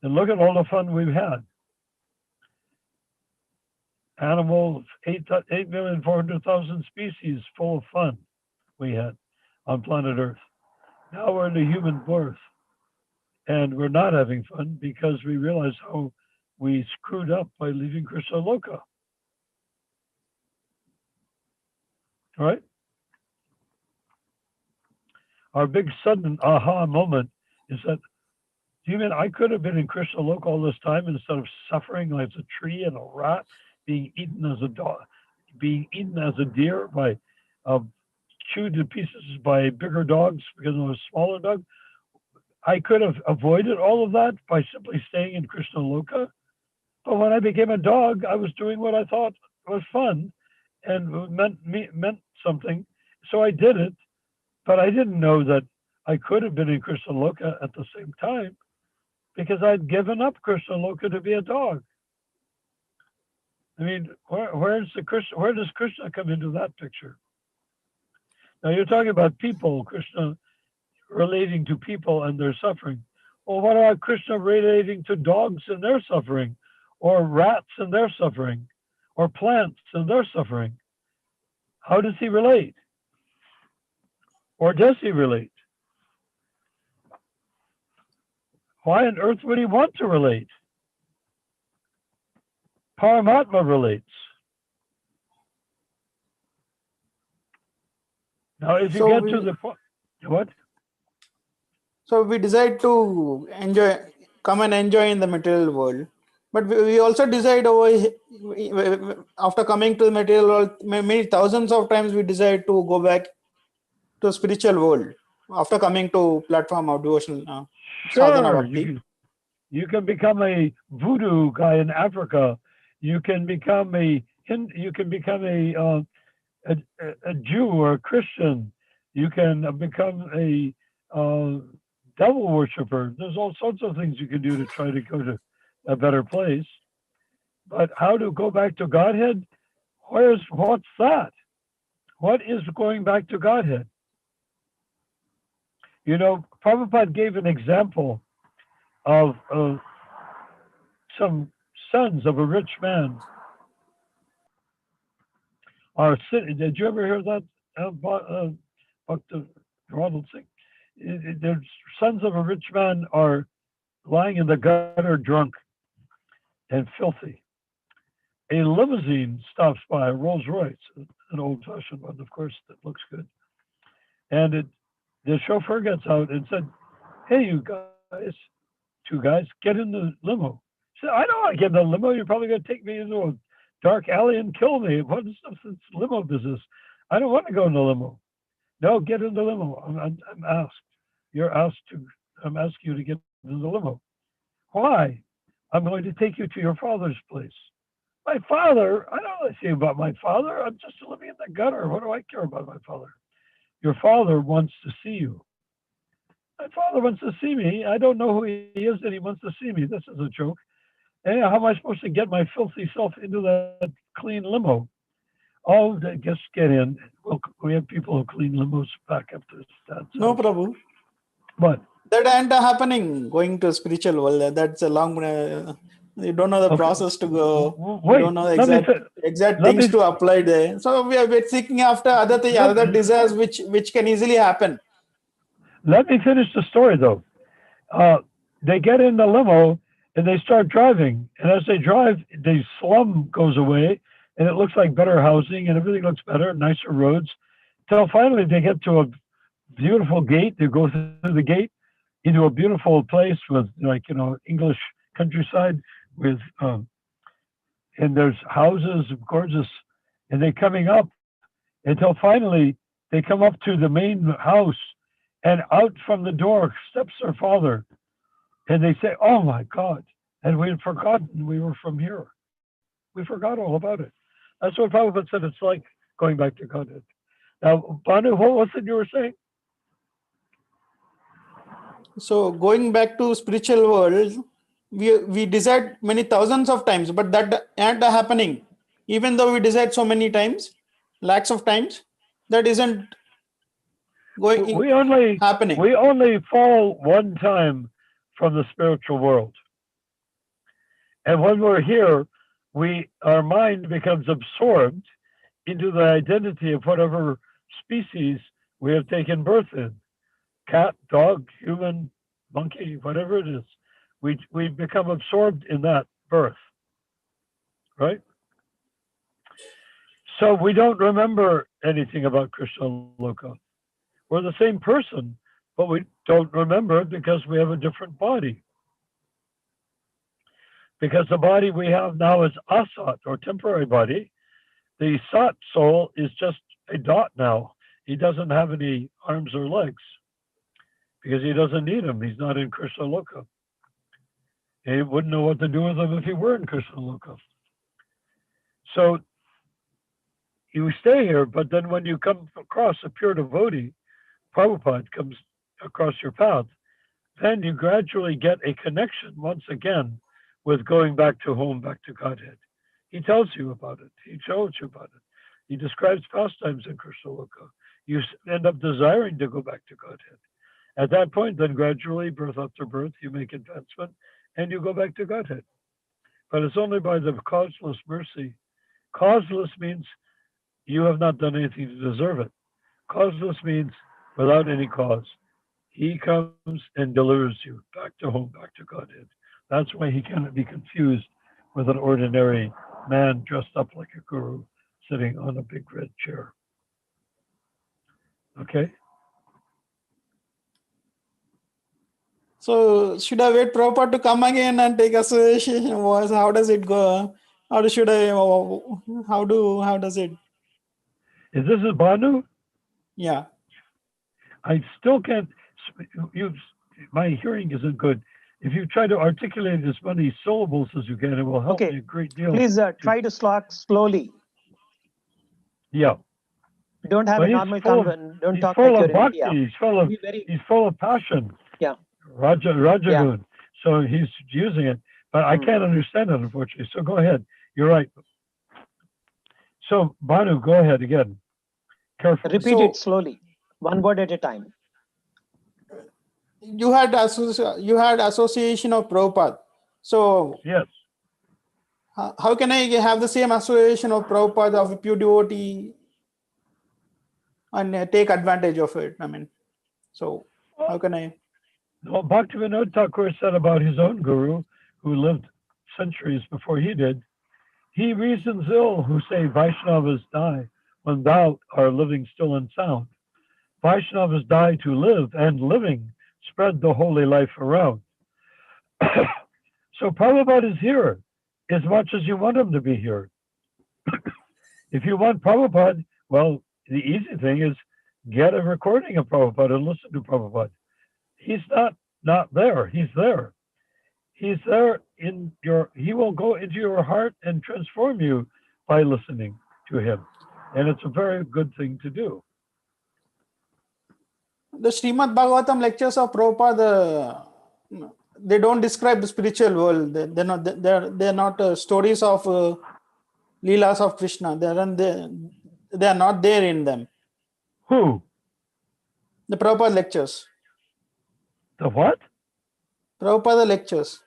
And look at all the fun we've had. Animals, 8,400,000 species full of fun we had on planet Earth. Now we're in the human birth. And we're not having fun because we realize how we screwed up by leaving Krishna Loka. Right? Our big sudden aha moment is that, do you mean I could have been in Krishna Loka all this time instead of suffering like a tree and a rat, being eaten as a dog, being eaten as a deer by chewed to pieces by bigger dogs because of a smaller dog? I could have avoided all of that by simply staying in Krishna Loka. But when I became a dog, I was doing what I thought was fun and meant something. So I did it, but I didn't know that I could have been in Krishna Loka at the same time because I'd given up Krishna Loka to be a dog. I mean, where does Krishna come into that picture? Now you're talking about people, Krishna relating to people and their suffering. Well, what about Krishna relating to dogs and their suffering, or rats and their suffering, or plants and their suffering? How does he relate? Or does he relate? Why on earth would he want to relate? Paramatma relates. Now, if you get to the point, what? So we decide to come and enjoy in the material world. But we also decide after coming to the material world, many thousands of times we decide to go back to a spiritual world. after coming to platform of devotional sadhana Sure, bhakti? you can become a voodoo guy in Africa. You can become a a Jew or a Christian. You can become a devil worshiper. There's all sorts of things you can do to try to go to a better place. But how to go back to Godhead? What's that? What is going back to Godhead? You know, Prabhupada gave an example of some sons of a rich man are sitting. Did you ever hear that, Dr. Ronald Singh? The sons of a rich man are lying in the gutter drunk and filthy. A limousine stops by, a Rolls Royce, an old-fashioned one, of course, that looks good. And the chauffeur gets out and said, "Hey, you guys, two guys, get in the limo." He said, "I don't want to get in the limo. You're probably going to take me into a dark alley and kill me. What is this limo business? I don't want to go in the limo." "No, get in the limo. I'm asked. You're asked to. I'm asking you to get in the limo." "Why?" "I'm going to take you to your father's place." "My father? I don't know anything about my father. I'm just living in the gutter. What do I care about my father?" "Your father wants to see you." "My father wants to see me. I don't know who he is and he wants to see me. This is a joke. And how am I supposed to get my filthy self into that clean limo?" "Oh, just get in. Well, we have people who clean limos back up to that. No, Prabhu. But That ain't happening going to spiritual world. That's a long. You don't know the process to go. Wait, you don't know the let exact me things to apply there. So we're seeking after other desires which can easily happen. Let me finish the story though. They get in the limo and they start driving, and as they drive, the slum goes away, and it looks like better housing, and everything looks better, nicer roads. Till finally they get to a beautiful gate. They go through the gate into a beautiful place with, like, English countryside with and there's houses, gorgeous, and they're coming up until finally they come up to the main house, and out from the door steps their father, and they say, "Oh my God, and we had forgotten we were from here. We forgot all about it." That's what Prabhupada said it's like going back to Godhead. Now, Banu, what was it you were saying? So going back to spiritual world, we decide many thousands of times, but that ain't happening. Even though we decide so many times, lakhs of times, that isn't happening. We only fall one time from the spiritual world. And when we're here, our mind becomes absorbed into the identity of whatever species we have taken birth in. Cat, dog, human, monkey, whatever it is. We become absorbed in that birth, right? So we don't remember anything about Krishna Loka. We're the same person, but we don't remember it because we have a different body. Because the body we have now is asat, or temporary body. The sat soul is just a dot now. He doesn't have any arms or legs because he doesn't need them. He's not in Krishna Loka. He wouldn't know what to do with them if he were in Krishna Loka. So you stay here, but then when you come across a pure devotee, Prabhupada comes across your path, then you gradually get a connection once again with going back to home, back to Godhead. He tells you about it. He shows you about it. He describes pastimes in Krishna Loka. You end up desiring to go back to Godhead. At that point, then gradually, birth after birth, you make advancement and you go back to Godhead. But it's only by the causeless mercy. Causeless means you have not done anything to deserve it. Causeless means without any cause. He comes and delivers you back to home, back to Godhead. That's why he cannot be confused with an ordinary man dressed up like a guru sitting on a big red chair. Okay? So should I wait Prabhupada to come again and take association? How does it go? How does it? Is this Banu? Yeah. I still can't. My hearing isn't good. If you try to articulate as many syllables as you can, it will help me a great deal. Please try to talk slowly. Yeah. Don't have but a normal conversation. Don't He's talk full like of bhakti. Yeah. He's full of passion. Yeah. Rajagun. Yeah. So he's using it, but I can't understand it, unfortunately. So go ahead. You're right. So Banu, go ahead again. Carefully. Repeat it slowly, one word at a time. You had association of Prabhupada. So yes. How can I have the same association of Prabhupada of a pure devotee and take advantage of it? I mean, so how can I? Well, Bhaktivinoda Thakur said about his own guru, who lived centuries before he did, he reasons ill who say Vaishnavas die when thou art living still and sound. Vaishnavas die to live, and living spread the holy life around. So Prabhupada is here as much as you want him to be here. If you want Prabhupada, well, the easy thing is get a recording of Prabhupada and listen to Prabhupada. He's not there. He's there. He's there in your, he will go into your heart and transform you by listening to him. And it's a very good thing to do. The Srimad Bhagavatam lectures of Prabhupada, they don't describe the spiritual world. They're not stories of Leelas of Krishna. They are not there in them. Who? The Prabhupada lectures. The what? Prabhupada lectures.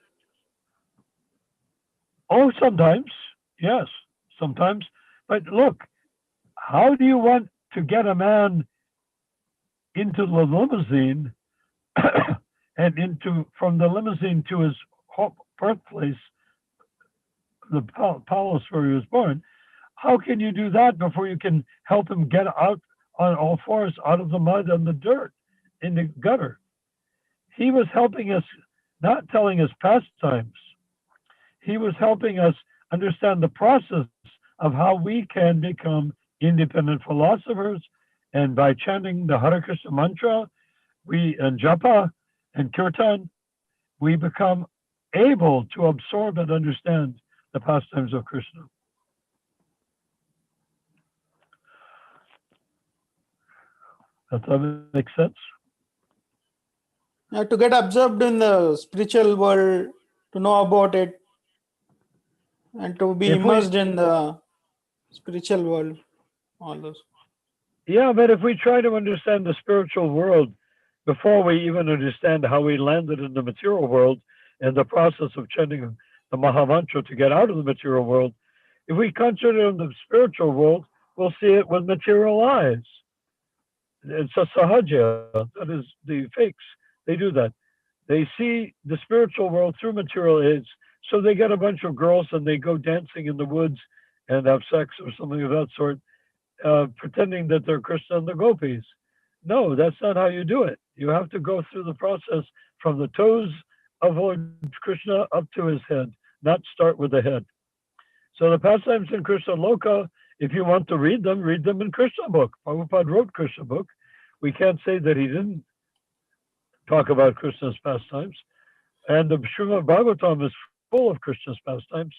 Oh, sometimes. Yes, sometimes. But look, how do you want to get a man into the limousine and from the limousine to his birthplace, the palace where he was born? How can you do that before you can help him get out on all fours out of the mud and the dirt in the gutter? He was helping us, not telling us pastimes. He was helping us understand the process of how we can become independent philosophers. And by chanting the Hare Krishna mantra, and japa and kirtan, we become able to absorb and understand the pastimes of Krishna. Does that make sense? To get absorbed in the spiritual world, to know about it, and to be immersed in the spiritual world, all those. Yeah, but if we try to understand the spiritual world before we even understand how we landed in the material world and the process of chanting the Mahamantra to get out of the material world, if we concentrate on the spiritual world, we'll see it with material eyes. It's a sahaja, that is the fakes. They do that. They see the spiritual world through material aids. So they get a bunch of girls and they go dancing in the woods and have sex or something of that sort, pretending that they're Krishna and the gopis. No, that's not how you do it. You have to go through the process from the toes of Lord Krishna up to his head, not start with the head. So the pastimes in Krishna Loka, if you want to read them in Krishna book. Prabhupada wrote Krishna book. We can't say that he didn't talk about Krishna's pastimes. And the Srimad Bhagavatam is full of Krishna's pastimes.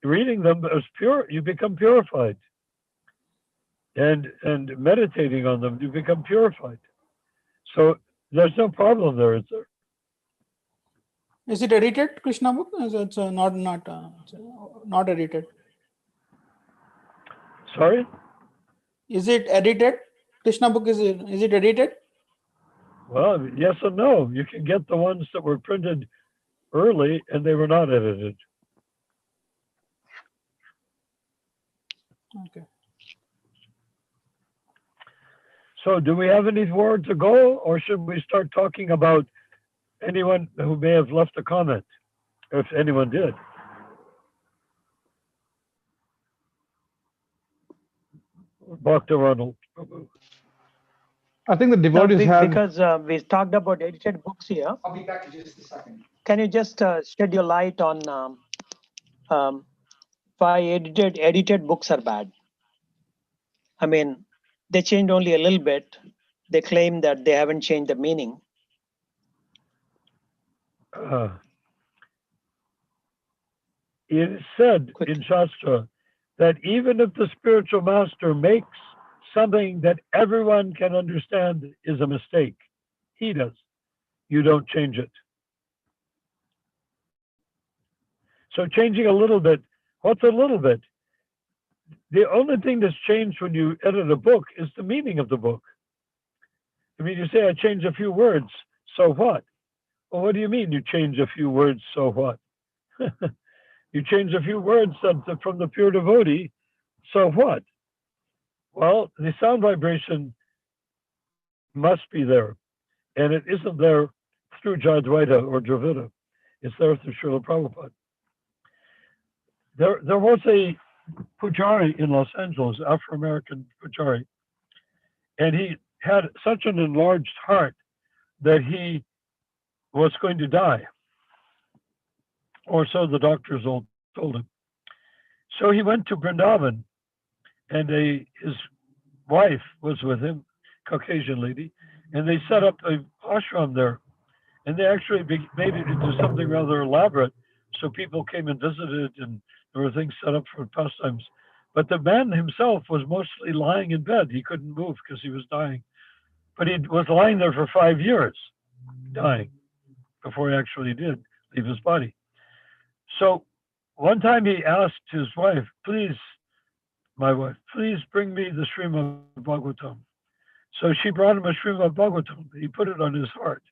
Reading them is pure, you become purified. And meditating on them, you become purified. So there's no problem there, is there? Is it edited, Krishna book? It's not edited. Sorry? Is it edited? Krishna book, is it edited? Well, yes and no. You can get the ones that were printed early and they were not edited. Okay. So do we have any more to go, or should we start talking about anyone who may have left a comment, if anyone did? Dr. Ronald. I think the devotees have... Because we talked about edited books here. I'll be back in just a second. Can you just shed your light on why edited books are bad? I mean, they changed only a little bit, they claim that they haven't changed the meaning. It is said in Shastra that even if the spiritual master makes something that everyone can understand is a mistake, he does. You don't change it. So changing a little bit, what's a little bit? The only thing that's changed when you edit a book is the meaning of the book. I mean, you say, I changed a few words, so what? Well, what do you mean you change a few words, so what? You change a few words from the pure devotee, so what? Well, the sound vibration must be there, and it isn't there through Jadvaita or Dravida. It's there through Srila Prabhupada. There was a Pujari in Los Angeles, Afro-American Pujari, and he had such an enlarged heart that he was going to die, or so the doctors all told him. So he went to Vrindavan, and his wife was with him, Caucasian lady, and they set up an ashram there, and they actually made it into something rather elaborate, so people came and visited, and there were things set up for pastimes. But the man himself was mostly lying in bed. He couldn't move because he was dying. But he was lying there for 5 years, dying, before he actually did leave his body. So one time he asked his wife, please, my wife, please bring me the Srimad Bhagavatam. So she brought him a Srimad Bhagavatam. He put it on his heart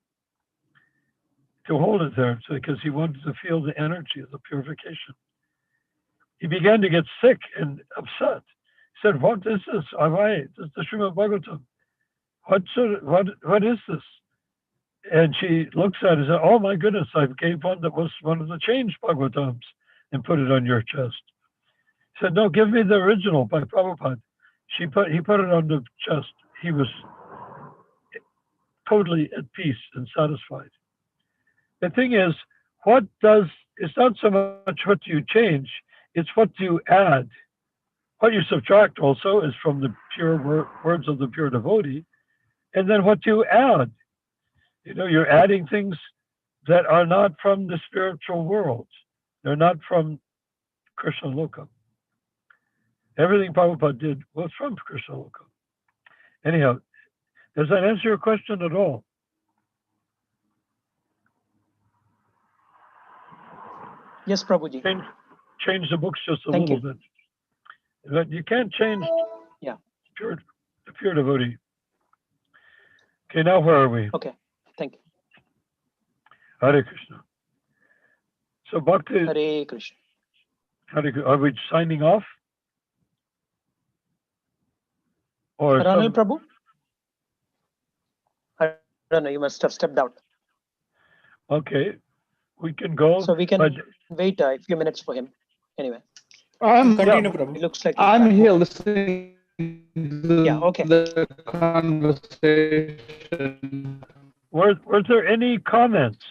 to hold it there because he wanted to feel the energy of the purification. He began to get sick and upset. He said, what is this? This is the Srimad Bhagavatam. What is this? And she looks at it and said, oh my goodness, I gave one that was one of the changed Bhagavatams and put it on your chest. He said, no, give me the original by Prabhupada. He put it on the chest. He was totally at peace and satisfied. The thing is, it's not so much what you change, it's what you add. What you subtract also is from the pure words of the pure devotee, and then what you add. You know, you're adding things that are not from the spiritual world. They're not from Krishna Loka. Everything Prabhupada did was from Krishna Loka. Anyhow, does that answer your question at all? Yes, Prabhuji. Change the books just a little bit. But you can't change the pure devotee. Okay, now where are we? Okay, thank you. Hare Krishna. So Bhakti. Hare Krishna. Are we signing off? Or Ronald Prabhu? I don't know, you must have stepped out. Okay, we can go. So we can wait a few minutes for him. Anyway. Continue, Prabhu. It looks like I'm here listening okay. The conversation. Was there any comments?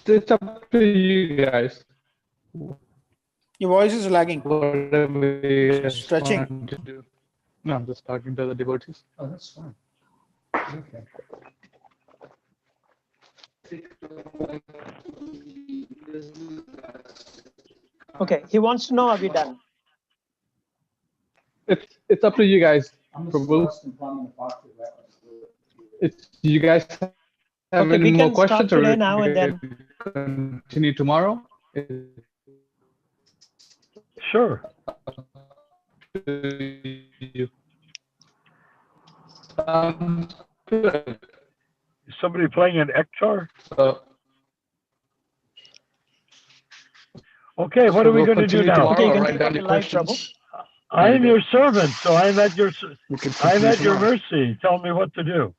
It's up to you guys. Your voice is lagging. Whatever Stretching. to do. No, I'm just talking to the devotees. Oh, that's fine. Okay. Okay, he wants to know, are we done? It's up to you guys. Prabhu. It's you guys have any more questions, or now and then. Continue tomorrow? Sure. Good. Is somebody playing an ektar? Okay, what are we going to do now? Okay, you can take up your live, Prabhu. I am your servant, so I'm at your mercy. Tell me what to do.